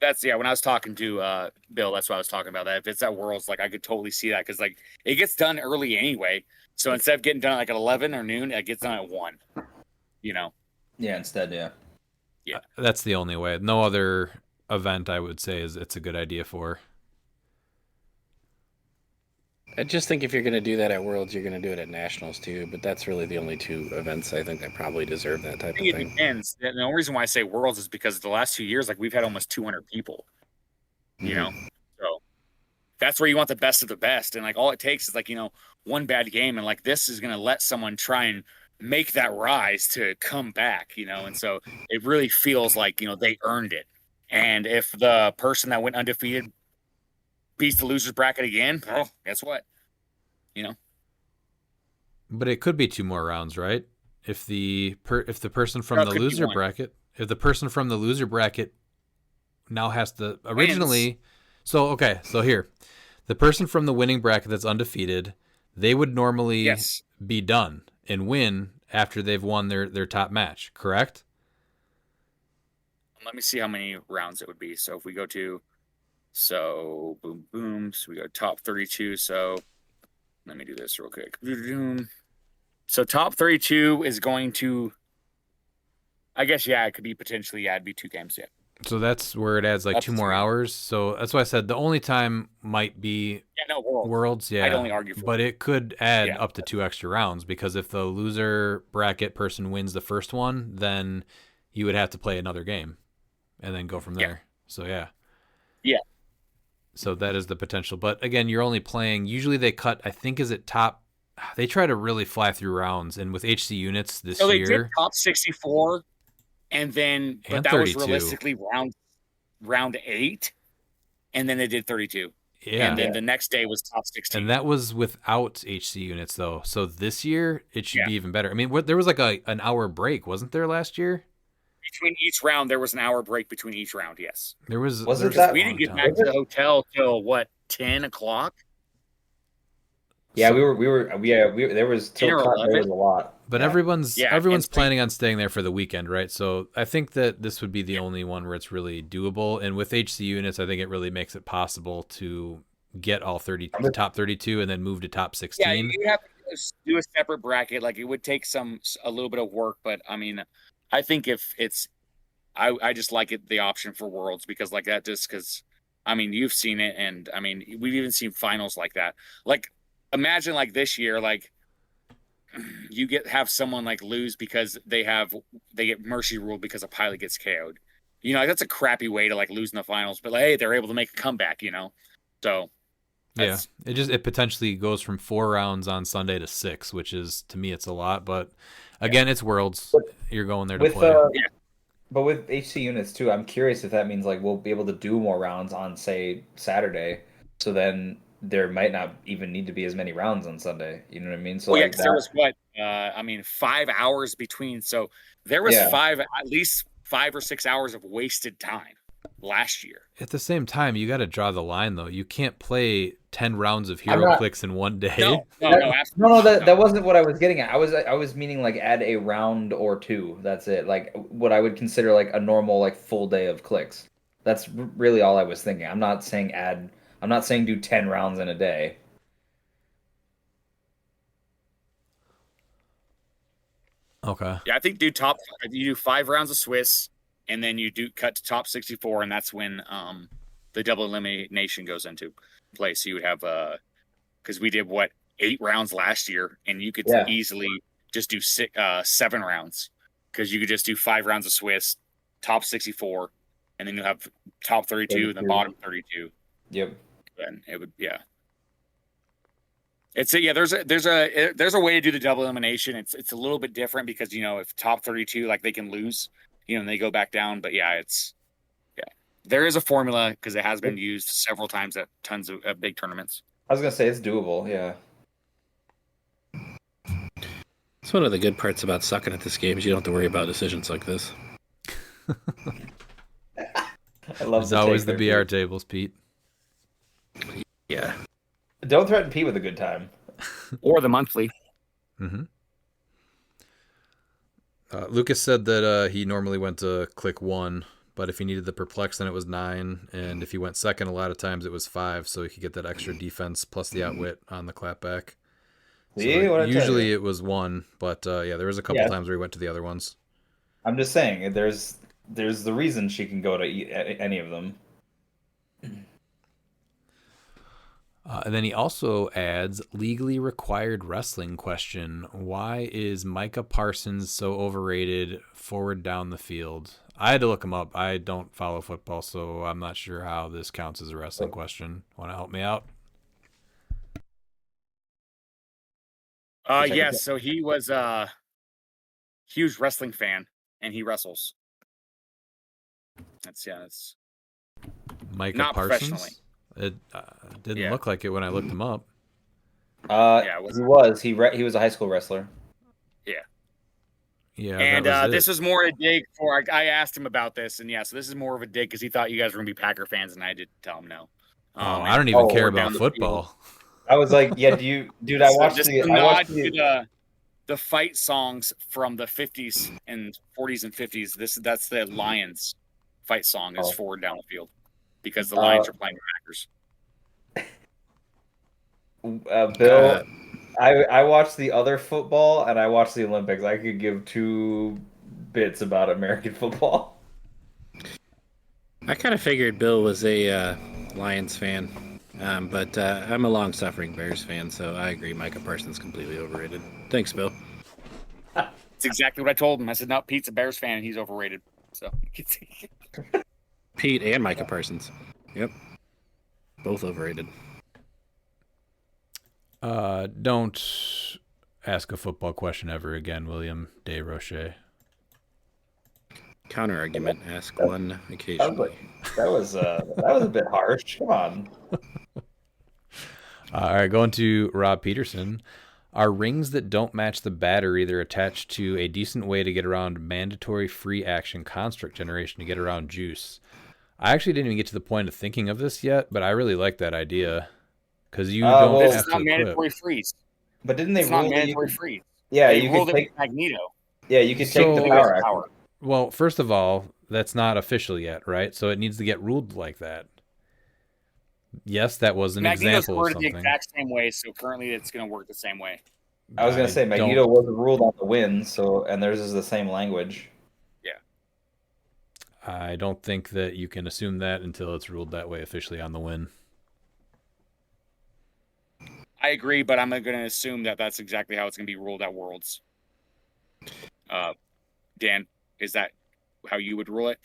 That's when I was talking to Bill, that's what I was talking about. That if it's at Worlds, like I could totally see that because like it gets done early anyway. So instead of getting done like at 11 or noon, it gets done at 1. Yeah, instead, yeah. That's the only way. No other event I would say it's a good idea for. I just think if you're going to do that at Worlds, you're going to do it at Nationals too. But that's really the only 2 events I think that probably deserve that type of It thing. depends. The only reason why I say Worlds is because the last 2 years, like we've had almost 200 people. So that's where you want the best of the best, and like all it takes is like one bad game, and like this is going to let someone try and make that rise to come back. And so it really feels like they earned it. And if the person that went undefeated beats the losers bracket again, well, guess what? But it could be 2 more rounds, right? If the person from the loser bracket, now has to originally. So here, the person from the winning bracket that's undefeated, they would normally be done and win after they've won their top match, correct? Let me see how many rounds it would be. So if we go to boom boom, so we go top 32. So let me do this real quick. So top 32 is going to, I guess, it could be potentially, it'd be 2 games, So that's where it adds like 2 more hours. So that's why I said the only time might be Worlds. I'd only argue for but it could add up to 2 extra rounds because if the loser bracket person wins the first one, then you would have to play another game and then go from there. So yeah. So that is the potential. But again, you're only playing, usually they cut, I think is it top, they try to really fly through rounds. And with HC units this year. So they did top 64 and then, but that 32. Was realistically round 8. And then they did 32. Yeah. And then the next day was top 16. And that was without HC units though. So this year it should be even better. I mean, there was like an hour break, wasn't there last year? Between each round, there was an hour break between each round. Yes, there was. Was it that? We didn't get back to the hotel till 10 o'clock. Yeah, we were. There was till there was a lot. But everyone's planning on staying there for the weekend, right? So I think that this would be the only one where it's really doable. And with HC units, I think it really makes it possible to get all top 32 and then move to top 16. Yeah, you have to do a separate bracket. Like it would take a little bit of work, but I mean. I think if it's, I just like it the option for Worlds because like that just because, I mean you've seen it and I mean we've even seen finals like that. Like imagine like this year like you have someone like lose because they get mercy ruled because a pilot gets KO'd. Like that's a crappy way to like lose in the finals. But like hey, they're able to make a comeback. So yeah, it potentially goes from 4 rounds on Sunday to 6, which is to me it's a lot, but. Again, it's Worlds. You're going there to play. But with HC units too, I'm curious if that means like we'll be able to do more rounds on say Saturday. So then there might not even need to be as many rounds on Sunday. You know what I mean? So there was 5 hours between. So there was at least 5 or 6 hours of wasted time last year. At the same time, you got to draw the line though. You can't play 10 rounds of HeroClix in one day. No, that wasn't what I was getting at. I was meaning like add a round or 2. That's it. Like what I would consider like a normal like full day of clicks. That's really all I was thinking. I'm not saying do 10 rounds in a day. Okay. Yeah, I think you do 5 rounds of Swiss and then you do cut to top 64 and that's when the double elimination goes into play. So you would have because we did 8 rounds last year and you could easily just do 7 rounds because you could just do 5 rounds of Swiss, top 64, and then you'll have top 32 and the bottom 32. Yep. And it would it's there's a way to do the double elimination. It's a little bit different because if top 32 like they can lose, and they go back down, but There is a formula because it has been used several times at tons of big tournaments. I was gonna say it's doable. Yeah. It's one of the good parts about sucking at this game is you don't have to worry about decisions like this. I love. There's always the BR tables, Pete. Yeah. Don't threaten Pete with a good time. Or the monthly. Mm-hmm. Lucas said that he normally went to click 1, but if he needed the perplex, then it was 9, and if he went second, a lot of times it was 5, so he could get that extra defense plus the outwit on the clapback. See, So usually it was 1, but yeah, there was a couple times where he went to the other ones. I'm just saying, there's the reason she can go to any of them. And then he also adds, legally required wrestling question. Why is Micah Parsons so overrated forward down the field? I had to look him up. I don't follow football, so I'm not sure how this counts as a wrestling question. Want to help me out? Yes, so he was a huge wrestling fan, and he wrestles. That's Micah not Parsons? professionally. It didn't look like it when I looked him up. He was a high school wrestler. Yeah. Yeah, and this was more a dig for. I asked him about this, and so this is more of a dig because he thought you guys were gonna be Packer fans, and I did tell him no. I don't even care about football. I was like, yeah, dude, I watched the fight songs from the 50s and 40s and 50s. That's the Lions fight song is forward down the field because the Lions are playing the Packers. Bill, I watched the other football and I watched the Olympics. I could give 2 bits about American football. I kind of figured Bill was a Lions fan. But I'm a long-suffering Bears fan, so I agree Micah Parsons completely overrated. Thanks, Bill. That's exactly what I told him. I said, no, Pete's a Bears fan, and he's overrated. So Pete and Micah Parsons. Yep. Both overrated. Don't ask a football question ever again, William De Roche. Counter argument. Ask one occasionally. That was a bit harsh. Come on. All right, going to Rob Peterson. Are rings that don't match the battery they're attached to a decent way to get around mandatory free action construct generation to get around juice? I actually didn't even get to the point of thinking of this yet, but I really like that idea because you don't have to it's not mandatory freeze. But didn't they it's rule not mandatory freeze? Yeah, they you ruled could take it with Magneto. Yeah, you could take the power action. Well, first of all, that's not official yet, right? So it needs to get ruled like that. Yes, that was an Magneto's example of worded something. the exact same way, so currently it's going to work the same way. I was going to say Magneto wasn't ruled on the win, and theirs is the same language. Yeah. I don't think that you can assume that until it's ruled that way officially on the win. I agree, but I'm going to assume that that's exactly how it's going to be ruled at Worlds. Dan, is that how you would rule it?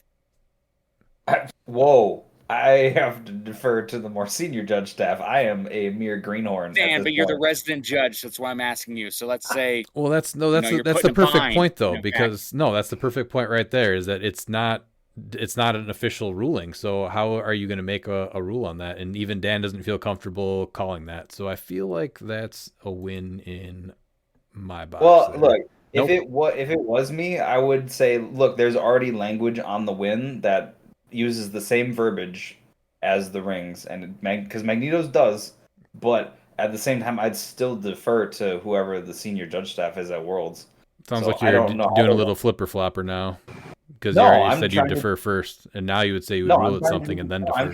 Whoa. I have to defer to the more senior judge staff. I am a mere greenhorn. Dan, but you're the resident judge. That's why I'm asking you. So let's say. Well, that's the perfect point, though, because that's the perfect point right there. Is that it's not an official ruling. So how are you going to make a rule on that? And even Dan doesn't feel comfortable calling that. So I feel like that's a win in my box. Well, look, if it was me, I would say, look, there's already language on the win that uses the same verbiage as the rings, and because Magneto's does, but at the same time, I'd still defer to whoever the senior judge staff is at Worlds. Sounds like you're doing a little flipper flopper now, because you already said you'd defer first, and now you would say you would rule at something and then defer. I'm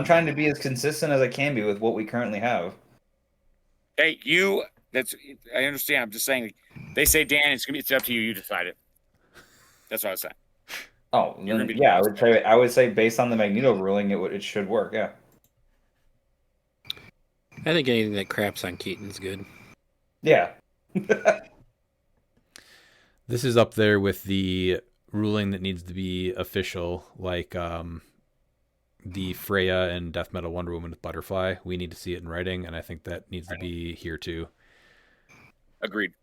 trying to be as consistent as I can be with what we currently have. Hey, I understand. I'm just saying. They say, Dan, it's up to you. You decide it. That's what I was saying. Oh, yeah, I would say based on the Magneto ruling, it should work. Yeah. I think anything that craps on Keaton's good. Yeah. This is up there with the ruling that needs to be official, like the Freya and Death Metal Wonder Woman with Butterfly. We need to see it in writing, and I think that needs to be here too. Agreed.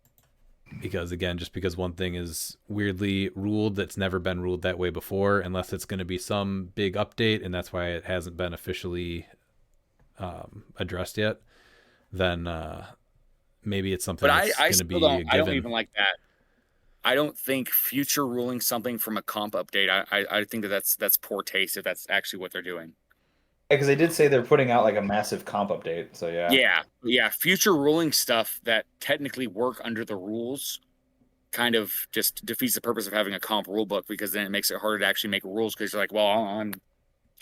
Because again, just because one thing is weirdly ruled that's never been ruled that way before, unless it's going to be some big update, and that's why it hasn't been officially addressed yet, then maybe it's something But that's I going to still be a don't. given. I don't even like that. I don't think future ruling something from a comp update. I think that's poor taste if that's actually what they're doing. Because they did say they're putting out like a massive comp update. So Yeah. Future ruling stuff that technically work under the rules kind of just defeats the purpose of having a comp rule book, because then it makes it harder to actually make rules, because you're like, well,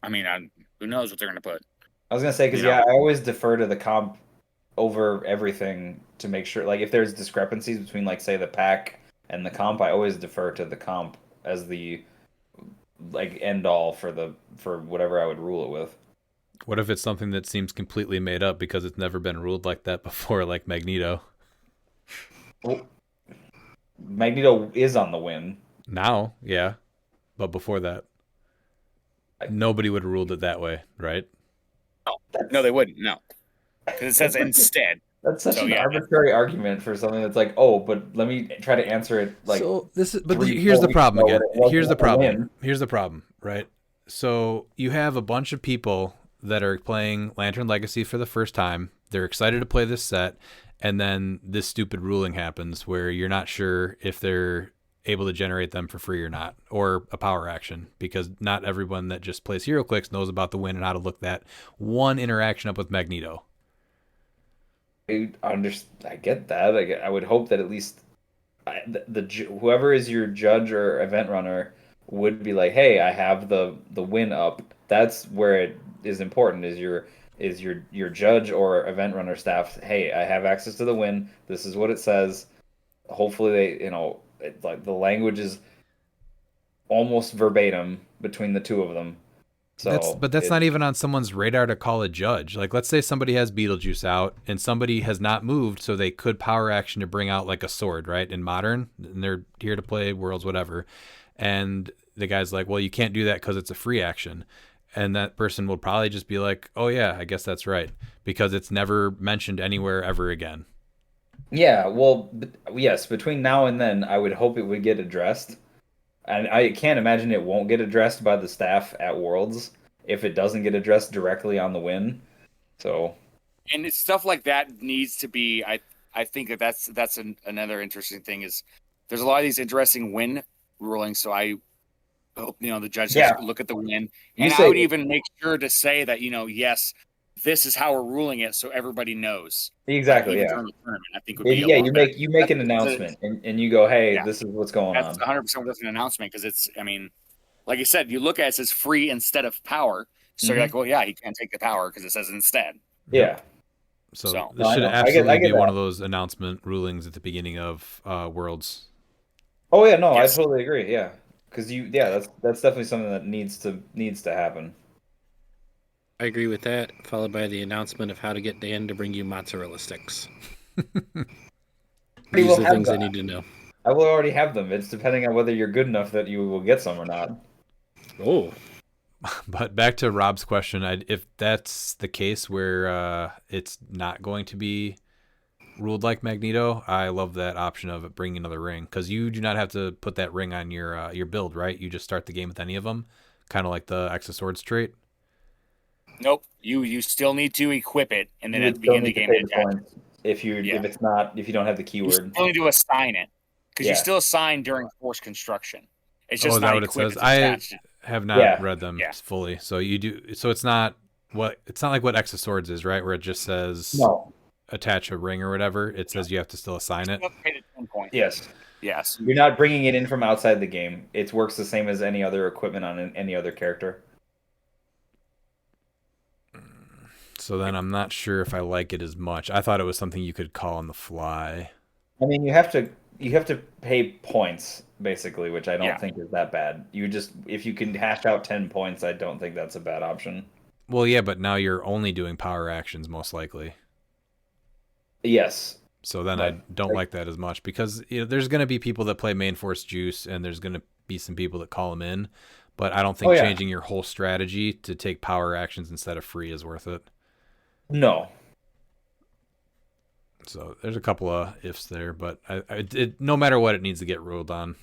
who knows what they're going to put. I was gonna say because I always defer to the comp over everything to make sure. Like if there's discrepancies between like say the pack and the comp, I always defer to the comp as the like end all for whatever I would rule it with. What if it's something that seems completely made up because it's never been ruled like that before, like Magneto? Well, Magneto is on the win. Now, yeah. But before that, nobody would have ruled it that way, right? No, they wouldn't. No. Because it says instead. That's such an arbitrary argument for something that's like, oh, but let me try to answer it like. So this is, but here's the problem again. Here's the problem. Here's the problem, right? So you have a bunch of people that are playing Lantern Legacy for the first time. They're excited to play this set, and then this stupid ruling happens where you're not sure if they're able to generate them for free or not, or a power action, because not everyone that just plays HeroClix knows about the win and how to look that one interaction up with Magneto. I get that. I would hope that at least whoever is your judge or event runner would be like, hey, I have the win up. That's where it is important. Is your judge or event runner staff? Hey, I have access to the win. This is what it says. Hopefully they, like the language is almost verbatim between the two of them. So that's not even on someone's radar to call a judge. Like, let's say somebody has Beetlejuice out and somebody has not moved, so they could power action to bring out like a sword, right? In Modern, and they're here to play Worlds, whatever. And the guy's like, well, you can't do that because it's a free action. And that person will probably just be like, oh yeah, I guess that's right, because it's never mentioned anywhere ever again. Yeah, well, yes, between now and then, I would hope it would get addressed. And I can't imagine it won't get addressed by the staff at Worlds if it doesn't get addressed directly on the win. So, and it's stuff like that needs to be. I think that's another interesting thing is there's a lot of these interesting win rulings. So I hope the judges look at the win, and I would even make sure to say that yes, this is how we're ruling it, so everybody knows. Exactly. Like, yeah. During the tournament, I think would be you make an announcement and you go, hey, this is what's going on. That's 100% worth an announcement, because it's. Like I said, you look at it, it says free instead of power, so you're like, well, yeah, you can't take the power because it says instead. Yeah. So this should absolutely be one of those announcement rulings at the beginning of Worlds. Oh yeah, no, yes. I totally agree. Yeah, because that's definitely something that needs to happen. I agree with that, followed by the announcement of how to get Dan to bring you mozzarella sticks. These are things I need to know. I will already have them. It's depending on whether you're good enough that you will get some or not. Oh. But back to Rob's question, if that's the case where it's not going to be ruled like Magneto, I love that option of bringing another ring, because you do not have to put that ring on your build, right? You just start the game with any of them, kind of like the X of Swords trait. Nope, you still need to equip it, and then at the beginning of the game, if you don't have the keyword, you still need to assign it, because you still assign during force construction. It's just not what it says. I have not read them fully, so you do. So it's not like what X of Swords is, right? Where it just says attach a ring or whatever. It says you have to still assign it. Yes. Yes. You're not bringing it in from outside the game. It works the same as any other equipment on any other character. So then I'm not sure if I like it as much. I thought it was something you could call on the fly. I mean, you have to pay points basically, which I don't think is that bad. If you can hash out 10 points, I don't think that's a bad option. Well, yeah, but now you're only doing power actions most likely. Yes. So then I don't like that as much, because there's going to be people that play main force juice, and there's going to be some people that call them in, but I don't think changing your whole strategy to take power actions instead of free is worth it. No. So there's a couple of ifs there, but no matter what, it needs to get ruled on.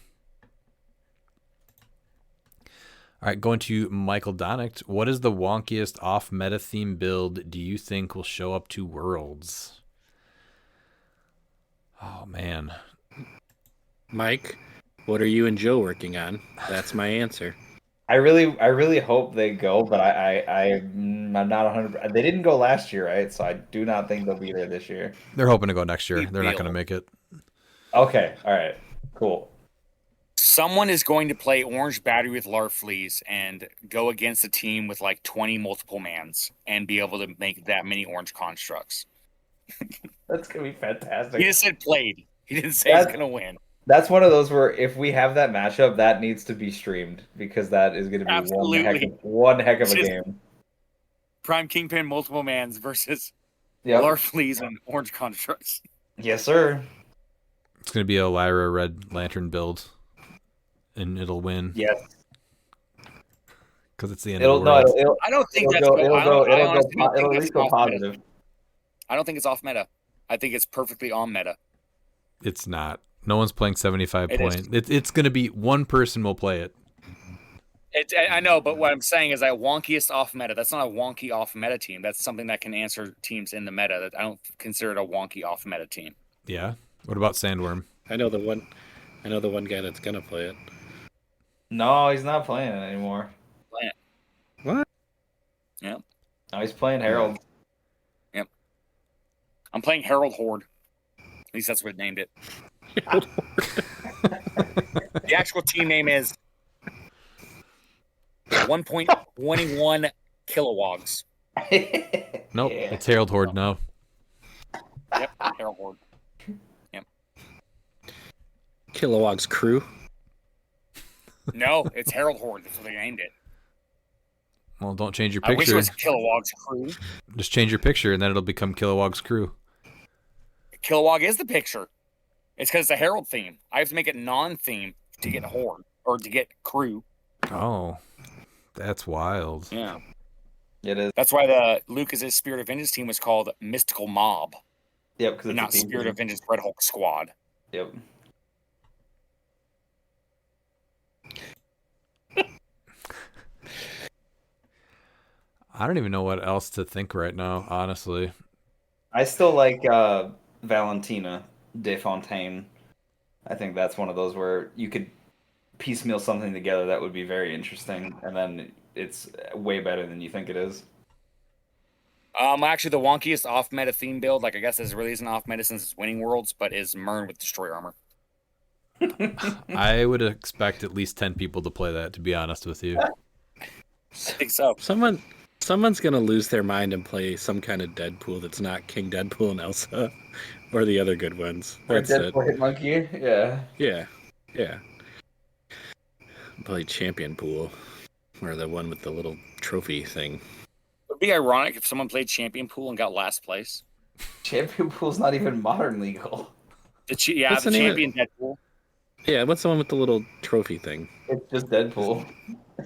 All right, going to Michael Donick. What is the wonkiest off-meta theme build do you think will show up to Worlds? Oh, man. Mike, what are you and Joe working on? That's my answer. I really hope they go, but I'm not 100%. They didn't go last year, right? So I do not think they'll be there this year. They're hoping to go next year. They're not going to make it. Okay, all right, cool. Someone is going to play Orange Battery with Larfleeze and go against a team with like 20 multiple mans and be able to make that many orange constructs. That's gonna be fantastic. He just said played. He didn't say he's gonna win. That's one of those where if we have that matchup, that needs to be streamed because that is gonna be one heck of a game. Prime Kingpin multiple mans versus Yep. Larfleeze and orange constructs. Yes, sir. It's going to be a Lyra Red Lantern build, and it'll win. Yes. Because it's the end of the world. I don't think it'll that's at least go positive. I don't think it's off meta. I think it's perfectly on meta. It's not. No one's playing 75 It point. It's going to be one person will play it. I know, but what I'm saying is that wonkiest off meta. That's not a wonky off meta team. That's something that can answer teams in the meta. That I don't consider it a wonky off meta team. Yeah. What about Sandworm? I know the one guy that's gonna play it. No, he's not playing it anymore. Playing it. What? Yep. No, he's playing Herald. Yep. I'm playing Herald Horde. At least that's what it named it. The actual team name is 1.21 kilowags. Nope, it's Herald Horde now. Yep, Herald Horde. Yep. Kilowog's crew. No, it's Herald Horde. That's what they named it. Well, don't change your I wish it picture. was Kilowog's crew. Just change your picture, and then it'll become Kilowog's crew. Kilowog is the picture. It's because it's a Herald theme. I have to make it non-theme to get Horde or to get crew. Oh, that's wild. Yeah. It is. That's why the Lucas's Spirit of Vengeance team was called Mystical Mob. Yep, because not Spirit of Vengeance Red Hulk Squad. Yep. I don't even know what else to think right now, honestly. I still like Valentina de Fontaine. I think that's one of those where you could piecemeal something together that would be very interesting, and then it's way better than you think it is. Actually, the wonkiest off-meta theme build, like I guess this really isn't off-meta since it's winning worlds, but is Mern with Destroy Armor. I would expect at least 10 people to play that, to be honest with you. I think so. Someone's gonna lose their mind and play some kind of Deadpool that's not King Deadpool and Elsa, or the other good ones. That's it. Deadpool Hitmonkey, yeah. Yeah. Play Champion Pool, or the one with the little trophy thing. It would be ironic if someone played Champion Pool and got last place. Champion Pool's not even modern legal. The Champion Deadpool. Yeah, what's the one with the little trophy thing? It's just Deadpool.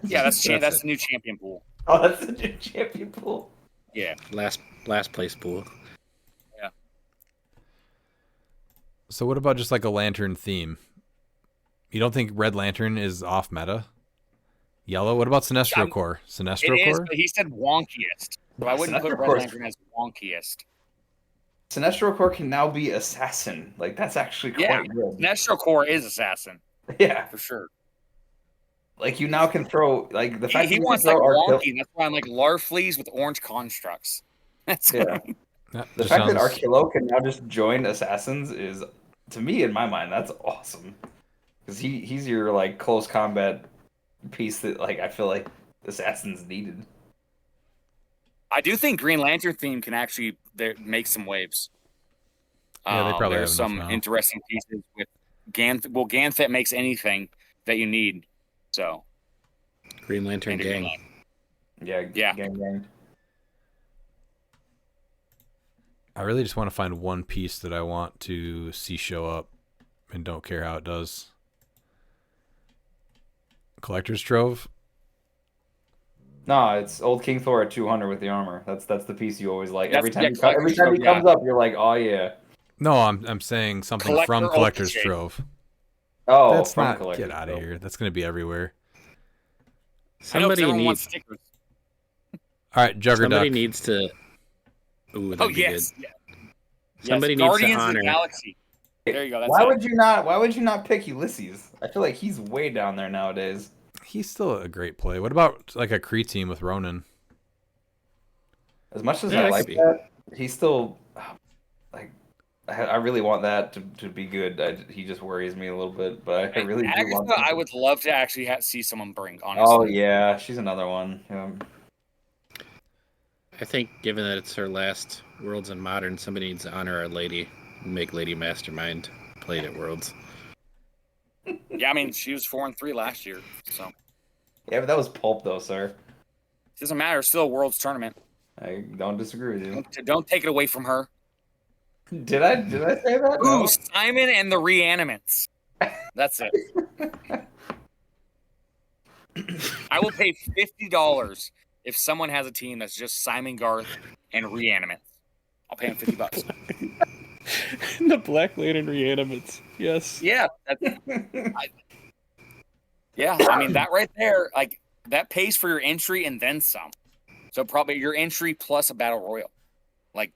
Yeah, that's That's the new Champion Pool. Oh, that's the new Champion Pool. Yeah. Last place pool. Yeah. So what about just like a lantern theme? You don't think Red Lantern is off meta? Yellow? What about Sinestro Corps? Sinestro It is, Corps? but he said wonkiest. So I wouldn't put Sinestro Red Corps- Lantern as wonkiest. Sinestro Corps can now be Assassin. Like, that's actually Yeah, quite good. Sinestro Corps is Assassin. Yeah. For sure. Like, you now can throw, like, the fact He that you wants can like throw wonky. That's why I'm like Larfleeze with orange constructs. That's Yeah. The fact that Archilo can now just join Assassins is, to me, in my mind, that's awesome. Because he's your, like, close combat piece that, like, I feel like Assassins needed. I do think Green Lantern theme can actually make some waves. Yeah, they probably there's have some enough now. interesting pieces with Ganthet makes anything that you need. So Green Lantern and a gang. Green Lantern. Yeah, gang. I really just want to find one piece that I want to see show up and don't care how it does. Collector's Trove? No, it's old King Thor at 200 with the armor. That's the piece you always like. Every time he Collector's comes Trove, up, you're like, oh yeah. No, I'm saying something from Collector Collector's Ultra Trove. Oh, That's from not. Collector's Get out of Trove. here. That's going to be everywhere. I know, 'cause Somebody everyone wants needs. stickers. All right, Somebody Juggerduck. needs to. Ooh, that'd Oh, be yes. good. Yeah. Somebody Yes. needs to Guardians of honor. the Galaxy. There you go. That's Why it. would you not pick Ulysses? I feel like he's way down there nowadays. He's still a great play. What about like a Kree team with Ronan? As much as Yeah, I that like could be. that, he's still like I really want that to be good. He just worries me a little bit, but I really do want. Agatha, I would love to actually see someone bring. Honestly. Oh yeah, she's another one. Yeah. I think, given that it's her last Worlds in Modern, somebody needs to honor Our Lady and make Lady Mastermind played at Worlds. Yeah, I mean, she was 4-3 last year, so Yeah, but that was pulp though, sir. it doesn't matter. It's still a Worlds tournament. I don't disagree with you. Don't take it away from her. Did I say that? Ooh, No. Simon and the Reanimates. That's it. I will pay $50 if someone has a team that's just Simon, Garth, and Reanimates. I'll pay him $50. The Black Lantern Reanimates. Yes. Yeah. I mean, that right there, like, that pays for your entry and then some. So probably your entry plus a battle royal. Like,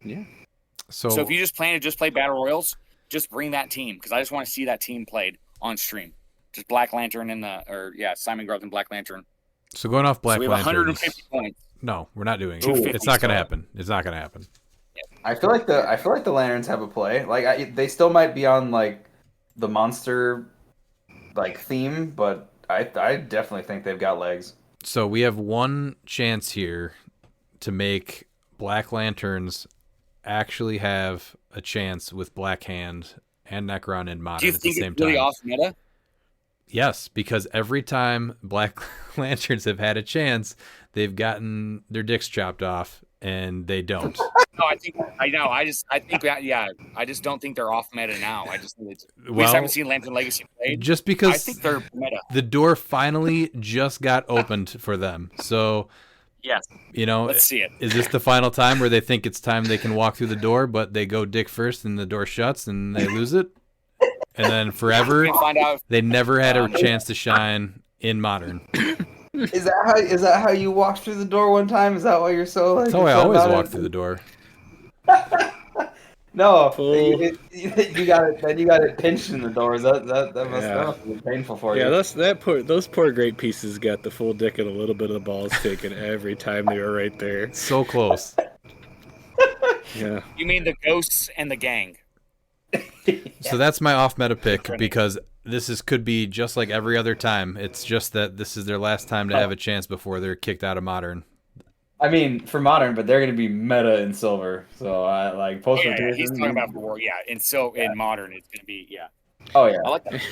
Yeah. So if you just plan to just play battle royals, just bring that team because I just want to see that team played on stream. Just Black Lantern Simon Garth and Black Lantern. So going off Black So we have Lanterns. 150 points. No, we're not doing it. 250 It's not going to still. happen. It's not going to happen. I feel like the Lanterns have a play. Like they still might be on like the monster like theme, but I definitely think they've got legs. So we have one chance here to make Black Lanterns actually have a chance with Black Hand and Necron in Modern Do you at the think same it's really time. off meta? Yes, because every time Black Lanterns have had a chance, they've gotten their dicks chopped off, and they don't. No, I think I just don't think they're off meta now. We just Well, haven't seen Lantern Legacy played. Just because I think they're meta. the door finally just got opened for them. So, Yes. Let's see it. Is this the final time where they think it's time they can walk through the door, but they go dick first and the door shuts and they lose it? And then forever, We can find out. they never had a chance to shine in Modern. Is that how you walked through the door one time? Is that why you're so like? That's how I upset always about walk it? through the door. No, Full- you got it. Then you got it pinched in the doors. That must be painful for you. Yeah, those poor great pieces got the full dick and a little bit of the balls taken every time they were right there. So close. Yeah. You mean the ghosts and the gang? So that's my off meta pick because could be just like every other time. It's just that this is their last time to have a chance before they're kicked out of Modern. I mean, for Modern, but they're going to be meta in Silver. So I like post. Yeah, he's talking about war. Yeah, and so in Modern, it's going to be Oh yeah. I like that.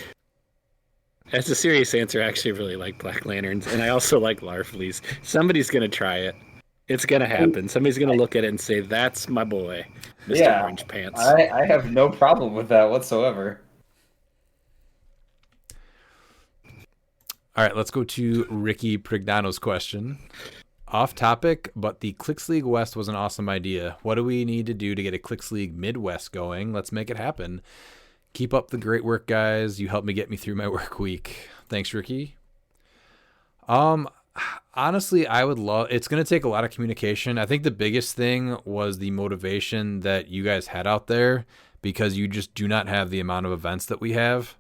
As a serious answer, I actually really like Black Lanterns, and I also like Larfleeze. Somebody's gonna try it. It's gonna happen. Somebody's gonna look at it and say, "That's my boy, Mr. Orange Pants." I have no problem with that whatsoever. All right, let's go to Ricky Prignano's question. Off topic, but the CLIX League West was an awesome idea. What do we need to do to get a CLIX League Midwest going? Let's make it happen. Keep up the great work, guys. You helped me get me through my work week. Thanks, Ricky. Honestly, I would love. It's going to take a lot of communication. I think the biggest thing was the motivation that you guys had out there because you just do not have the amount of events that we have.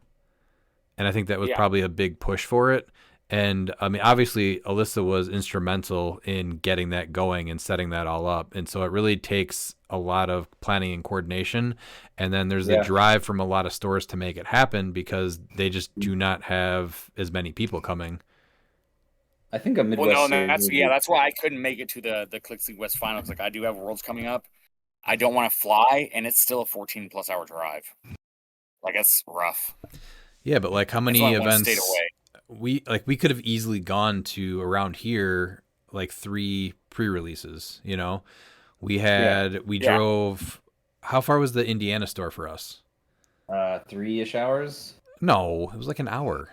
And I think that was probably a big push for it. And I mean, obviously, Alyssa was instrumental in getting that going and setting that all up. And so it really takes a lot of planning and coordination. And then there's the drive from a lot of stores to make it happen because they just do not have as many people coming. I think a Midwest. Well, no, that's why I couldn't make it to the CLIX League West finals. Like I do have Worlds coming up. I don't want to fly, and it's still a 14+ hour drive. Like that's rough. Yeah, but like how many events? We could have easily gone to around here like 3 pre-releases, you know. We drove. How far was the Indiana store for us? 3-ish hours. No, it was like an hour.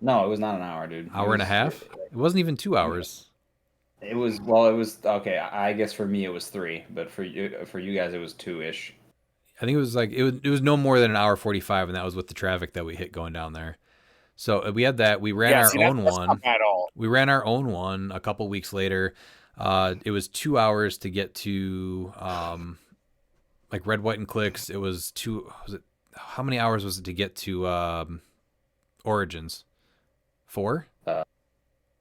No, it was not an hour, dude. Hour and a half? It wasn't even 2 hours. It was okay. I guess for me it was 3, but for you guys it was 2-ish. I think it was like it was no more than an hour 45, and that was with the traffic that we hit going down there. So we had that. We ran our own that's one. not bad at all. We ran our own one a couple weeks later. It was 2 hours to get to like Red, White, and CLX. It was how many hours was it to get to Origins? 4?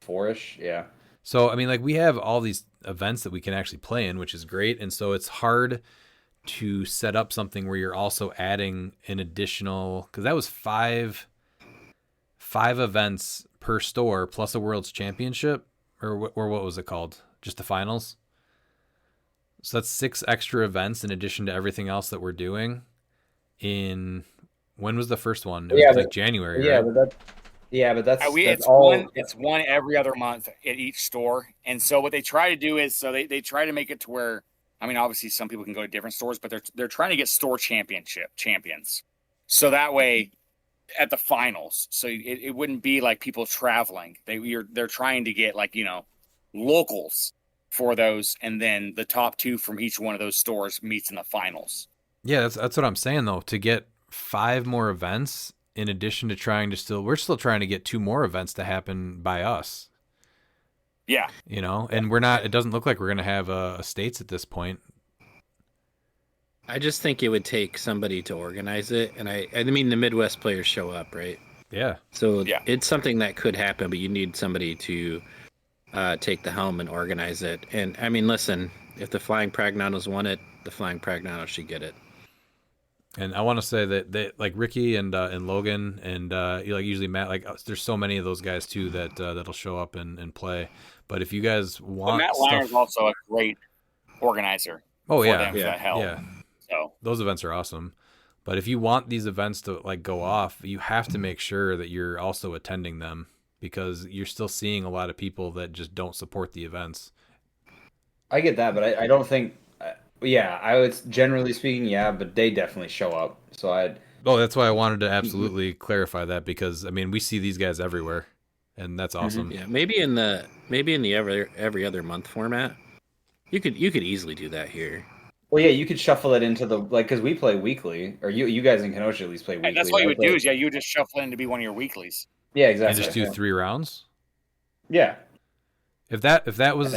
4-ish, yeah. So I mean, like, we have all these events that we can actually play in, which is great. And so it's hard to set up something where you're also adding an additional, because that was five events per store plus a World's Championship, or what was it called? Just the finals. So that's 6 extra events in addition to everything else that we're doing. When was the first one? It was like January, yeah, right? but that's It's all. it's one every other month at each store. And so what they try to do is they try to make it to where, I mean, obviously some people can go to different stores, but they're trying to get store champions. So that way at the finals, so it wouldn't be like people traveling. They're trying to get, like, locals for those, and then the top 2 from each one of those stores meets in the finals. Yeah, that's what I'm saying though. To get 5 more events in addition to we're still trying to get 2 more events to happen by us. Yeah. And it doesn't look like we're going to have states at this point. I just think it would take somebody to organize it, and I mean the Midwest players show up, right? Yeah. So it's something that could happen, but you need somebody to take the helm and organize it. And I mean, listen, if the Flying Pragnanos won it, the Flying Pragnanos should get it. And I want to say that they, like Ricky and Logan and like usually Matt, like there's so many of those guys too that that'll show up and play. But if you guys want, Matt Liner's also a great organizer. Oh yeah, them for that help. Yeah. So those events are awesome. But if you want these events to like go off, you have to make sure that you're also attending them, because you're still seeing a lot of people that just don't support the events. I get that, but I don't think. Yeah, I would, generally speaking, yeah, but they definitely show up. So that's why I wanted to absolutely clarify that, because I mean, we see these guys everywhere, and that's awesome. Yeah, maybe in the every other month format, you could easily do that here. Well, yeah, you could shuffle it into the, like, because we play weekly, or you guys in Kenosha at least play weekly. And that's what you would do is you would just shuffle it in to be one of your weeklies. Yeah, exactly. And just do 3 rounds. Yeah. If that was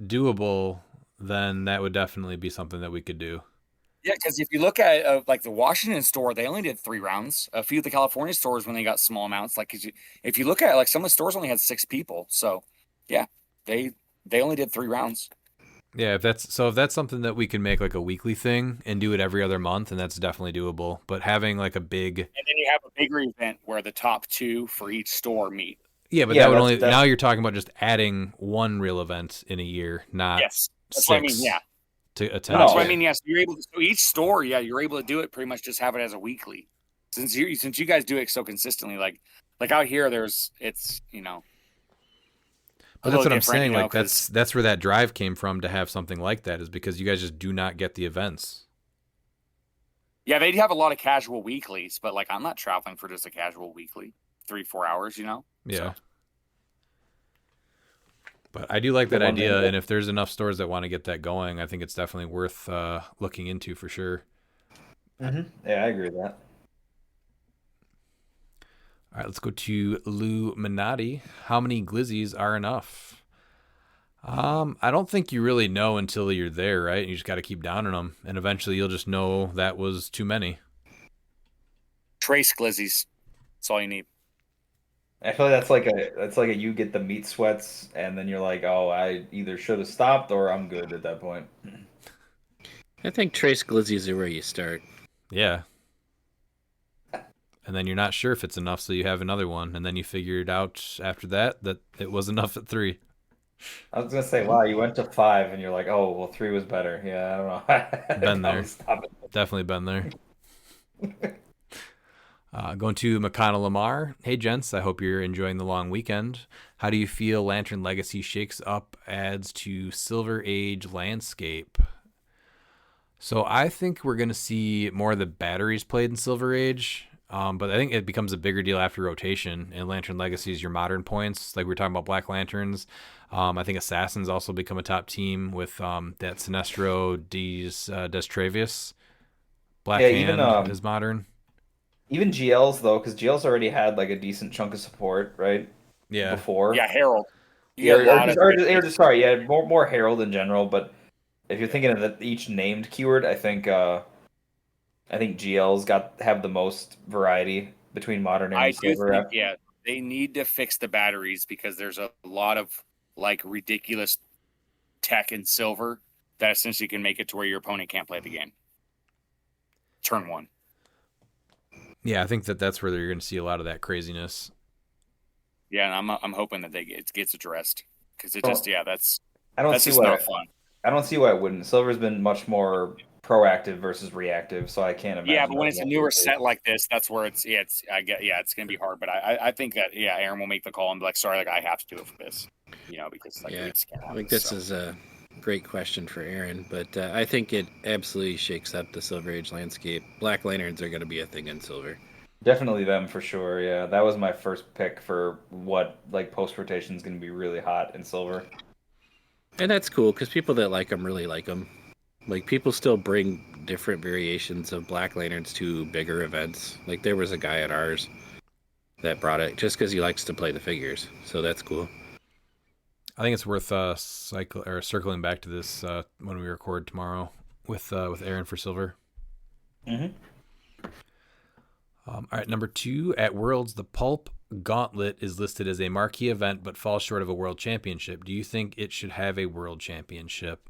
doable, then that would definitely be something that we could do. Yeah, because if you look at like the Washington store, they only did 3 rounds. A few of the California stores, when they got small amounts, like if you look at, like, some of the stores only had 6 people. So yeah, they only did 3 rounds. Yeah, if that's something that we can make like a weekly thing and do it every other month, and that's definitely doable. But having like a big, and then you have a bigger event where the top 2 for each store meet. Yeah, but that would only, now you're talking about just adding 1 real event in a year, not yes. That's 6 what I mean. Yeah. To attend. That's what I mean. Yes, you're able to. So each store, you're able to do it pretty much. Just have it as a weekly, since you guys do it so consistently. Like out here, it's. But that's what I'm saying. Like that's where that drive came from, to have something like that, is because you guys just do not get the events. Yeah, they have a lot of casual weeklies, but like I'm not traveling for just a casual weekly, 3-4 hours. Yeah. So. But I do like that idea, and if there's enough stores that want to get that going, I think it's definitely worth looking into for sure. Mm-hmm. Yeah, I agree with that. All right, let's go to Lou Minotti. How many glizzies are enough? I don't think you really know until you're there, right? You just got to keep downing them, and eventually you'll just know that was too many. Trace glizzies. That's all you need. I feel like that's like a you get the meat sweats, and then you're like, oh, I either should have stopped or I'm good at that point. I think trace glizzies are where you start. Yeah. And then you're not sure if it's enough, so you have another one, and then you figure it out after that it was enough at 3. I was gonna say, wow, you went to 5, and you're like, oh, well, 3 was better. Yeah, I don't know. Been there. Definitely been there. Going to McConnell Lamar. Hey, gents, I hope you're enjoying the long weekend. How do you feel Lantern Legacy shakes up, adds to Silver Age landscape? So I think we're going to see more of the batteries played in Silver Age. But I think it becomes a bigger deal after rotation, and Lantern Legacy is your modern points. Like we were talking about Black Lanterns. I think Assassins also become a top team with that Sinestro Destravius. Black Yeah, Hand is modern. even GLs though, because GLs already had like a decent chunk of support, right? Yeah. Before. Yeah, Harold. You Yeah, get a lot of sorry, yeah, more Herald in general, but if you're thinking of each named keyword, I think GLs have the most variety between modern I and do silver. think, they need to fix the batteries because there's a lot of like ridiculous tech in silver that essentially can make it to where your opponent can't play the game. Turn one. Yeah, I think that's where you're going to see a lot of that craziness. Yeah, and I'm hoping that it gets addressed because it just that's I don't that's see just why not fun. I don't see why it wouldn't. Silver's been much more proactive versus reactive, so I can't imagine. Yeah, but when that it's a won't newer be the set like this, that's where it's it's gonna be hard. But I think that Aaron will make the call and be like, sorry, like I have to do it for this, because like we just can't have I think this, this is a great question for Aaron, but I think it absolutely shakes up the Silver Age landscape. Black Lanterns are going to be a thing in Silver. Definitely them for sure. Yeah, that was my first pick for what like post rotation is going to be really hot in silver. And that's cool because people that like them really like them. Like people still bring different variations of Black Lanterns to bigger events. Like there was a guy at ours that brought it just because he likes to play the figures, so that's cool. I think it's worth circling back to this when we record tomorrow with Aaron for silver. Mm-hmm. All right, number 2 at Worlds, the Pulp Gauntlet is listed as a marquee event, but falls short of a World Championship. Do you think it should have a World Championship?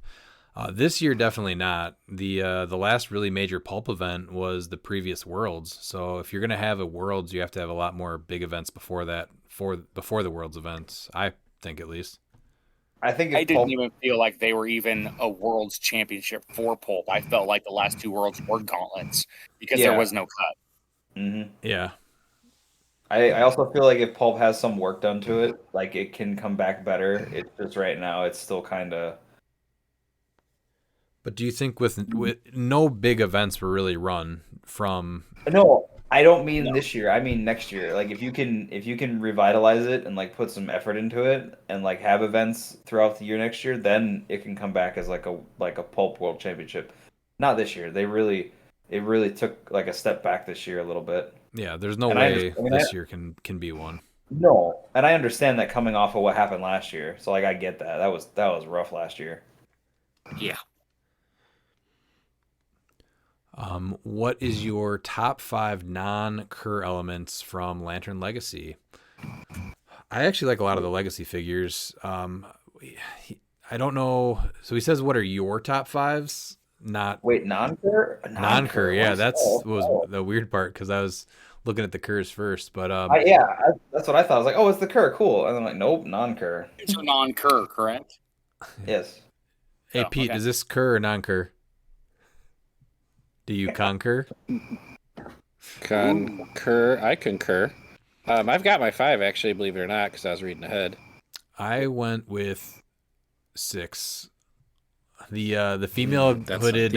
This year, definitely not. The last really major Pulp event was the previous Worlds. So if you're going to have a Worlds, you have to have a lot more big events before that, before the Worlds events. I think at least. I think I didn't even feel like they were even a World's Championship for Pulp. I felt like the last 2 Worlds were gauntlets because there was no cut. Mm-hmm. Yeah. I also feel like if Pulp has some work done to it, like it can come back better. It's just right now it's still kind of. But do you think with no big events were really run from? No, I don't mean this year. I mean next year. Like if you can revitalize it and like put some effort into it and like have events throughout the year next year, then it can come back as like a Pulp World Championship. Not this year. It really took like a step back this year a little bit. Yeah, there's no way this year can be one. No, and I understand that coming off of what happened last year. So like I get that. That was rough last year. Yeah. What is your top 5 non-Kerr elements from Lantern Legacy? I actually like a lot of the Legacy figures. I don't know. So he says, "What are your top 5s?" Not wait, non-Kerr. Non-Kerr, yeah, that's was the weird part because I was looking at the Kerrs first, but that's what I thought. I was like, oh, it's the Kerr, cool, and I'm like, nope, non-Kerr. It's a non-Kerr, correct? Yes. Hey Pete, okay. Is this Kerr or non-Kerr? Do you concur? Concur. I concur. I've got my 5 actually, believe it or not, because I was reading ahead. I went with 6. The female hooded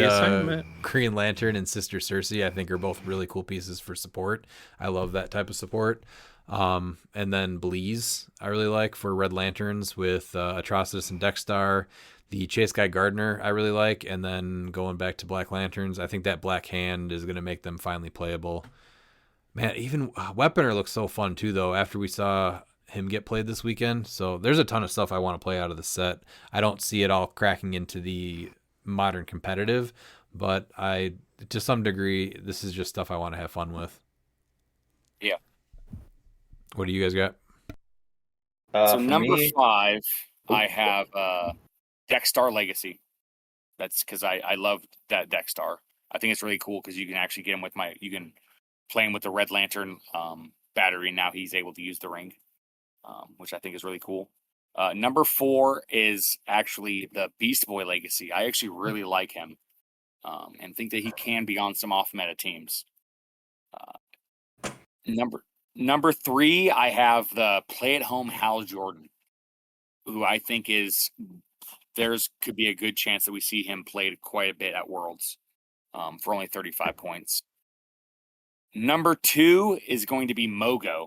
Green Lantern and Sister Cersei, I think, are both really cool pieces for support. I love that type of support. And then Bleeze, I really like for Red Lanterns with Atrocitus and Dexstar. The Chase Guy Gardner, I really like. And then going back to Black Lanterns, I think that Black Hand is going to make them finally playable. Man, even Weaponer looks so fun too, though, after we saw him get played this weekend. So there's a ton of stuff I want to play out of the set. I don't see it all cracking into the modern competitive, but to some degree, this is just stuff I want to have fun with. Yeah. What do you guys got? So number 5, I have Dexstar Legacy. That's because I love that Dexstar. I think it's really cool because you can actually get him with you can play him with the Red Lantern battery, and now he's able to use the ring. Which I think is really cool. Number 4 is actually the Beast Boy Legacy. I actually really like him and think that he can be on some off-meta teams. Number 3, I have the play-at-home Hal Jordan, who I think could be a good chance that we see him played quite a bit at Worlds for only 35 points. Number 2 is going to be Mogo.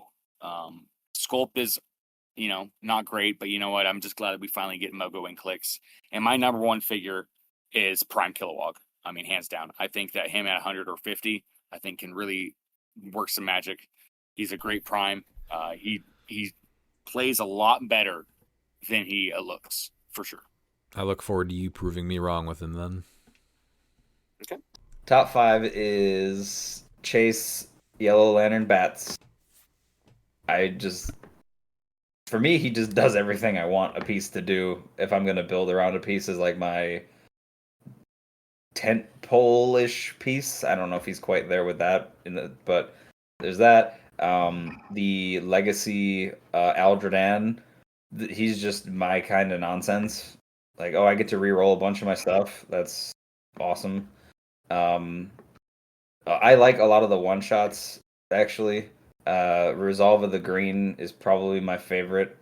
Sculpt is, not great, but you know what? I'm just glad that we finally get Mogo and CLX. And my number 1 figure is Prime Kilowog. I mean, hands down. I think that him at 100 or 50, I think can really work some magic. He's a great Prime. He plays a lot better than he looks, for sure. I look forward to you proving me wrong with him then. Okay. Top 5 is Chase, Yellow Lantern, Bats. For me, he just does everything I want a piece to do. If I'm going to build around a piece, is like my tent pole-ish piece. I don't know if he's quite there with that, but there's that. The Legacy Aldredan, he's just my kind of nonsense. Like, I get to re-roll a bunch of my stuff. That's awesome. I like a lot of the one-shots, actually. Resolve of the Green is probably my favorite.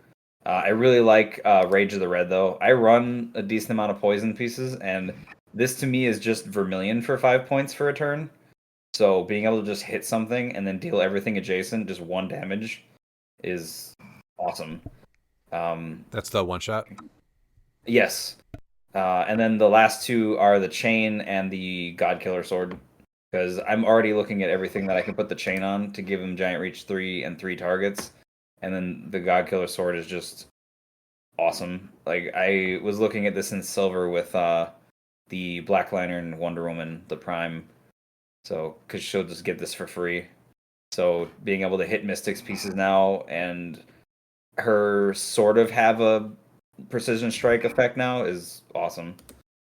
I really like Rage of the Red, though. I run a decent amount of poison pieces, and this to me is just Vermilion for 5 points for a turn. So being able to just hit something and then deal everything adjacent, just 1 damage, is awesome. That's the one shot? Yes. And then the last 2 are the Chain and the Godkiller Sword. Because I'm already looking at everything that I can put the Chain on to give him Giant Reach 3 and 3 targets. And then the Godkiller Sword is just awesome. Like, I was looking at this in silver with the Black Lantern Wonder Woman, the Prime. So, because she'll just get this for free. So, being able to hit Mystics pieces now and her sort of have a precision strike effect now is awesome.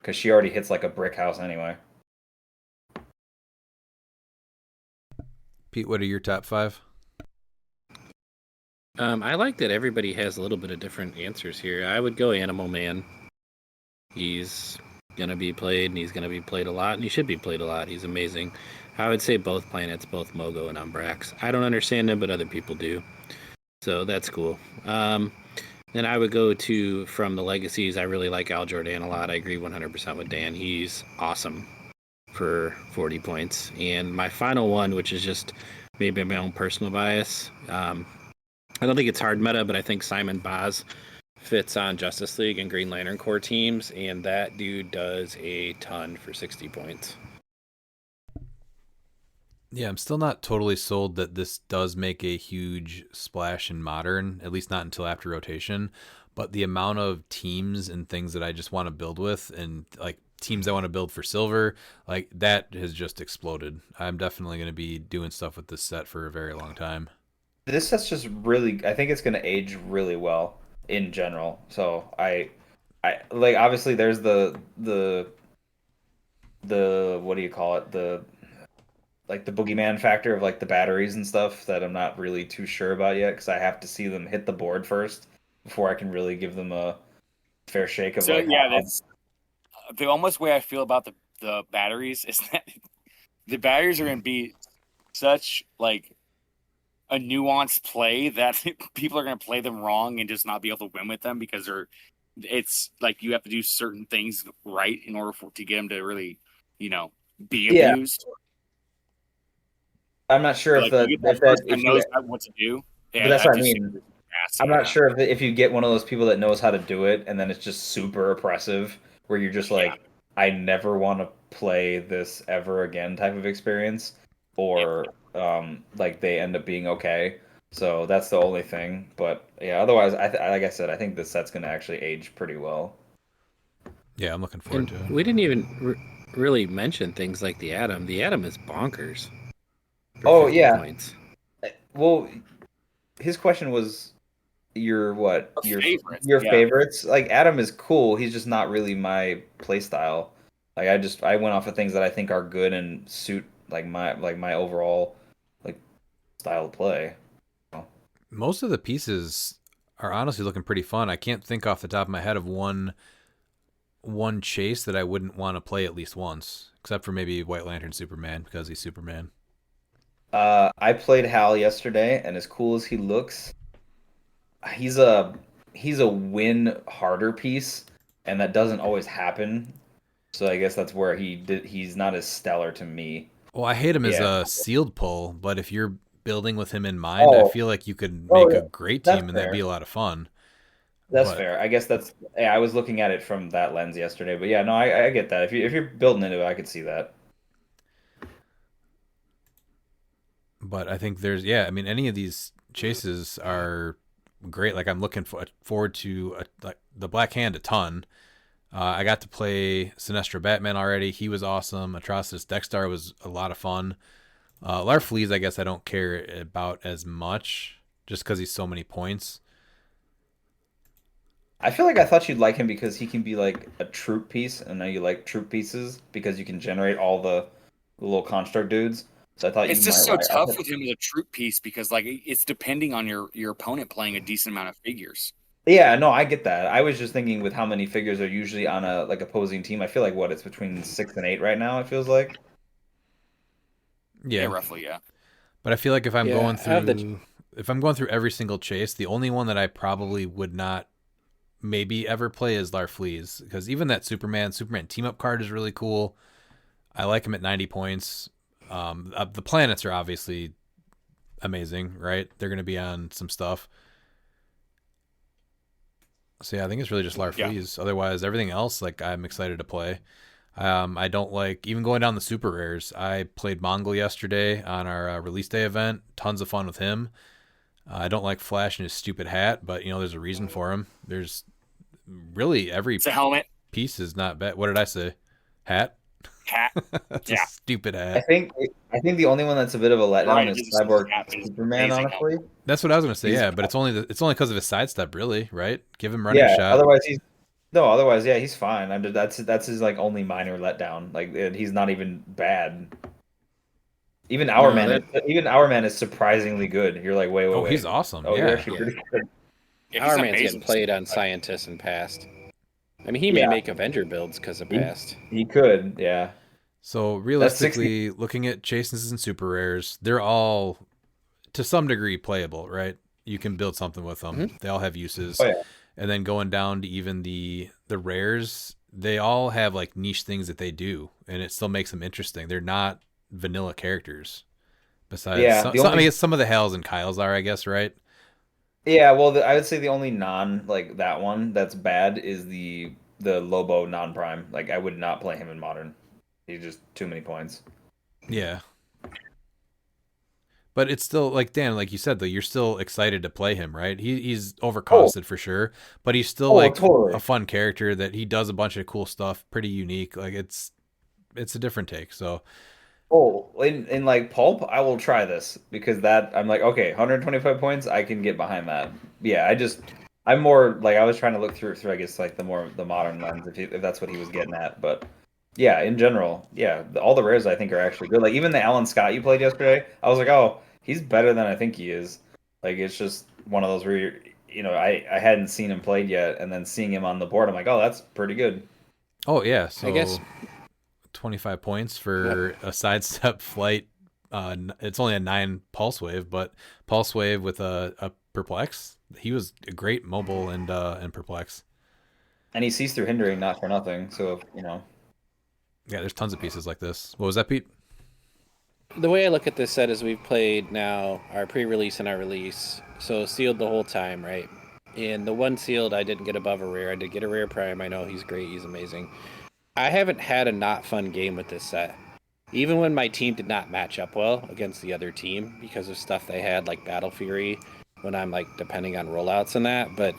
Because she already hits like a brick house anyway. Pete, what are your top 5? I like that everybody has a little bit of different answers here. I would go Animal Man. He's going to be played, and he's going to be played a lot, and he should be played a lot. He's amazing. I would say both planets, both Mogo and Umbrax. I don't understand him, but other people do. So that's cool. Then I would go to, from the Legacies, I really like Al Jordan a lot. I agree 100% with Dan. He's awesome for 40 points. And my final one, which is just maybe my own personal bias, I don't think it's hard meta, but I think Simon Baz fits on Justice League and Green Lantern Corps teams, and that dude does a ton for 60 points. Yeah, I'm still not totally sold that this does make a huge splash in Modern, at least not until after rotation. But the amount of teams and things that I just want to build with, and like teams I want to build for Silver, like that has just exploded. I'm definitely going to be doing stuff with this set for a very long time. This set's just really, I think it's going to age really well in general. So I like, obviously there's the what do you call it? The boogeyman factor of like the batteries and stuff that I'm not really too sure about yet, because I have to see them hit the board first before I can really give them a fair shake of that's the almost way I feel about the batteries is that the batteries are going to be such like a nuanced play that people are going to play them wrong and just not be able to win with them, because it's like you have to do certain things right in order to get them to really, be abused. I'm not sure if knows what to do. Yeah, but that's what I mean. I'm not sure if you get one of those people that knows how to do it, and then it's just super oppressive, where you're just like, I never want to play this ever again type of experience, or like they end up being okay. So that's the only thing. But yeah, otherwise, like I said, I think this set's going to actually age pretty well. Yeah, I'm looking forward to it. We didn't even really mention things like the Atom. The Atom is bonkers. Oh yeah. Points. Well, his question was your favorites. Like, Atom is cool. He's just not really my play style. Like, I went off of things that I think are good and suit my overall like style of play. Most of the pieces are honestly looking pretty fun. I can't think off the top of my head of one chase that I wouldn't want to play at least once, except for maybe White Lantern Superman, because he's Superman. I played Hal yesterday, and as cool as he looks, he's a win harder piece, and that doesn't always happen. So I guess that's where he's not as stellar to me. Well, I hate him as Yeah. a sealed pull, but if you're building with him in mind, I Oh, feel like you could oh, make yeah. a great That's team and that'd be fair. a lot of fun. That's But fair. I guess that's. Yeah, I was looking at it from that lens yesterday, but yeah, no, I get that. If you're building into it, I could see that. I think there's yeah, I mean any of these chases are great. Like I'm looking forward to like the Black Hand a ton. I got to play Sinestro Batman already. He was awesome. Atrocitus Dexter was a lot of fun. Larfleeze, I guess I don't care about as much just because he's so many points. I feel like I thought you'd like him because he can be like a troop piece, and now you like troop pieces because you can generate all the little construct dudes. So I thought you It's just might so like. tough with him as a troop piece because like it's depending on your opponent playing a decent amount of figures. Yeah, no, I get that. I was just thinking with how many figures are usually on a like opposing team. I feel like it's between 6 and 8 right now. It feels like. Yeah, Yeah, roughly, yeah. but I feel like Yeah, if I'm going through every single chase, the only one that I probably would not maybe ever play is Larfleeze because even that Superman team up card is really cool. I like him at 90 points. The planets are obviously amazing, right? They're going to be on some stuff. So yeah, I think it's really just Larfleeze. Otherwise, everything else, like I'm excited to play. I don't like even going down the super rares. I played Mongol yesterday on our release day event. Tons of fun with him. I don't like Flash and his stupid hat, but there's a reason for him. There's really every It's a helmet. piece is not bad. What did I say? Hat? Hat. That's Yeah. a stupid I hat. think I think the only one that's a bit of a letdown Right, is his Cyborg hat is Superman, amazing. honestly. That's what I was gonna say. He's Yeah, but it's only because of his sidestep, really, right? Give him running yeah. shot. Otherwise, yeah, he's fine. That's his like only minor letdown. Like he's not even bad. Even Our No, Man, that even Our Man is surprisingly good. You're like, wait, Oh, wait. he's awesome. Oh, you're Yeah. actually pretty good. Yeah, he's Our Man's amazing. getting played on scientists and past. I mean, he may Yeah. make Avenger builds because of past. He could, yeah. So 60. realistically, looking at chases and super rares, they're all to some degree playable, right? You can build something with them. They all have uses. Oh yeah. And then going down to even the rares, they all have like niche things that they do, and it still makes them interesting. They're not vanilla characters. Besides, Yeah, I mean, some of the Hales and Kyles are, I guess, right? Yeah, well, I would say the only non like that one that's bad is the Lobo non-prime. Like I would not play him in modern. He's just too many points. Yeah. But it's still like Dan, like you said though, you're still excited to play him, right? He's overcosted for sure, but he's still like totally. a fun character that he does a bunch of cool stuff, pretty unique. Like it's a different take. So Oh, in like pulp, I will try this because that I'm like, okay, 125 points, I can get behind that. Yeah, I'm more like I was trying to look through I guess like the modern lens if that's what he was getting at, but yeah, in general, yeah, all the rares I think are actually good. Like even the Alan Scott you played yesterday, I was like, oh, he's better than I think he is. Like it's just one of those where I hadn't seen him played yet, and then seeing him on the board, I'm like, oh, that's pretty good. oh yeah, so I guess 25 points for a sidestep flight. It's only a 9 pulse wave, but pulse wave with a perplex. He was a great mobile and perplex. And he sees through hindering not for nothing, so Yeah, there's tons of pieces like this. What was that, Pete? the way I look at this set is we've played now our pre-release and our release, so sealed the whole time, right? And the one sealed, I didn't get above a rare. I did get a rare prime. I know he's great. He's amazing. I haven't had a not fun game with this set. Even when my team did not match up well against the other team because of stuff they had like Battle Fury, when I'm like depending on rollouts and that. But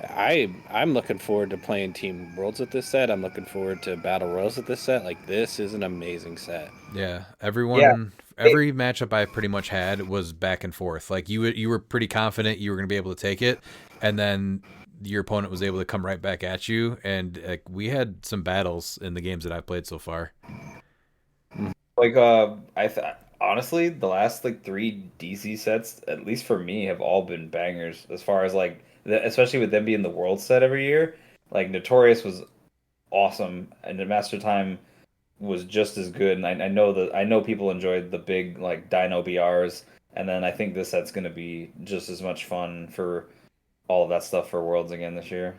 I'm looking forward to playing Team Worlds with this set. I'm looking forward to Battle Royals with this set. Like this is an amazing set. Yeah, every matchup I pretty much had was back and forth. Like you were pretty confident you were going to be able to take it, and then your opponent was able to come right back at you. And like we had some battles in the games that I've played so far. like honestly, the last like 3 DC sets, at least for me, have all been bangers as far as like especially with them being the world set every year. Like Notorious was awesome, and the Master Time was just as good. And I know people enjoyed the big like Dino BRs, and then I think this set's gonna be just as much fun for all of that stuff for Worlds again this year.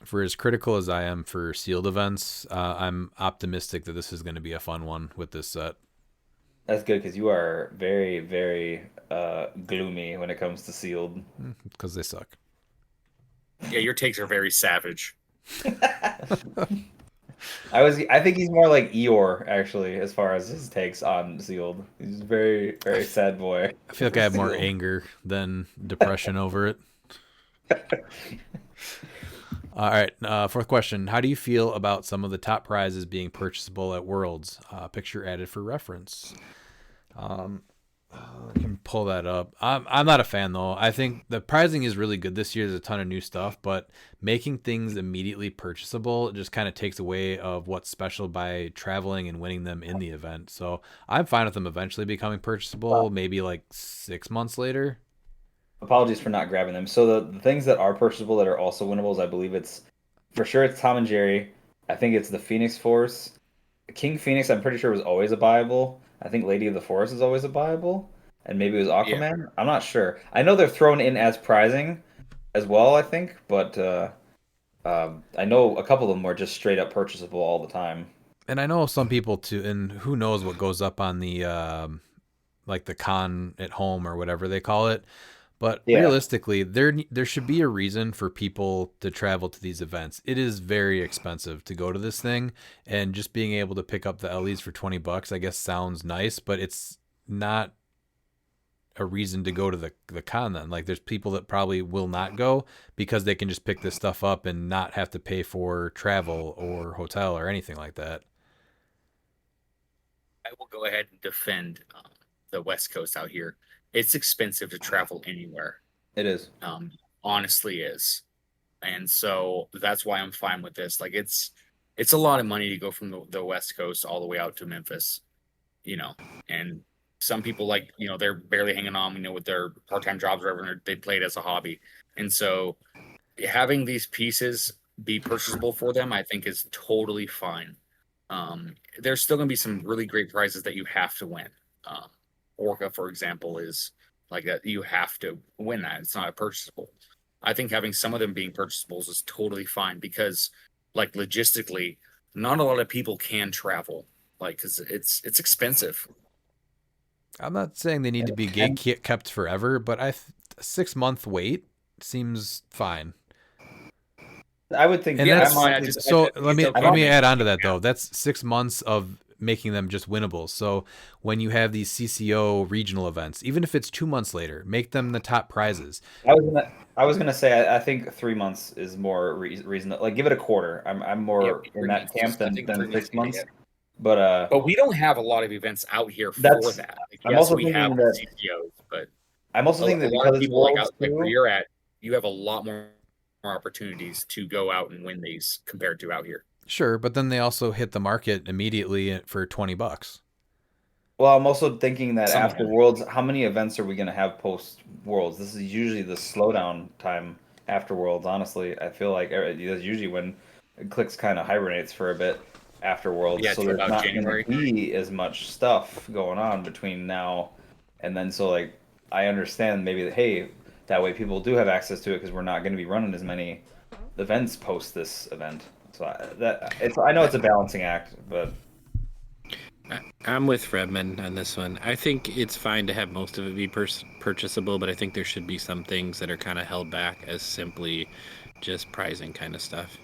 For as critical as I am for sealed events, I'm optimistic that this is going to be a fun one with this set. That's good because you are very, very gloomy when it comes to sealed. Because they suck. Yeah, your takes are very savage. I think he's more like Eeyore, actually, as far as his takes on sealed. He's a very, very sad boy. I feel like I have more Sealed. anger than depression over it. All right, fourth question. How do you feel about some of the top prizes being purchasable at Worlds? Picture added for reference. I can pull that up. I'm not a fan, though. I think the pricing is really good this year. There's a ton of new stuff, but making things immediately purchasable just kind of takes away of what's special by traveling and winning them in the event. So I'm fine with them eventually becoming purchasable, maybe like 6 months later. Apologies for not grabbing them. So the things that are purchasable that are also winnables, I believe it's for sure it's Tom and Jerry. I think it's the Phoenix Force. King Phoenix, I'm pretty sure was always a buyable. I think Lady of the Forest is always a buyable. And maybe it was Aquaman. I'm not sure. I know they're thrown in as prizing as well, I think, but I know a couple of them are just straight up purchasable all the time. And I know some people too, and who knows what goes up on the like the con at home or whatever they call it. But Yeah. realistically, there should be a reason for people to travel to these events. It is very expensive to go to this thing, and just being able to pick up the LEs for $20, I guess sounds nice, but it's not a reason to go to the con then. Like there's people that probably will not go because they can just pick this stuff up and not have to pay for travel or hotel or anything like that. I will go ahead and defend the West Coast out here. It's expensive to travel anywhere. It is. Honestly is. And so that's why I'm fine with this. Like it's a lot of money to go from the West Coast all the way out to Memphis, and some people they're barely hanging on, with their part-time jobs or whatever, they play it as a hobby. And so having these pieces be purchasable for them, I think is totally fine. There's still going to be some really great prizes that you have to win. Orca, for example, is like that. You have to win that. It's not a purchasable. I think having some of them being purchasables is totally fine because, like, logistically, not a lot of people can travel, because it's expensive. I'm not saying they need to be gate kept forever, but a 6-month wait seems fine. I would think. And Yeah, that's let me add on to that though. That's 6 months of making them just winnable. So when you have these CCO regional events, even if it's 2 months later, make them the top prizes. I was gonna say I think 3 months is more reasonable. Like give it a quarter. I'm more in that camp than 6 months. But we don't have a lot of events out here for that. I'm also we have that, CCOs, but I'm also thinking that a lot because of people Worlds where you're at, you have a lot more opportunities to go out and win these compared to out here. Sure, but then they also hit the market immediately for $20. Well, I'm also thinking that after Worlds, how many events are we going to have post Worlds? This is usually the slowdown time after Worlds. Honestly, I feel like that's usually when CLX kind of hibernates for a bit after Worlds. Yeah, so there's not going to be as much stuff going on between now and then. So like, I understand maybe that, hey, that way people do have access to it because we're not going to be running as many events post this event. So I know it's a balancing act, but I'm with Redman on this one. I think it's fine to have most of it be purchasable, but I think there should be some things that are kind of held back as simply just prizing kind of stuff.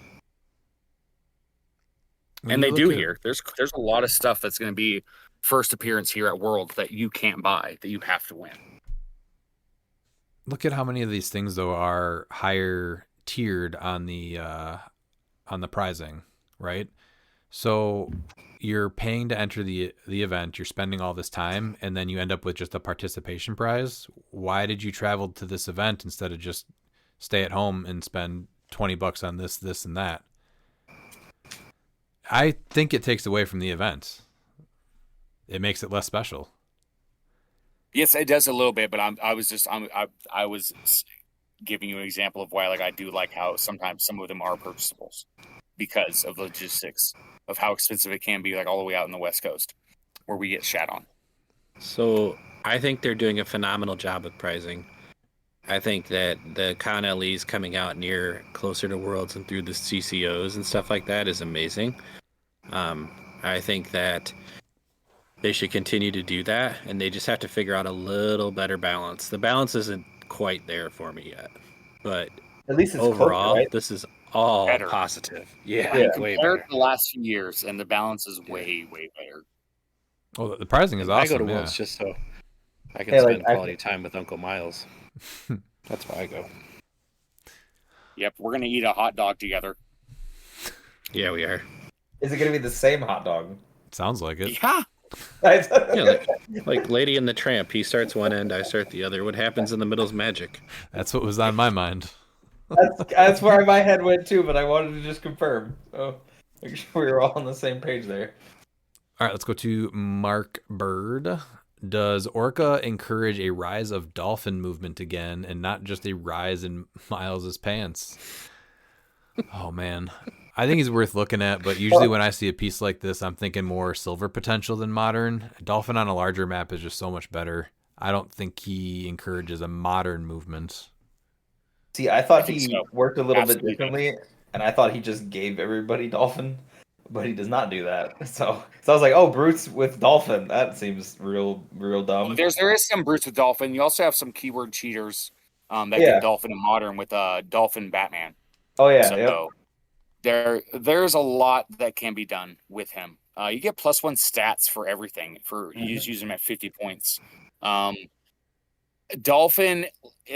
And they do here. There's a lot of stuff that's going to be first appearance here at Worlds that you can't buy, that you have to win. Look at how many of these things though are higher tiered on the prizing, right? So you're paying to enter the event, you're spending all this time, and then you end up with just a participation prize. Why did you travel to this event instead of just stay at home and spend $20 on this, and that? I think it takes away from the event. It makes it less special. Yes, it does a little bit, but I was giving you an example of why I do like how sometimes some of them are purchasables because of logistics of how expensive it can be, all the way out in the West Coast where we get shat on. So I think they're doing a phenomenal job with pricing. I think that the con LEs coming out closer to Worlds and through the CCOs and stuff like that is amazing. I think that they should continue to do that, and they just have to figure out a little better balance. The balance isn't quite there for me yet, but At least it's overall, closer, right? this is all Better. positive. Yeah, Yeah. way Compared better. to the last few years, and the balance is way better. Well, the pricing is And I go awesome. to Yeah. Worlds just so I can Hey, like, spend quality time with Uncle Miles. That's why I go. Yep, we're gonna eat a hot dog together. Yeah, we are. Is it going to be the same hot dog? Sounds like it. Yeah. Yeah, like Lady and the Tramp. He starts one end, I start the other. What happens in the middle is magic. That's what was on my mind. That's where my head went too, but I wanted to just confirm. So make sure we were all on the same page there. All right, let's go to Mark Bird. Does Orca encourage a rise of dolphin movement again and not just a rise in Miles's pants? Oh, man. I think he's worth looking at, but usually when I see a piece like this, I'm thinking more silver potential than modern. Dolphin on a larger map is just so much better. I don't think he encourages a modern movement. See, I thought think he so. worked a little Absolutely. bit differently, and I thought he just gave everybody dolphin, but he does not do that. So I was like, oh, brutes with dolphin. That seems real dumb. There is some brutes with dolphin. You also have some keyword cheaters that Yeah. get dolphin and modern with dolphin Batman. Oh yeah, So there's a lot that can be done with him. You get +1 stats for everything for you just use him at 50 points. Dolphin,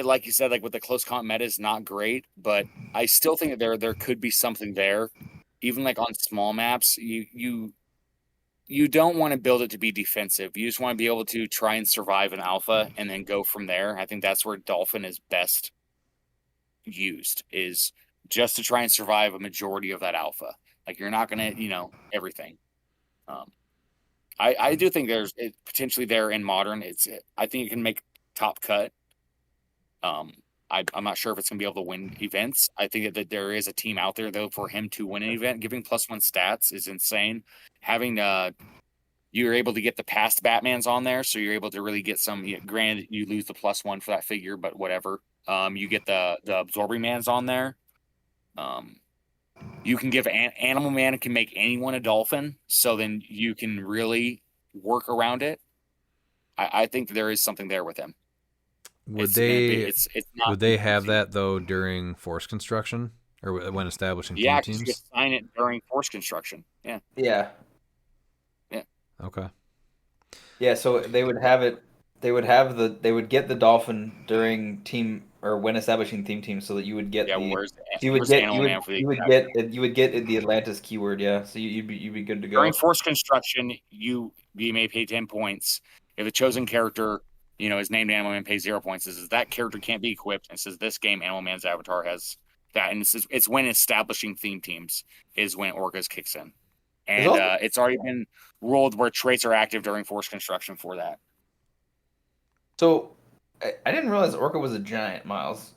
like you said, like with the close comp meta is not great, but I still think that there could be something there. Even like on small maps, you don't want to build it to be defensive. You just want to be able to try and survive an alpha and then go from there. I think that's where Dolphin is best used, is just to try and survive a majority of that alpha. Like you're not gonna, everything. I do think there's potentially there in modern. I think it can make top cut. I'm not sure if it's gonna be able to win events. I think that there is a team out there though for him to win an event. Giving +1 stats is insane. Having you're able to get the past Batmans on there, so you're able to really get some. Granted, you lose the +1 for that figure, but whatever. You get the absorbing mans on there. You can give Animal Man can make anyone a dolphin, so then you can really work around it. I think there is something there with him. Would It's not would they have that though during force construction or when establishing Yeah, team because you teams? assign it during force construction. Yeah. Yeah. Okay. Yeah, so they would have it. They would get the dolphin during team or when establishing theme teams, so that you would get where's you Animal Man for the would get the Atlantis keyword. Yeah, so you'd be good to go. during force construction, you may pay 10 points. If the chosen character, is named Animal Man, pays 0 points. It says that character can't be equipped. And it says this game, Animal Man's avatar has that. And it's when establishing theme teams is when Orcas kicks in. And it's already been ruled where traits are active during force construction for that. So I didn't realize Orca was a giant, Miles.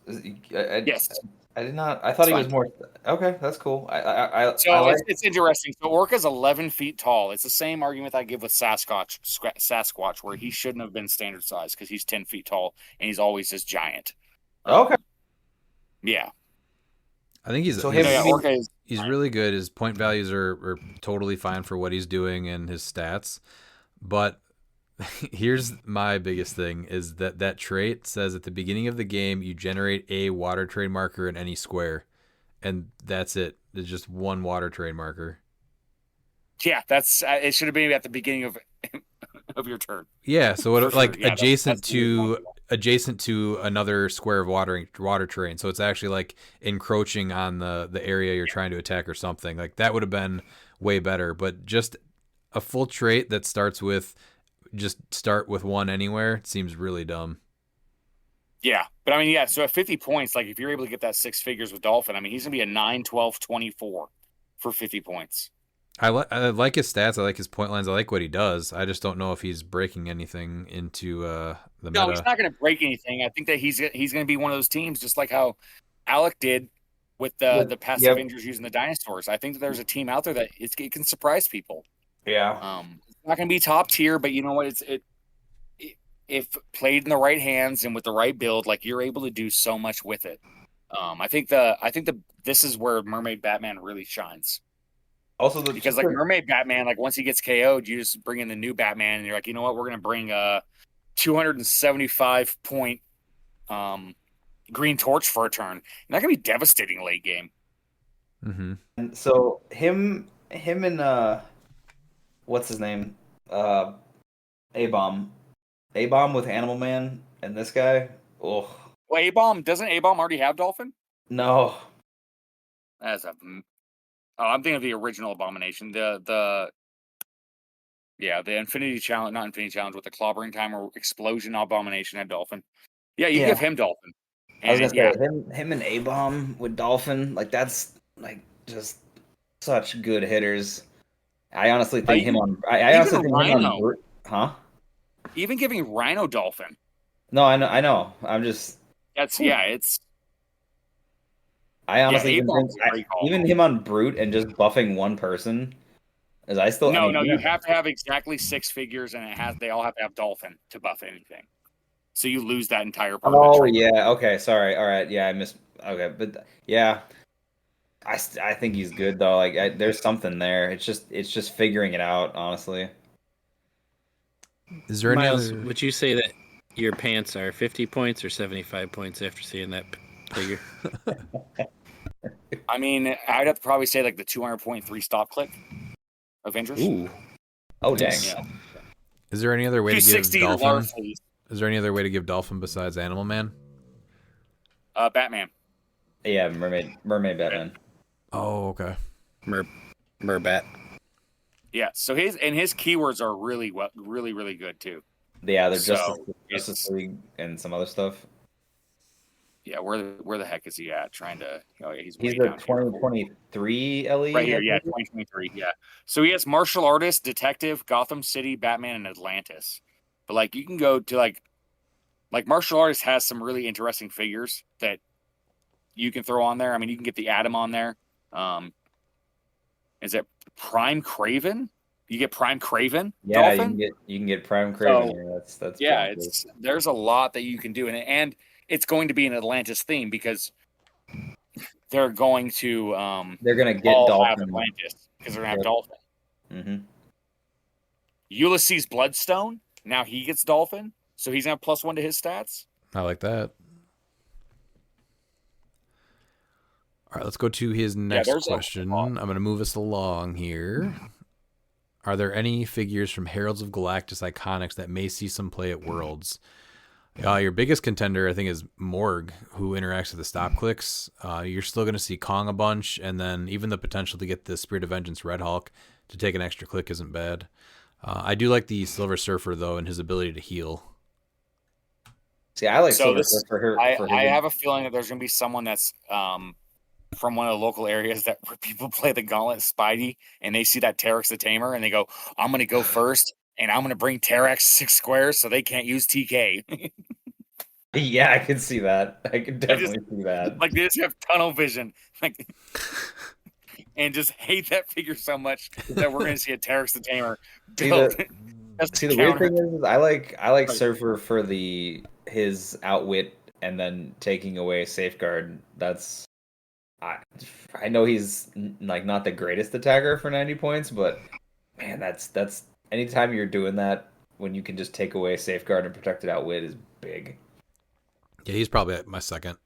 Yes. I did not. I thought he was more. Okay, that's cool. It's interesting. So Orca's 11 feet tall. It's the same argument I give with Sasquatch, where he shouldn't have been standard size because he's 10 feet tall and he's always this giant. Okay. Yeah. I think he's really good. His point values are totally fine for what he's doing and his stats. But here's my biggest thing is that trait says at the beginning of the game you generate a water trade marker in any square, and that's it. There's just one water trade marker. Yeah, that's it. Should have been at the beginning of your turn. Yeah, so what Yeah, adjacent to another square of water terrain. So it's actually like encroaching on the area you're trying to attack or something. Like that would have been way better. But just a full trait that starts with start with one anywhere, it seems really dumb. Yeah, but I mean, yeah, so at 50 points, like if you're able to get that 6 figures with Dolphin, I mean, he's going to be a 9, 12, 24 for 50 points. I like his stats. I like his point lines. I like what he does. I just don't know if he's breaking anything into the meta. No, he's not going to break anything. I think that he's going to be one of those teams, just like how Alec did with the passive Avengers using the dinosaurs. I think that there's a team out there that it can surprise people. Yeah. It's not going to be top tier, but you know what? If played in the right hands and with the right build, like you're able to do so much with it. I think this is where Mermaid Batman really shines. Also, because like Mermaid Batman, like once he gets KO'd, you just bring in the new Batman, and you're like, you know what, we're gonna bring a 275 point Green Torch for a turn, and that can be devastating late game. Mm-hmm. And so him and what's his name? A-Bomb with Animal Man and this guy. Oh, Well, A-Bomb doesn't A-Bomb already have Dolphin? no. As a I'm thinking of the original Abomination. The Infinity Challenge, not Infinity Challenge, with the Clobbering Timer Explosion Abomination had Dolphin. Yeah, you give him Dolphin. I was gonna say him and A-Bomb with Dolphin, like that's like just such good hitters. I honestly think him on. I honestly think him on. Huh? Even giving Rhino Dolphin. No, I know. I'm just. It's. I honestly think even him on Brute and just buffing one person, as I still. No, you have to have exactly 6 figures, and they all have to have Dolphin to buff anything. So you lose that entire part. Oh yeah. Okay. Sorry. All right. Yeah, I missed. Okay, but yeah, I think he's good though. Like there's something there. It's just figuring it out. Honestly. Is there Miles, would you say that your pants are 50 points or 75 points after seeing that figure? I mean, I'd have to probably say like the 200.3 stop click Avengers. Ooh. Oh dang. Yeah. Is there any other way to give Dolphin? Is there any other way to give Dolphin besides Animal Man? Batman. Yeah, Mermaid Batman. Oh, okay. Merbat. Yeah, so his keywords are really good too. Yeah, they're Justice League and some other stuff. Yeah, where the heck is he at? Trying to. Oh yeah, he's the 2023 LE. Right here, yeah, 2023. Yeah. So he has martial artist, detective, Gotham City, Batman, and Atlantis. But like you can go to like martial artist has some really interesting figures that you can throw on there. I mean, you can get the Atom on there. Is it Prime Craven? You get Prime Craven. Yeah, Dolphin? you can get Prime Craven. So, that's yeah. There's a lot that you can do, and it's going to be an Atlantis theme because they're going to they're going to get Dolphin Atlantis because they're going to have Dolphin. Mm-hmm. Ulysses Bloodstone. Now he gets Dolphin, so he's going to have +1 to his stats. I like that. All right, let's go to his next question. I'm going to move us along here. Are there any figures from Heralds of Galactus Iconics that may see some play at Worlds? Your biggest contender, I think, is Morg, who interacts with the stop clicks. You're still going to see Kong a bunch, and then even the potential to get the Spirit of Vengeance Red Hulk to take an extra click isn't bad. I do like the Silver Surfer, though, and his ability to heal. See, I like Silver Surfer. I have a feeling that there's going to be someone that's from one of the local areas where people play the Gauntlet Spidey, and they see that Terex the Tamer, and they go, I'm going to go first, and I'm going to bring Terex 6 squares so they can't use TK. Yeah, I can see that. I can definitely see that. Like, they just have tunnel vision. Like, and just hate that figure so much that we're going to see a Terex the Tamer. See, the weird thing is I like Surfer for his outwit and then taking away Safeguard. That's I know he's like not the greatest attacker for 90 points, but man, that's anytime you're doing that when you can just take away Safeguard and Protected Outwit is big. Yeah, he's probably at my second.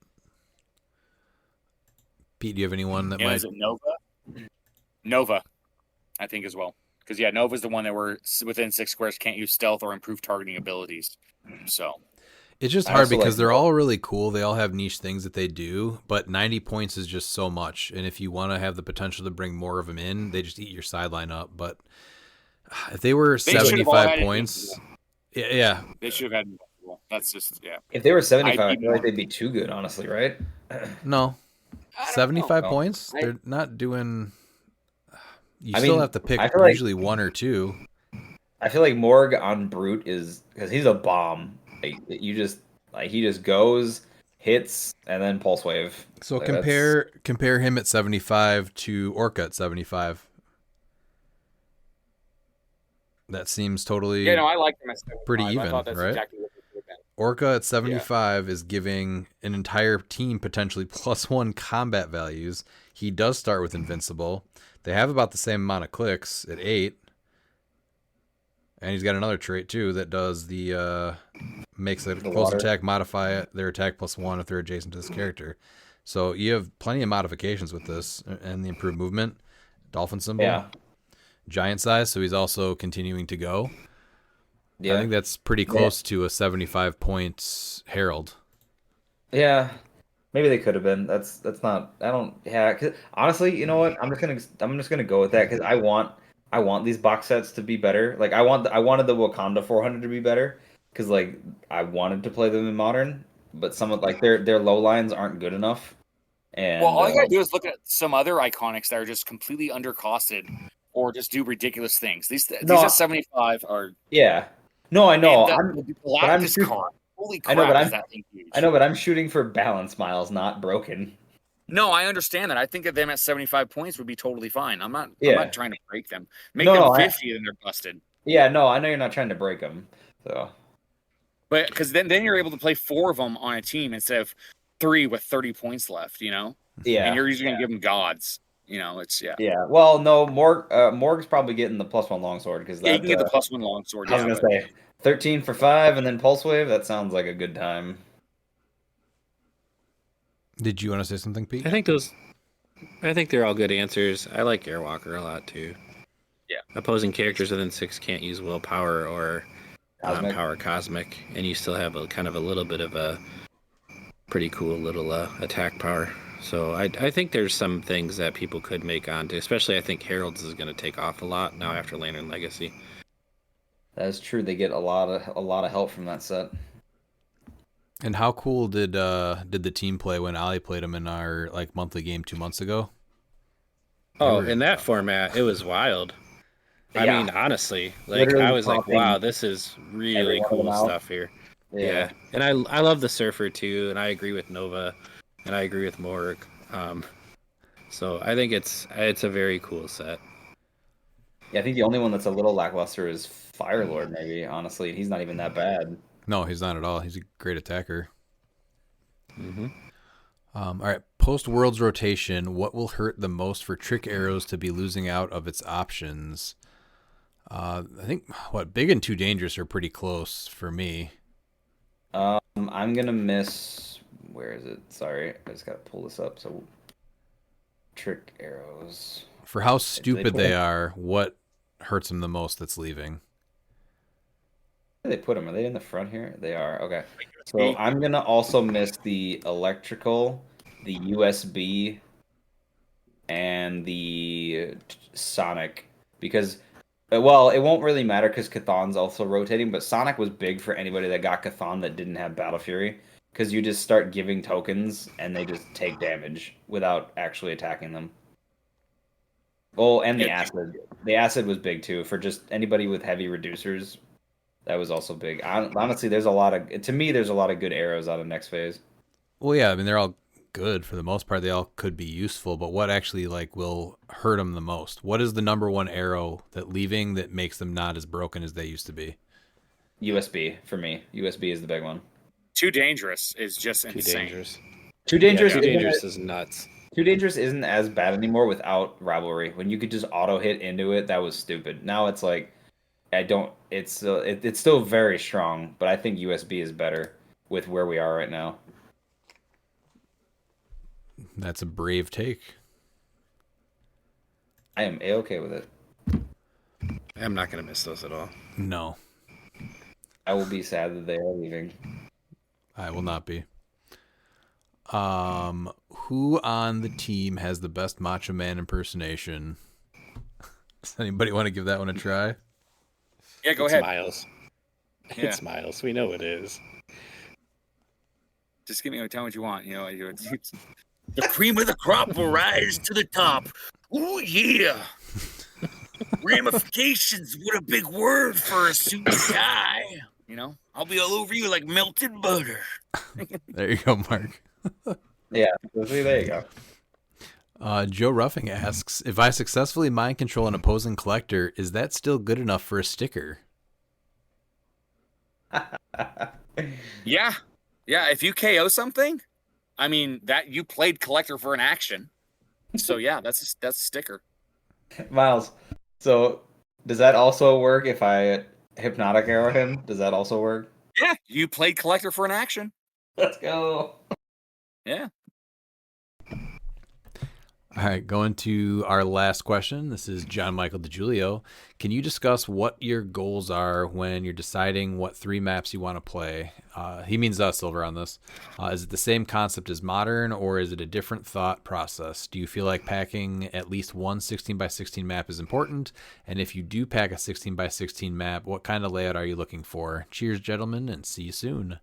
Pete, do you have anyone that might? Is it Nova? Nova, I think as well. Because Nova's the one that we're within 6 squares can't use stealth or improve targeting abilities. So it's just hard because they're all really cool. They all have niche things that they do, but 90 points is just so much. And if you want to have the potential to bring more of them in, they just eat your sideline up. But if they were 75 points, yeah. They should have had. That's just, If they were 75, I feel like they'd be too good, honestly, right? No. 75 points? They're not doing... You still have to pick usually 1 or 2. I feel like Morg on Brute is... Because he's a bomb. Like, he just goes, hits, and then Pulse Wave. So compare him at 75 to Orca at 75. That seems totally... I like him at 75. Pretty even, I thought that's right? exactly what it would have been. Orca at 75 is giving an entire team potentially +1 combat values. He does start with Invincible. They have about the same amount of clicks at 8. And he's got another trait too that does the makes a close water. attack modify their attack +1 if they're adjacent to this character. So you have plenty of modifications with this, and the improved movement, dolphin symbol, Yeah. giant size. So he's also continuing to go. Yeah. I think that's pretty close to a 75 points Herald. Yeah, maybe they could have been. That's not. I don't. Yeah, 'cause honestly, you know what? I'm just gonna go with that because I want these box sets to be better. Like I wanted the Wakanda 400 to be better because like I wanted to play them in modern, but some of like their low lines aren't good enough. And Well, all you gotta do is look at some other iconics that are just completely undercosted or just do ridiculous things. These at 75 are. Yeah. No, I know. The Galactus card. Holy crap! Is that thing huge? I know, but I'm shooting for balance, Miles, not broken. No, I understand that. I think that them at 75 points would be totally fine. I'm not trying to break them. Make them 50 and they're busted. Yeah, no, I know you're not trying to break them. So, but because then you're able to play 4 of them on a team instead of 3 with 30 points left. You know. Yeah. And you're usually gonna give them gods. You know, it's Yeah. Well, no, Morg's probably getting the +1 longsword because you can get the +1 longsword. I was gonna say 13 for 5 and then pulse wave. That sounds like a good time. Did you want to say something, Pete? I think they're all good answers. I like Airwalker a lot too. Yeah. Opposing characters within 6 can't use willpower or Cosmic. power cosmic, and you still have a kind of a little bit of a pretty cool little attack power. So I think there's some things that people could make onto, especially I think Herald's is going to take off a lot now after Lantern Legacy. That is true. They get a lot of help from that set. And how cool did the team play when Ollie played them in our like monthly game 2 months ago? Oh, in that format, it was wild. I mean, honestly, like Literally I was like, popping wow, this is really cool stuff here. Yeah. And I love the Surfer too, and I agree with Nova, and I agree with Morg. So I think it's a very cool set. Yeah, I think the only one that's a little lackluster is Firelord, maybe, honestly. He's not even that bad. No, he's not at all. He's a great attacker. Mm-hmm. All right, post-Worlds rotation, what will hurt the most for Trick Arrows to be losing out of its options? I think, Big and Too Dangerous are pretty close for me. I'm going to miss... Where is it? Sorry, I just got to pull this up. So, Trick Arrows. For how stupid they are, what hurts them the most that's leaving? Where do they put them? Are they in the front here? They are. Okay. So I'm going to also miss the electrical, the USB, and the Sonic. Because, well, it won't really matter because Chthon's also rotating, but Sonic was big for anybody that got Chthon that didn't have Battle Fury. Because you just start giving tokens and they just take damage without actually attacking them. Oh, and the acid. The acid was big too for just anybody with heavy reducers. That was also big. Honestly, there's a lot of good arrows out of next phase. Well, yeah, I mean they're all good for the most part. They all could be useful, but what actually will hurt them the most? What is the number one arrow that leaving that makes them not as broken as they used to be? USB for me. USB is the big one. Too Dangerous is just insane. Too Dangerous is nuts. Too Dangerous isn't as bad anymore without Rivalry. When you could just auto hit into it, that was stupid. Now it's like, it's still very strong, but I think USB is better with where we are right now. That's a brave take. I am A-okay with it. I'm not going to miss those at all. No. I will be sad that they are leaving. I will not be. Who on the team has the best Macho Man impersonation? Does anybody want to give that one a try? Yeah, go ahead. Miles. Yeah. It's Miles. We know it is. Just give me tell me what you want. You know, the cream of the crop will rise to the top. Ooh, yeah. Ramifications, what a big word for a suit guy. You know, I'll be all over you like melted butter. There you go, Mark. Yeah, there you go. Joe Ruffing asks, if I successfully mind control an opposing collector, is that still good enough for a sticker? Yeah. Yeah. If you KO something, I mean that you played collector for an action. So yeah, that's a sticker. Miles, so does that also work if I hypnotic arrow him? Does that also work? Yeah, you played collector for an action. Let's go. Yeah. All right, going to our last question. This is John Michael DiGiulio. Can you discuss what your goals are when you're deciding what 3 maps you want to play? He means Silver on this. Is it the same concept as Modern, or is it a different thought process? Do you feel like packing at least one 16x16 map is important? And if you do pack a 16x16 map, what kind of layout are you looking for? Cheers, gentlemen, and see you soon.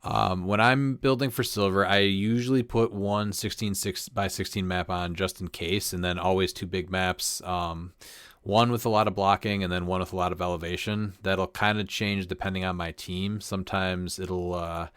When I'm building for Silver, I usually put one 16x16 map on just in case, and then always 2 big maps. One with a lot of blocking and then one with a lot of elevation. That'll kind of change depending on my team. Sometimes it'll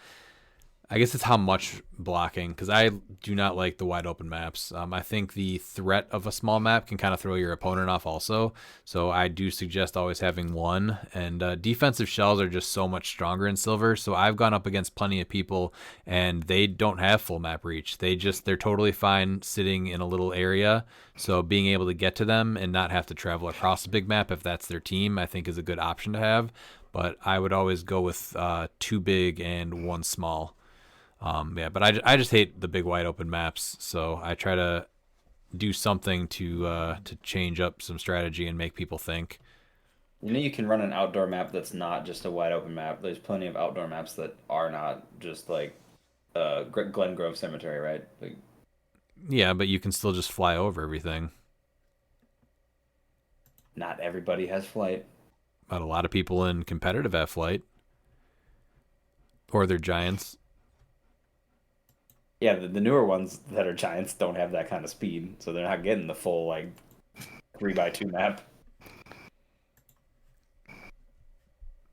I guess it's how much blocking, because I do not like the wide open maps. I think the threat of a small map can kind of throw your opponent off also. So I do suggest always having one. And defensive shells are just so much stronger in Silver. So I've gone up against plenty of people and they don't have full map reach. They're totally fine sitting in a little area. So being able to get to them and not have to travel across a big map if that's their team, I think is a good option to have. But I would always go with 2 big and 1 small. But I just hate the big wide open maps, so I try to do something to change up some strategy and make people think. You know, you can run an outdoor map that's not just a wide open map. There's plenty of outdoor maps that are not just like Glen Grove Cemetery, right? Like, yeah, but you can still just fly over everything. not everybody has flight. But a lot of people in competitive have flight, or they're giants. Yeah, the newer ones that are giants don't have that kind of speed, so they're not getting the full like 3x2 map.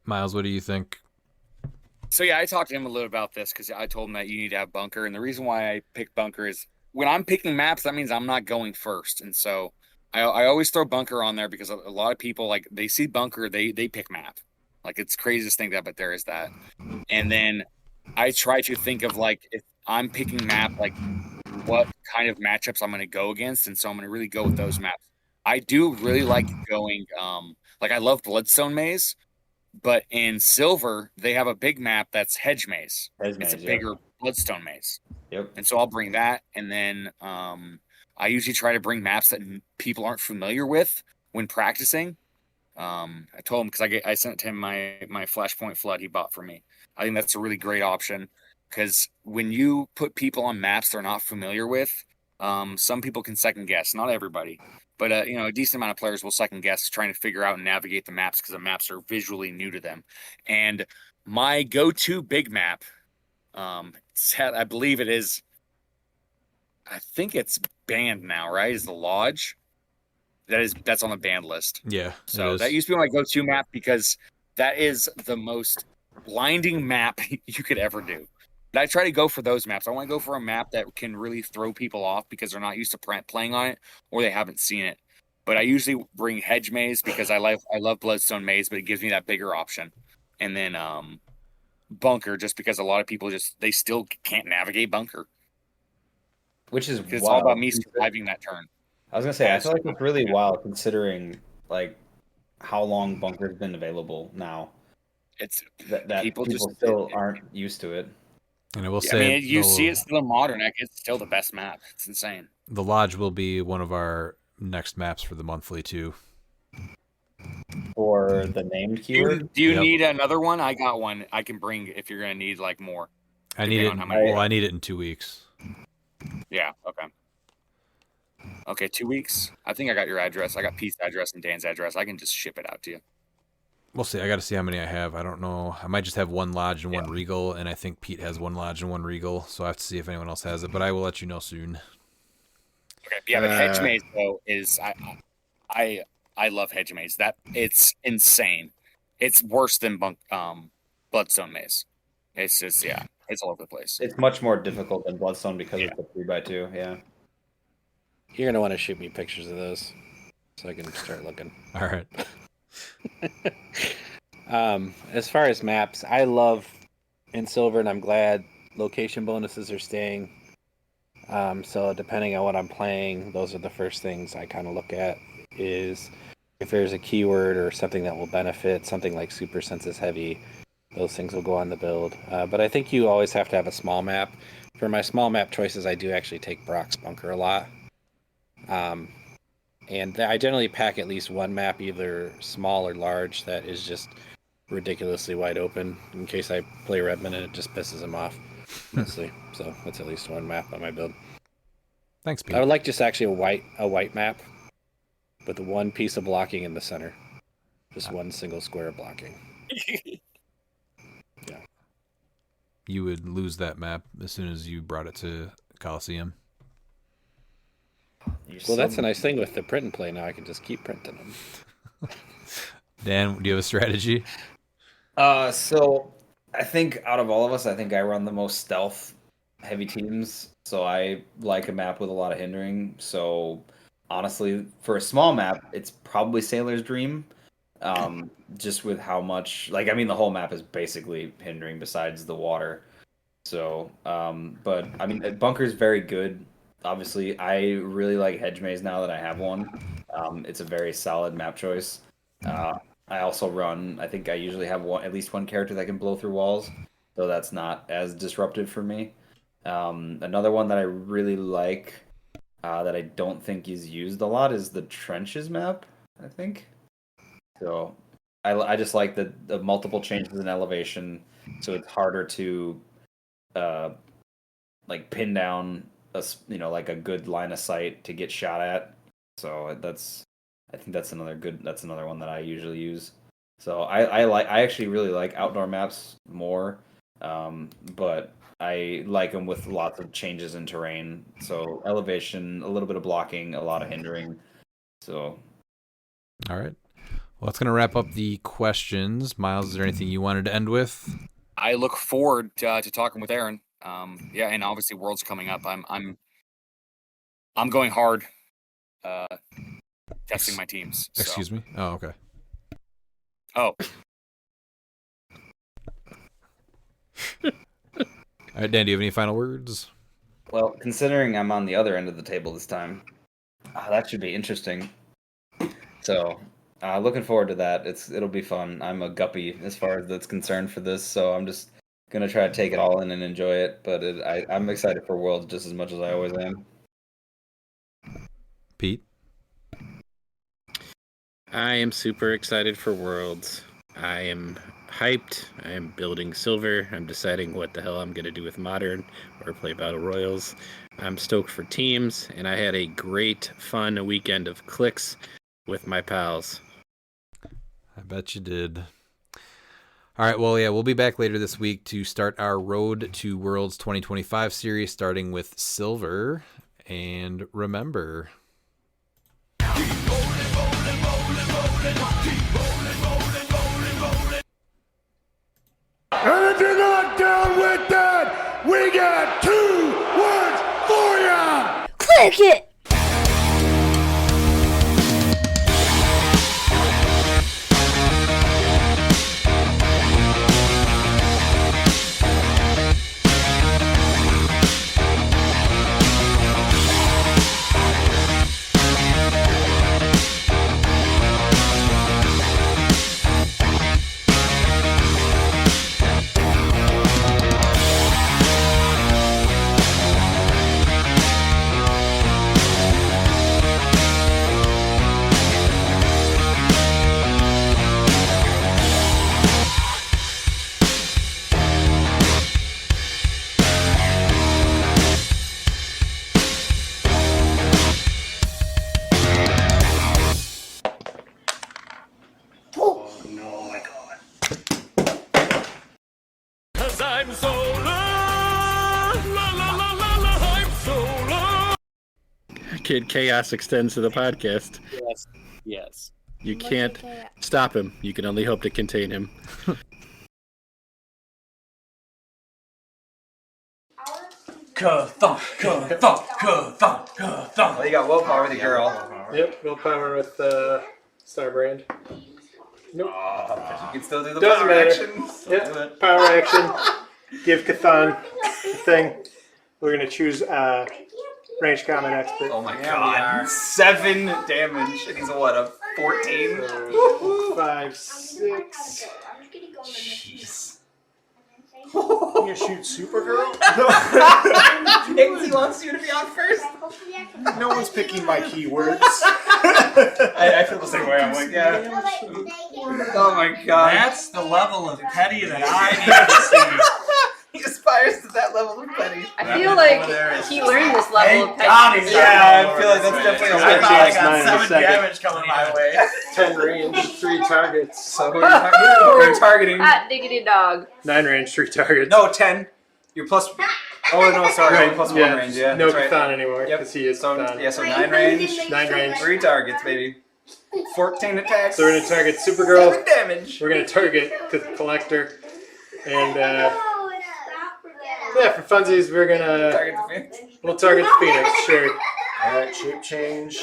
Miles, what do you think? So yeah, I talked to him a little about this because I told him that you need to have bunker, and the reason why I picked bunker is when I'm picking maps, that means I'm not going first, and so I always throw bunker on there because a lot of people like they see bunker, they pick map. Like it's craziest thing that, but there is that. And then I try to think of like if I'm picking map, like what kind of matchups I'm going to go against, and so I'm going to really go with those maps. I do really like going, like I love Bloodstone Maze, but in Silver they have a big map that's Hedge Maze. It's a bigger Bloodstone Maze. Yep. And so I'll bring that, and then I usually try to bring maps that people aren't familiar with when practicing. I told him because I sent him my Flashpoint Flood he bought for me. I think that's a really great option because when you put people on maps they're not familiar with, some people can second guess. Not everybody, but a decent amount of players will second guess trying to figure out and navigate the maps because the maps are visually new to them. And my go-to big map, I believe it is. I think it's banned now, right? Is the Lodge? That's on the banned list. Yeah. So that used to be my go-to map because that is the most blinding map you could ever do. But I try to go for those maps. I want to go for a map that can really throw people off because they're not used to playing on it or they haven't seen it. But I usually bring Hedge Maze because I love Bloodstone Maze, but it gives me that bigger option. And then Bunker, just because a lot of people they still can't navigate Bunker. Which is it's all about me surviving that turn. I was gonna say, I feel like it's really wild considering like how long Bunker's been available now. It's that people still aren't used to it. And I will say, you see it's still modern. It's still the best map. It's insane. The Lodge will be one of our next maps for the monthly too. For the named keyword. Do you need another one? I got one. I can bring if you're gonna need like more. I need it. I need it in 2 weeks. Yeah. Okay. Okay, 2 weeks. I think I got your address. I got Pete's address and Dan's address. I can just ship it out to you. We'll see. I got to see how many I have. I don't know. I might just have 1 Lodge and 1 Regal, and I think Pete has 1 Lodge and 1 Regal. So I have to see if anyone else has it. But I will let you know soon. Okay. Yeah, but Hedge Maze though is I love Hedge Maze. That it's insane. It's worse than Bloodstone Maze. It's just it's all over the place. It's much more difficult than Bloodstone because it's a 3x2. Yeah. You're gonna want to shoot me pictures of those so I can start looking. All right. As far as maps, I love in Silver, and I'm glad location bonuses are staying. So depending on what I'm playing, those are the first things I kind of look at. Is if there's a keyword or something that will benefit, something like Super Senses Heavy, those things will go on the build. But I think you always have to have a small map. For my small map choices, I do actually take Brock's Bunker a lot. And I generally pack at least one map, either small or large, that is just ridiculously wide open in case I play Redmond and it just pisses him off mostly. So that's at least one map on my build. Thanks, Pete. I would like just actually a white map with one piece of blocking in the center. Just one single square of blocking. Yeah. You would lose that map as soon as you brought it to Coliseum. Well, that's a nice thing with the print and play now. I can just keep printing them. Dan, do you have a strategy? So I think out of all of us, I think I run the most stealth heavy teams. So I like a map with a lot of hindering. So honestly, for a small map, it's probably Sailor's Dream. Just with how much, like, I mean, the whole map is basically hindering besides the water. So, but I mean, Bunker's very good. Obviously, I really like Hedge Maze now that I have one. It's a very solid map choice. I also run, I think I usually have at least one character that can blow through walls, so that's not as disruptive for me. Another one that I really like that I don't think is used a lot is the Trenches map, I think. So I just like the multiple changes in elevation, so it's harder to like pin down like a good line of sight to get shot at. So I think that's another one that I usually use. So I actually really like outdoor maps more, but I like them with lots of changes in terrain. So elevation, a little bit of blocking, a lot of hindering. So all right. Well, that's going to wrap up the questions. Miles, is there anything you wanted to end with? I look forward to talking with Aaron. Yeah, and obviously World's coming up. I'm going hard, testing my teams. So. Excuse me? Oh, okay. Oh. All right, Dan, do you have any final words? Well, considering I'm on the other end of the table this time, that should be interesting. So, looking forward to that. It'll be fun. I'm a guppy as far as that's concerned for this, so I'm just gonna try to take it all in and enjoy it. But I'm excited for Worlds just as much as I always am. Pete? I am super excited for Worlds. I am hyped. I am building Silver. I'm deciding what the hell I'm going to do with Modern or play Battle Royals. I'm stoked for teams, and I had a great, fun weekend of CLX with my pals. I bet you did. All right, well, yeah, we'll be back later this week to start our Road to Worlds 2025 series, starting with Silver. And remember... And if you're not down with that, we got 2 words for ya! Click it! Kid Chaos extends to the podcast. Yes. Yes. You can't stop him. You can only hope to contain him. Ka-thump, ka-thump, ka-thump, ka-thump. You got willpower with the girl. Yep, willpower with Starbrand. Nope. You can still do the Doesn't power matter. action. Still do Yep. it. Power action. Give Cathan the thing. We're gonna choose range combat expert. Oh my god. 7 damage. And he's a 14? 5, 6. Jeez. You gonna shoot Supergirl? He wants you to be on first. No one's picking my keywords. I feel the same way. I'm like, yeah. Oh my god. That's the level of petty that I need to see. He aspires to that level of petty. I feel like he learned this level of God, he's Yeah, I feel like that's definitely a I win. thought I got got 7 damage coming my way. 10 range, 3 targets. So who are you targeting? Hot diggity dog. 9 range, 3 targets. No, 10. You're plus. Oh no, sorry. Right, Plus 1 yeah. range. Yeah. No that's Cathan right. anymore, Yep. because he is So Cathan. yeah, so 9 range. 9 range. 3 targets, baby. 14 attacks. So we're gonna target Supergirl. 7 damage. We're gonna target Collector. And yeah, for funsies, we're gonna Target the Phoenix. we'll target the Phoenix. Sure. Alright, shape change.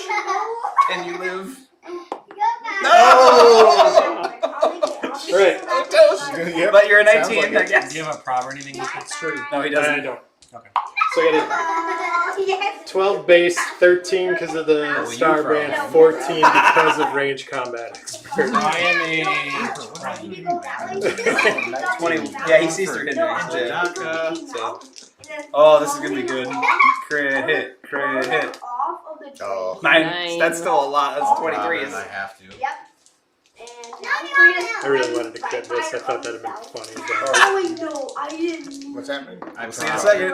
Can you live? Oh! Right. Oh, toast. Yep. But you're a Sounds 19, like I it. guess. Do you have a prob or anything you could screw? No, he I doesn't. don't. Okay. So I got 12 base, 13 because of the Star Brand, 14 because of range combat expert. I am a 20. Yeah, he sees through hidden range. Yeah. So. Oh, this is gonna be good. Crit hit. Crit hit. Oh. 9. That's still a lot. That's 23. I have to. I really wanted to crit this. I thought that'd have been funny. But... What's happening? I'm See you in a second.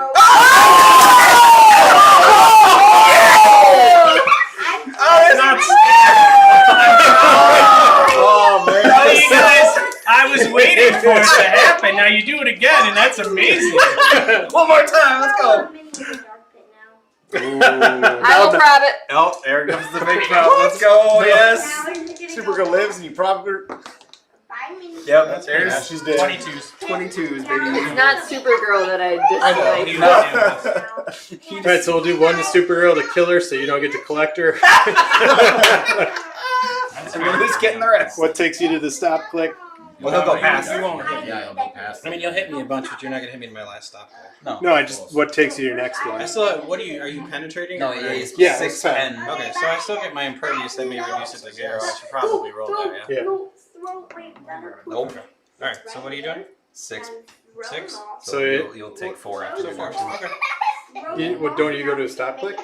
Oh, that's Oh man. Oh, you guys, I was waiting for it to happen. Now you do it again, and that's amazing. one more time. Let's go. I will prob it. Oh, there comes the big prop. Let's go. Yes. Supergirl lives and you probably. Yep. There's Yeah, she's dead. 22s. 22s, baby. It's not Supergirl that I dislike. Alright, so we'll do 1 to Supergirl to kill her so you don't get to collect her. So we're just getting the rest. What takes you to the stop click? Well, he'll go past. You won't hit me. Yeah, I'll go past. I mean, you'll hit me a bunch, but you're not gonna hit me in my last stop. No, I just, what takes you to your next I one? still have, what are you penetrating? No, or- yeah, he's Yeah, 6, it's fine. 10. Okay, so I still get my impervious, that may reduce it to 0. I should probably roll that, yeah. Yeah. Nope. Alright, so what are you doing? 6. 6? So you'll take 4 after the action. Okay. Don't you go to a stop click?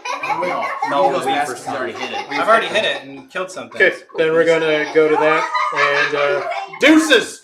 No, Goes we past first because he already hit it. I've already hit it and killed something. Okay, then we're gonna go to that and deuces!